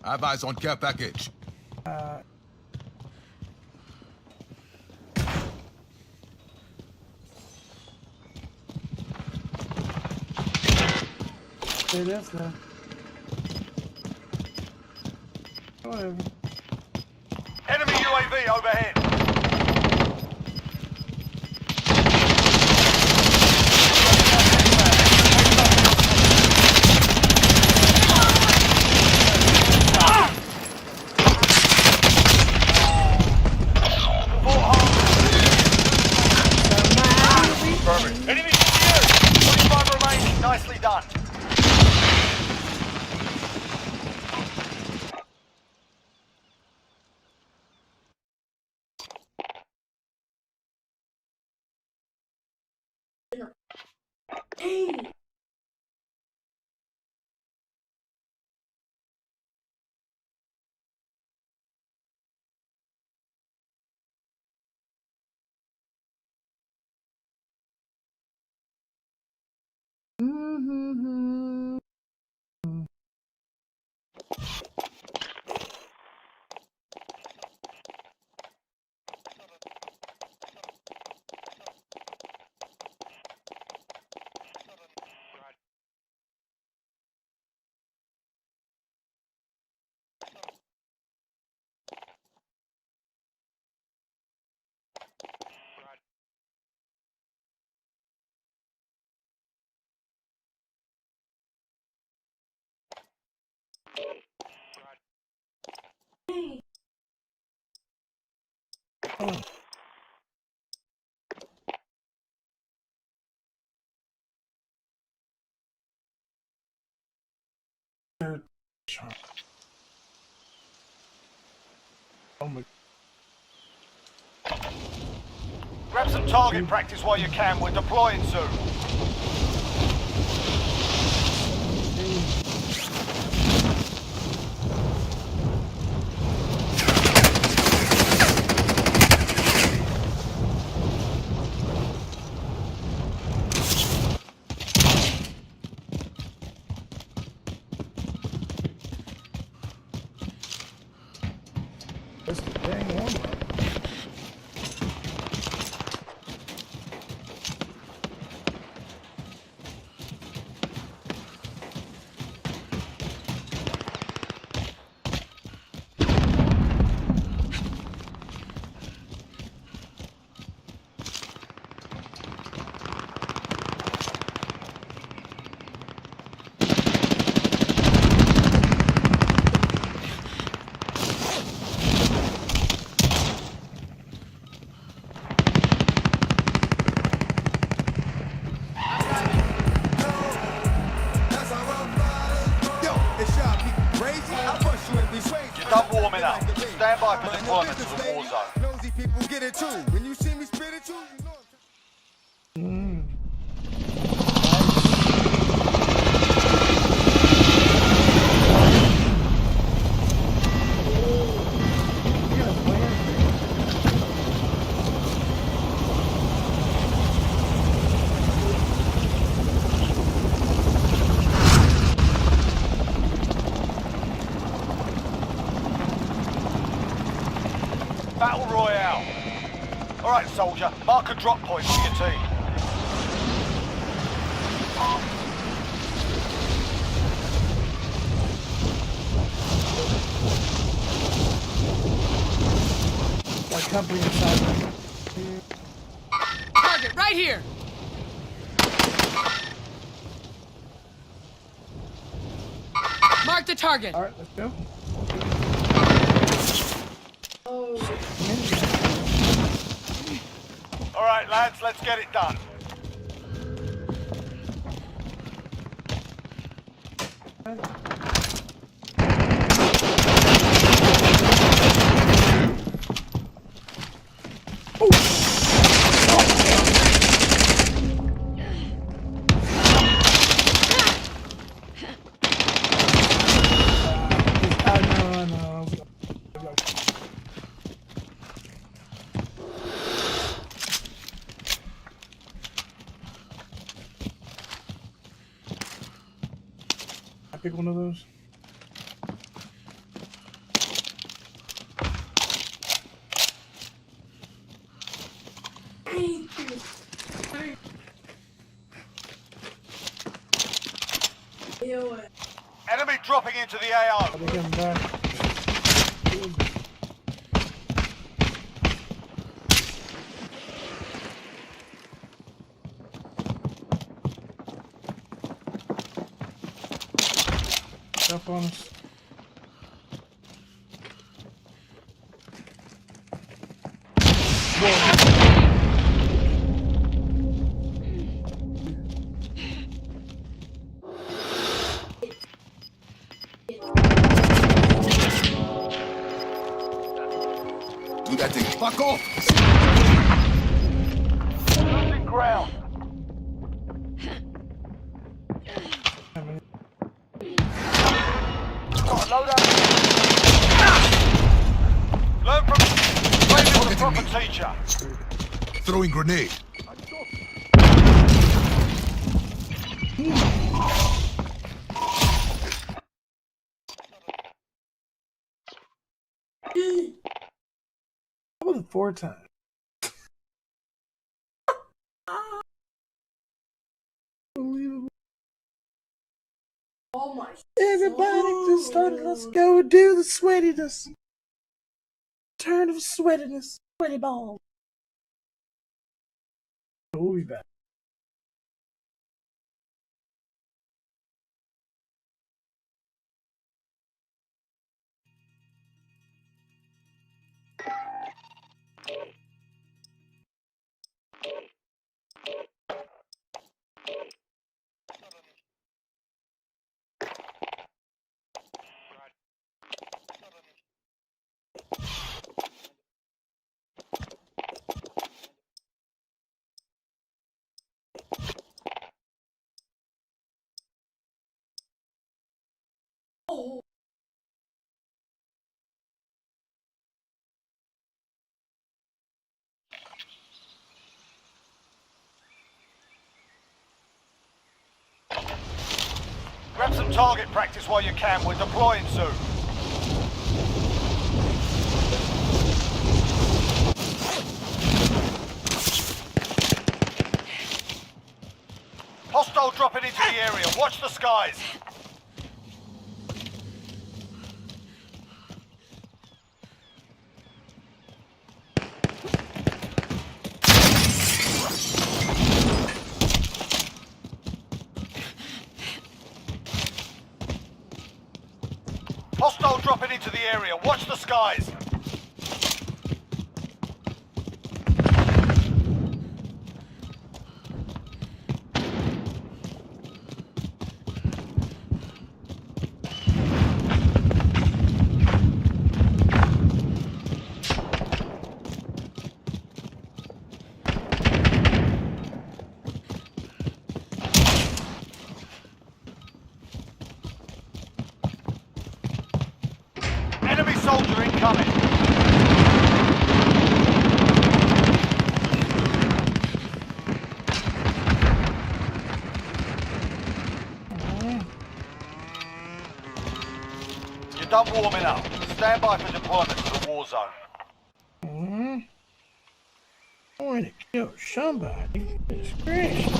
I have eyes on care package. There it is, though. Whatever. Enemy UAV overhead. Enemy secured. 25 remaining. Nicely done. Oh my. Grab some target practice while you can. We're deploying soon. That's the dang one. You're done warming up. Stand by for deployment to the war zone. Nosy people get it too. When you see me spit at you, you know. Battle Royale. All right, soldier. Mark a drop point for your team. Like company inside. Target right here. Mark the target. All right, let's go. All right, lads, let's get it done. Pick one of those. dropping into the AO. Up on us. Do that thing. Fuck off! Losing ground. Got a load up. Learn from the proper teacher. Throwing grenade. That was 4 times. Unbelievable. Oh my. Everybody just started. Let's go do the sweatiness. Turn of sweatiness. Sweaty ball. We'll be back. Grab some target practice while you can. We're deploying soon. Hostile dropping into the area. Watch the skies. Hostile dropping into the area. Watch the skies. Enemy soldier incoming. You're done warming up. Stand by for deployment to the war zone. I want to kill somebody. Goodness gracious.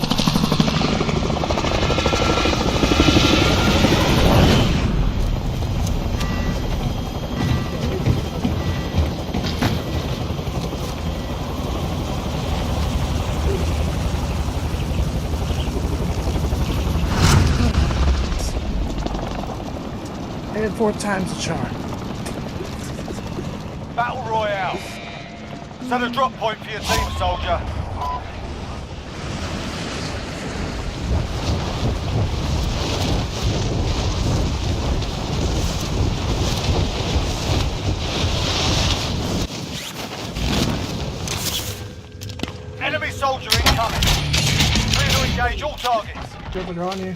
And 4 times the charm. Battle Royale. Set a drop point for your team, soldier. Enemy soldier incoming. Clear to engage all targets. Jumping on you.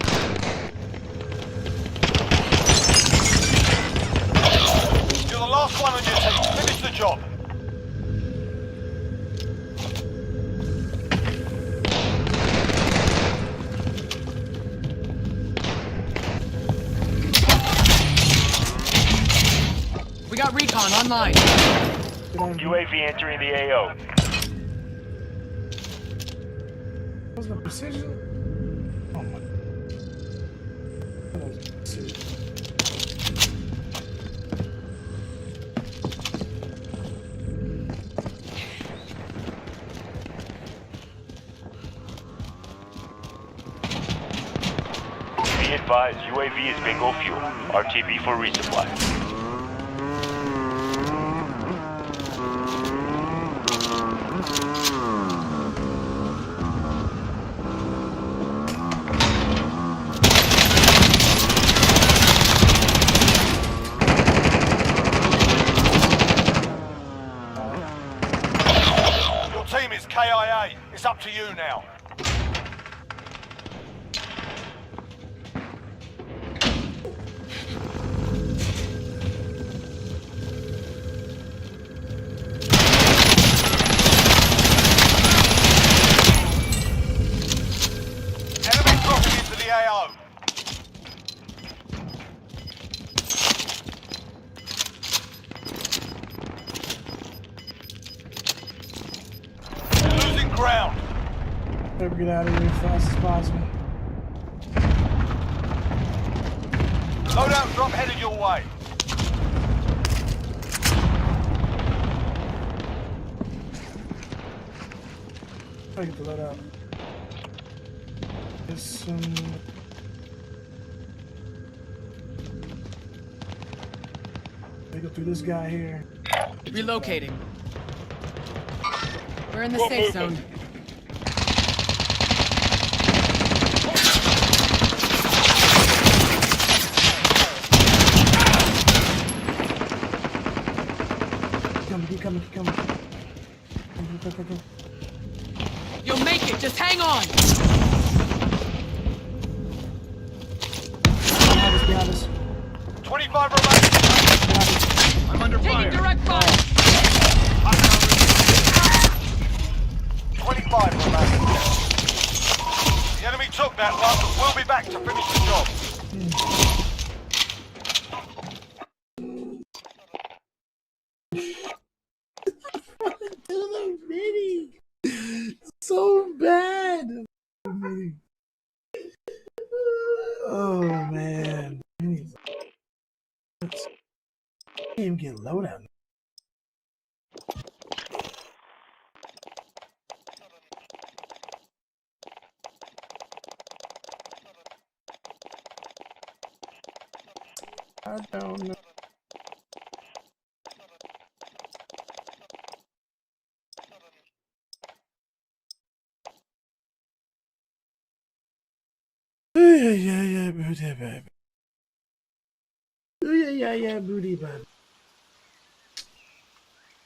You're the last one on your team. Finish the job. We got recon online. UAV entering the AO. What's the precision? Oh my. Precision. advised, UAV is bingo fuel. RTB for resupply. Your team is KIA. It's up to you now. Enemy dropping into the AO. Losing ground. Better get out of here as fast as possible. Loadout drop headed your way. I get the load out. This we go through this guy here. Relocating. We're in the safe zone. Keep coming. Go. You'll make it. Just hang on. Behind us. 25 remaining. I'm under fire. Taking direct fire. 25 remaining. The enemy took that one, but we'll be back to finish the job. So bad. Oh man. Can't even get loadout. I don't know. Yeah, booty baby. Yeah, booty baby.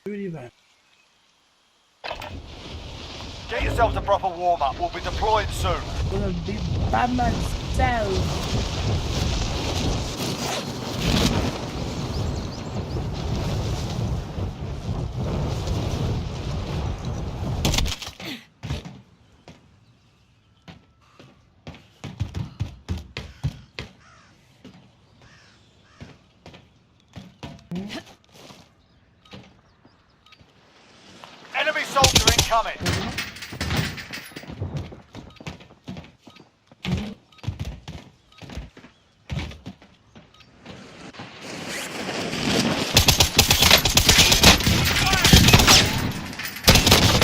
Booty baby. Get yourself a proper warm-up. We'll be deploying soon. Gonna be by myself. Enemy soldier incoming.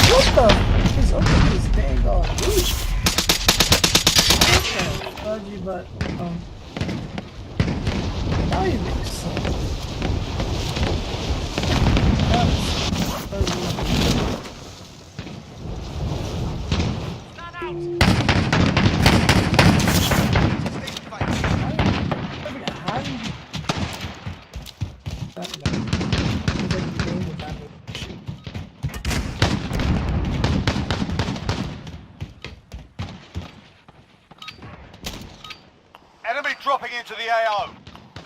What the? He's open this dang on. Fudgy butt. Now you make sense. Enemy dropping into the AO.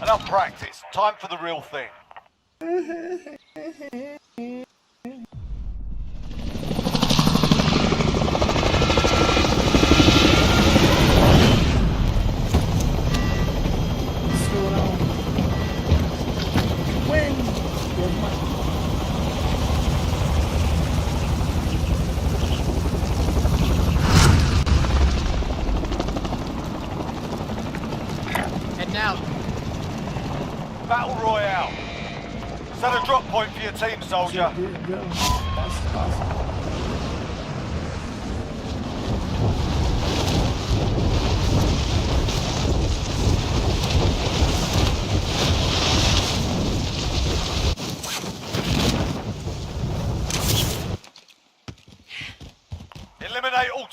Enough practice. Time for the real thing. What's going on? When? Heading out. Battle Royale. Set a drop point for your team, soldier. That's awesome.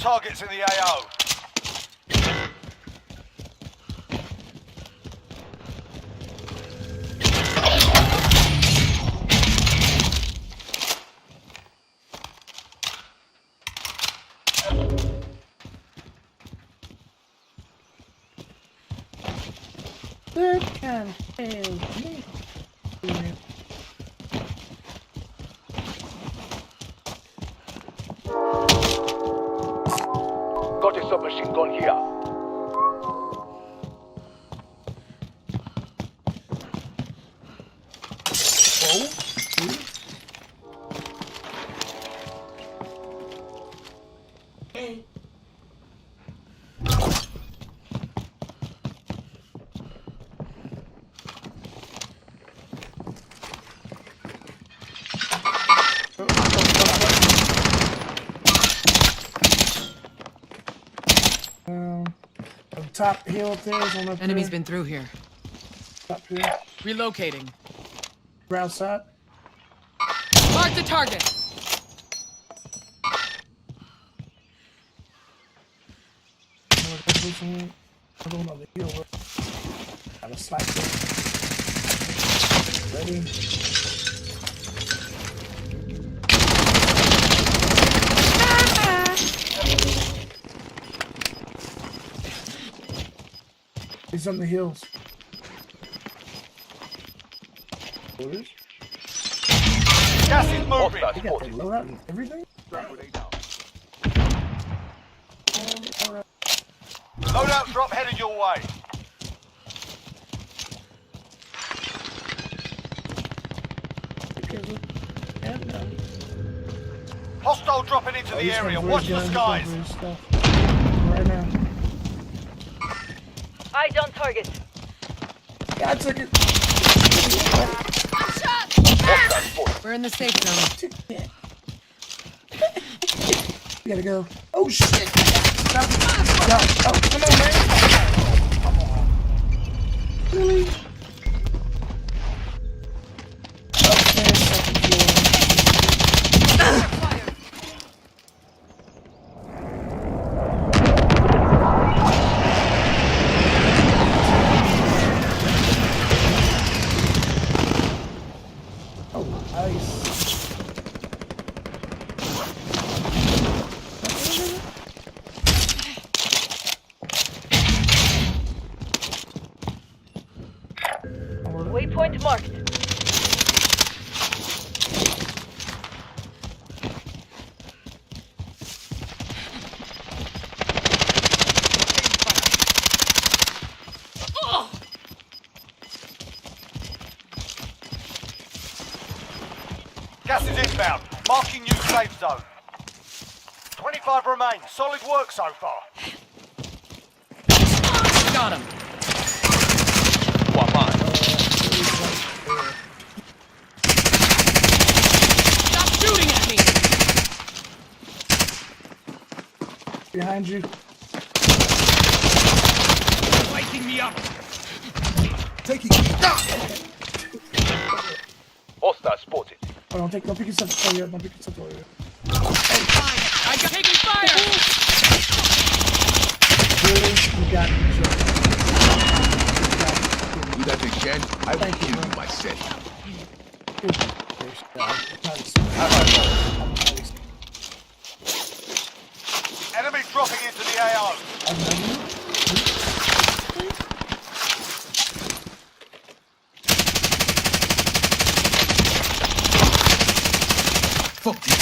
targets in the AO. That kind of hell, man. Got a submachine gun here. Top hill things on the Enemy's been through here. Top hill. Relocating. Ground side. Mark the target. Another one on the hill. Have a slice. Ready. He's on the hills. Gas is moving. You got the loadout and everything? Loadout drop headed your way. Hostile dropping into the area. Watch the skies. Right now. Eyes on target. Yeah, I took it. I'm shot. We're in the safe zone. You gotta go. Oh shit! Stop. No. Oh, come on, man. Come on. Really? Upstairs, second floor. Oh, nice. Waypoint marked. Gas is inbound. Marking new safe zone. 25 remain. Solid work so far. Got him. Stop shooting at me. Behind you. Waking me up. Taking stop. Hostile spotted. Oh, don't pick yourself up yet. Don't pick yourself up yet. I got taking fire. Really? You got it. You got the again? I will kill you myself. Enemy dropping into the AO. Fuck you.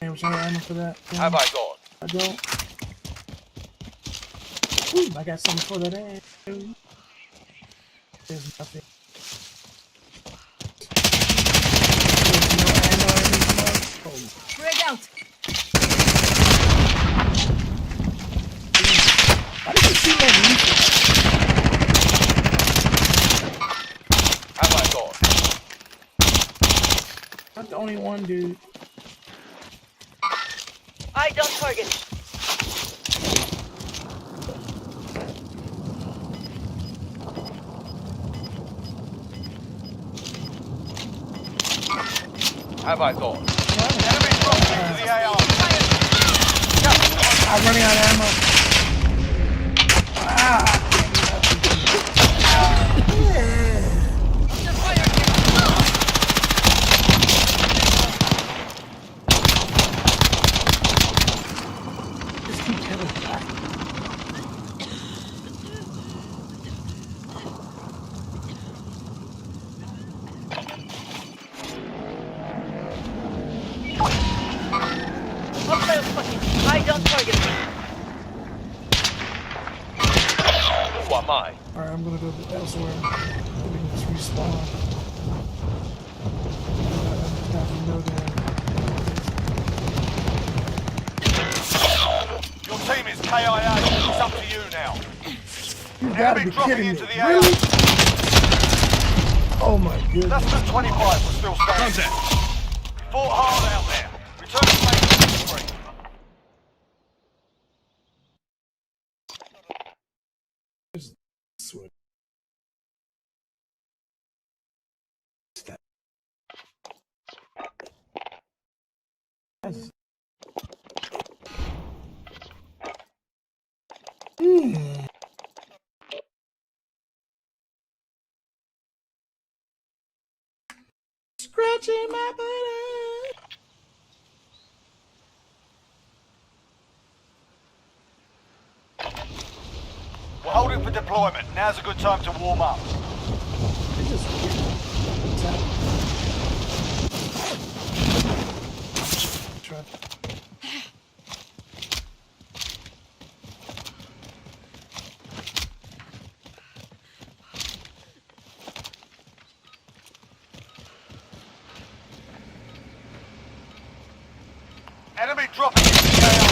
Hey, what's your ammo for that? Have I got? I don't. Ooh, I got something for that ass. There's nothing. There's no ammo in this motherfucker. Frag out. Why did you see my music? Have I got? Not the only one, dude. Eyes on target. Have I got? Enemy dropping into the AO. I'm running out of ammo. Just keep killing back. I don't target me. Who am I? Alright, I'm gonna go elsewhere. We can just respawn. Your team is KIA. It's up to you now. You gotta be dropping kidding me. into the Really? Oh my goodness. Less than 25 will still stand. Contact. Fought hard out there. Return to base for free. Switch. Scratching my body. We're holding for deployment. Now's a good time to warm up. Enemy dropping into the AO.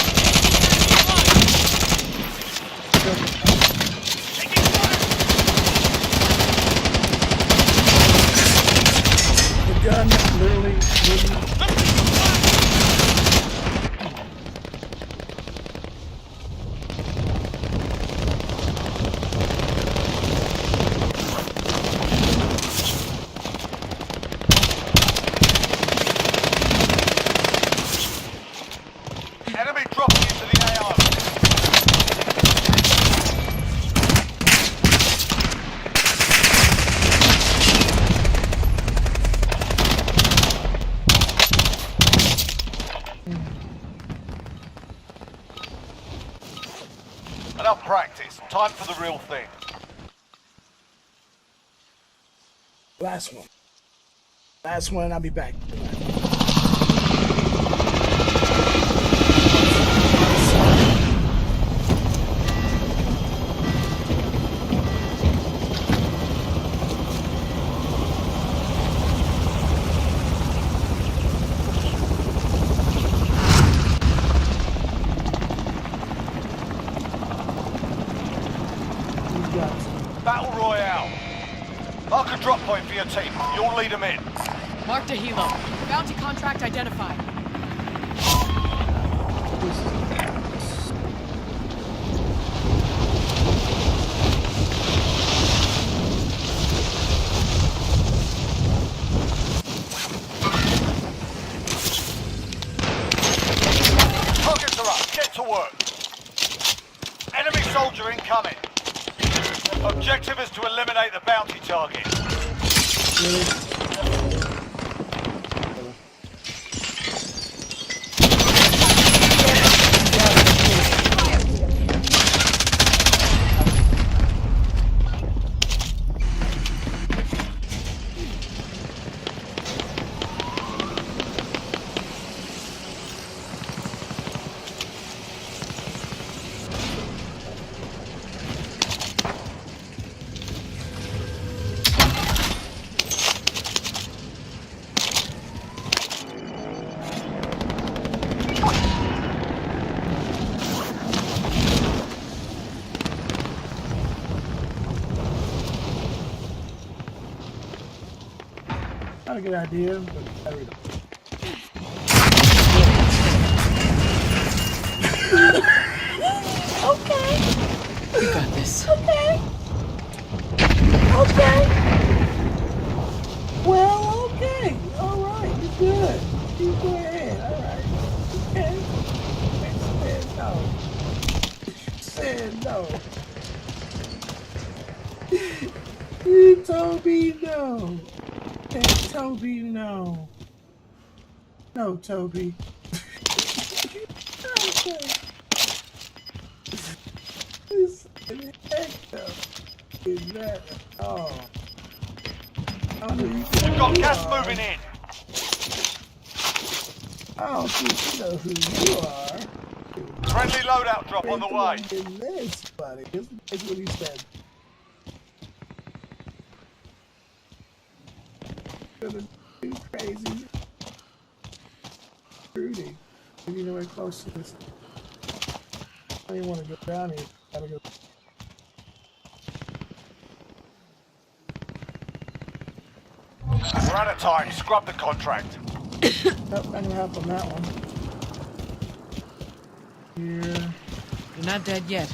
The gun literally Enemy dropping into the AO. Enough practice. Time for the real thing. last one. Last one, I'll be back. Battle Royale. Mark a drop point for your team. You'll lead them in. Marked a helo. Bounty contract identified. Targets are up. Get to work. Enemy soldier incoming. Objective is to eliminate the bounty target. Not a good idea, but there we go. Okay. You got this. Okay. Okay. Well, okay. All right. You're good. You go ahead. All right. Okay. Thanks, man. No. no. Toby, no. Hey, Toby, no. No, Toby. Is that? Oh. We've got gas moving in. I don't think you know who you are. Friendly loadout drop on the way. This, buddy. This is what he said. Gonna do crazy. Rudy. Maybe you know where close to this. I don't even want to go down here. Gotta go. We're out of time. Scrub the contract. Nope, I'm gonna help on that one. Here. You're not dead yet.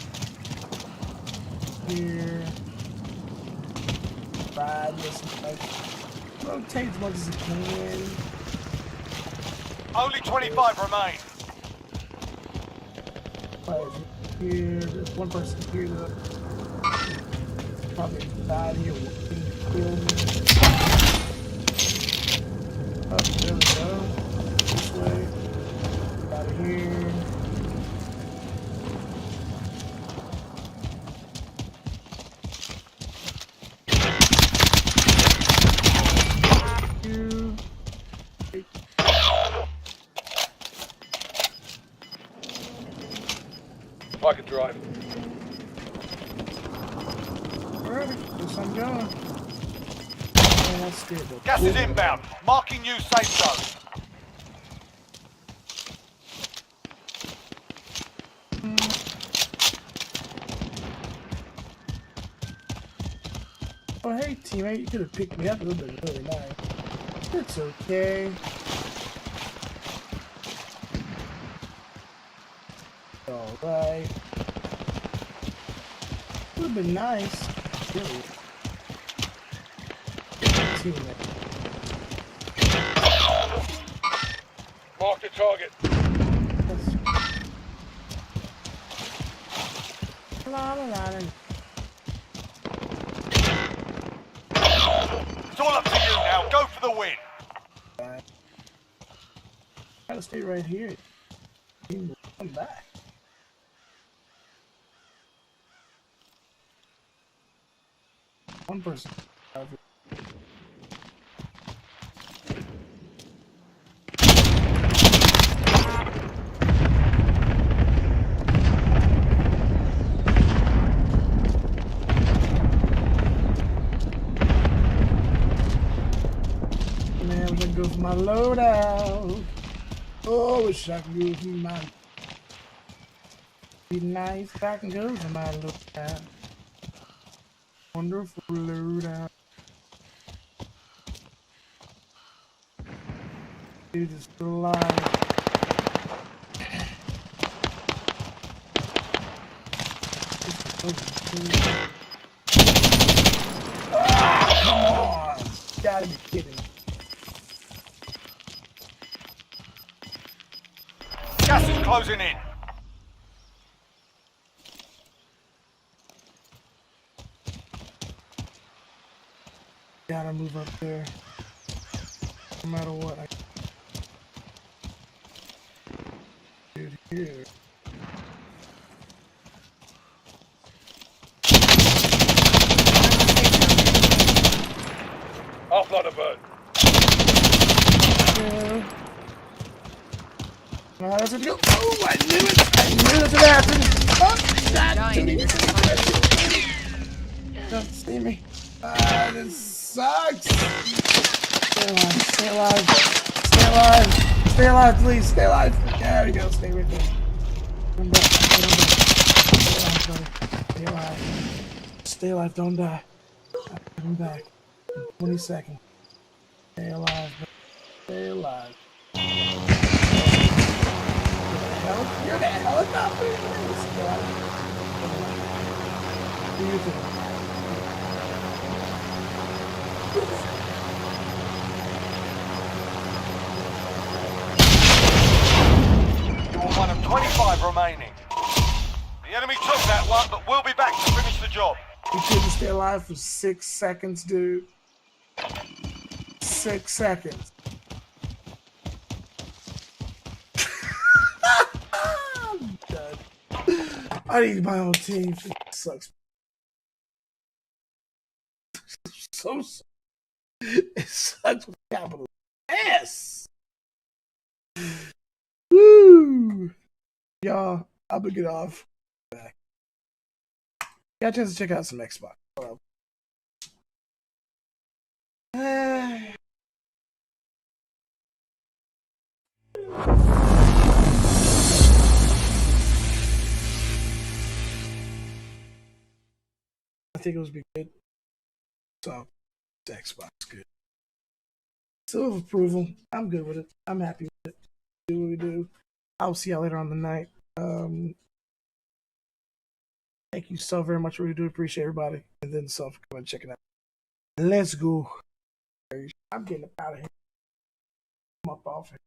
Here. Ride this. Rotate as much as it can. Only 25 remain. Here, there's one person here that probably died here. Kill me. Oh, there we go. This way. Out of here. I can drive. Alright, guess I'm going. Gas is inbound. Marking new safe zone. Oh, hey, teammate, you could have picked me up. It would have been really nice. It's okay. Alright. Would have been nice. Really. Teammate. Mark the target. La la la la. It's all up to you now. Go for the win. Gotta stay right here. Come back. One person. Man, I'm gonna go for my loadout. Oh, wish I could go for my. Be nice if I can go for my loadout. Wonderful loadout. Dude is still alive. Ah, come on! You gotta be kidding me. Gas is closing in. Gotta move up there. No matter what. Dude, here. Offload a bird. Yeah. How does it go? Oh, I knew it! I knew this would happen! Oh, God! Don't see me. Ah, this sucks! Stay alive, stay alive, stay alive, stay alive, please, stay alive! There we go, stay with me. Come back, stay alive. Stay alive, don't die. Come back. 20 seconds. Stay alive, stay alive. You're the helicopter! Stay alive. Do you think? You're one of 25 remaining. The enemy took that one, but we'll be back to finish the job. We couldn't stay alive for 6 seconds, dude. 6 seconds. I'm done. I need my own team. It sucks. So it sucks with capital S. Woo! Y'all, I'm gonna get off. Back. Got a chance to check out some Xbox. I think it was be good. So, the Xbox good. Seal of approval. I'm good with it. I'm happy with it. Do what we do. I'll see y'all later on the night. Thank you so very much. Really do appreciate everybody. And then some for coming and checking out. Let's go. I'm getting up out of here. I'm up off here.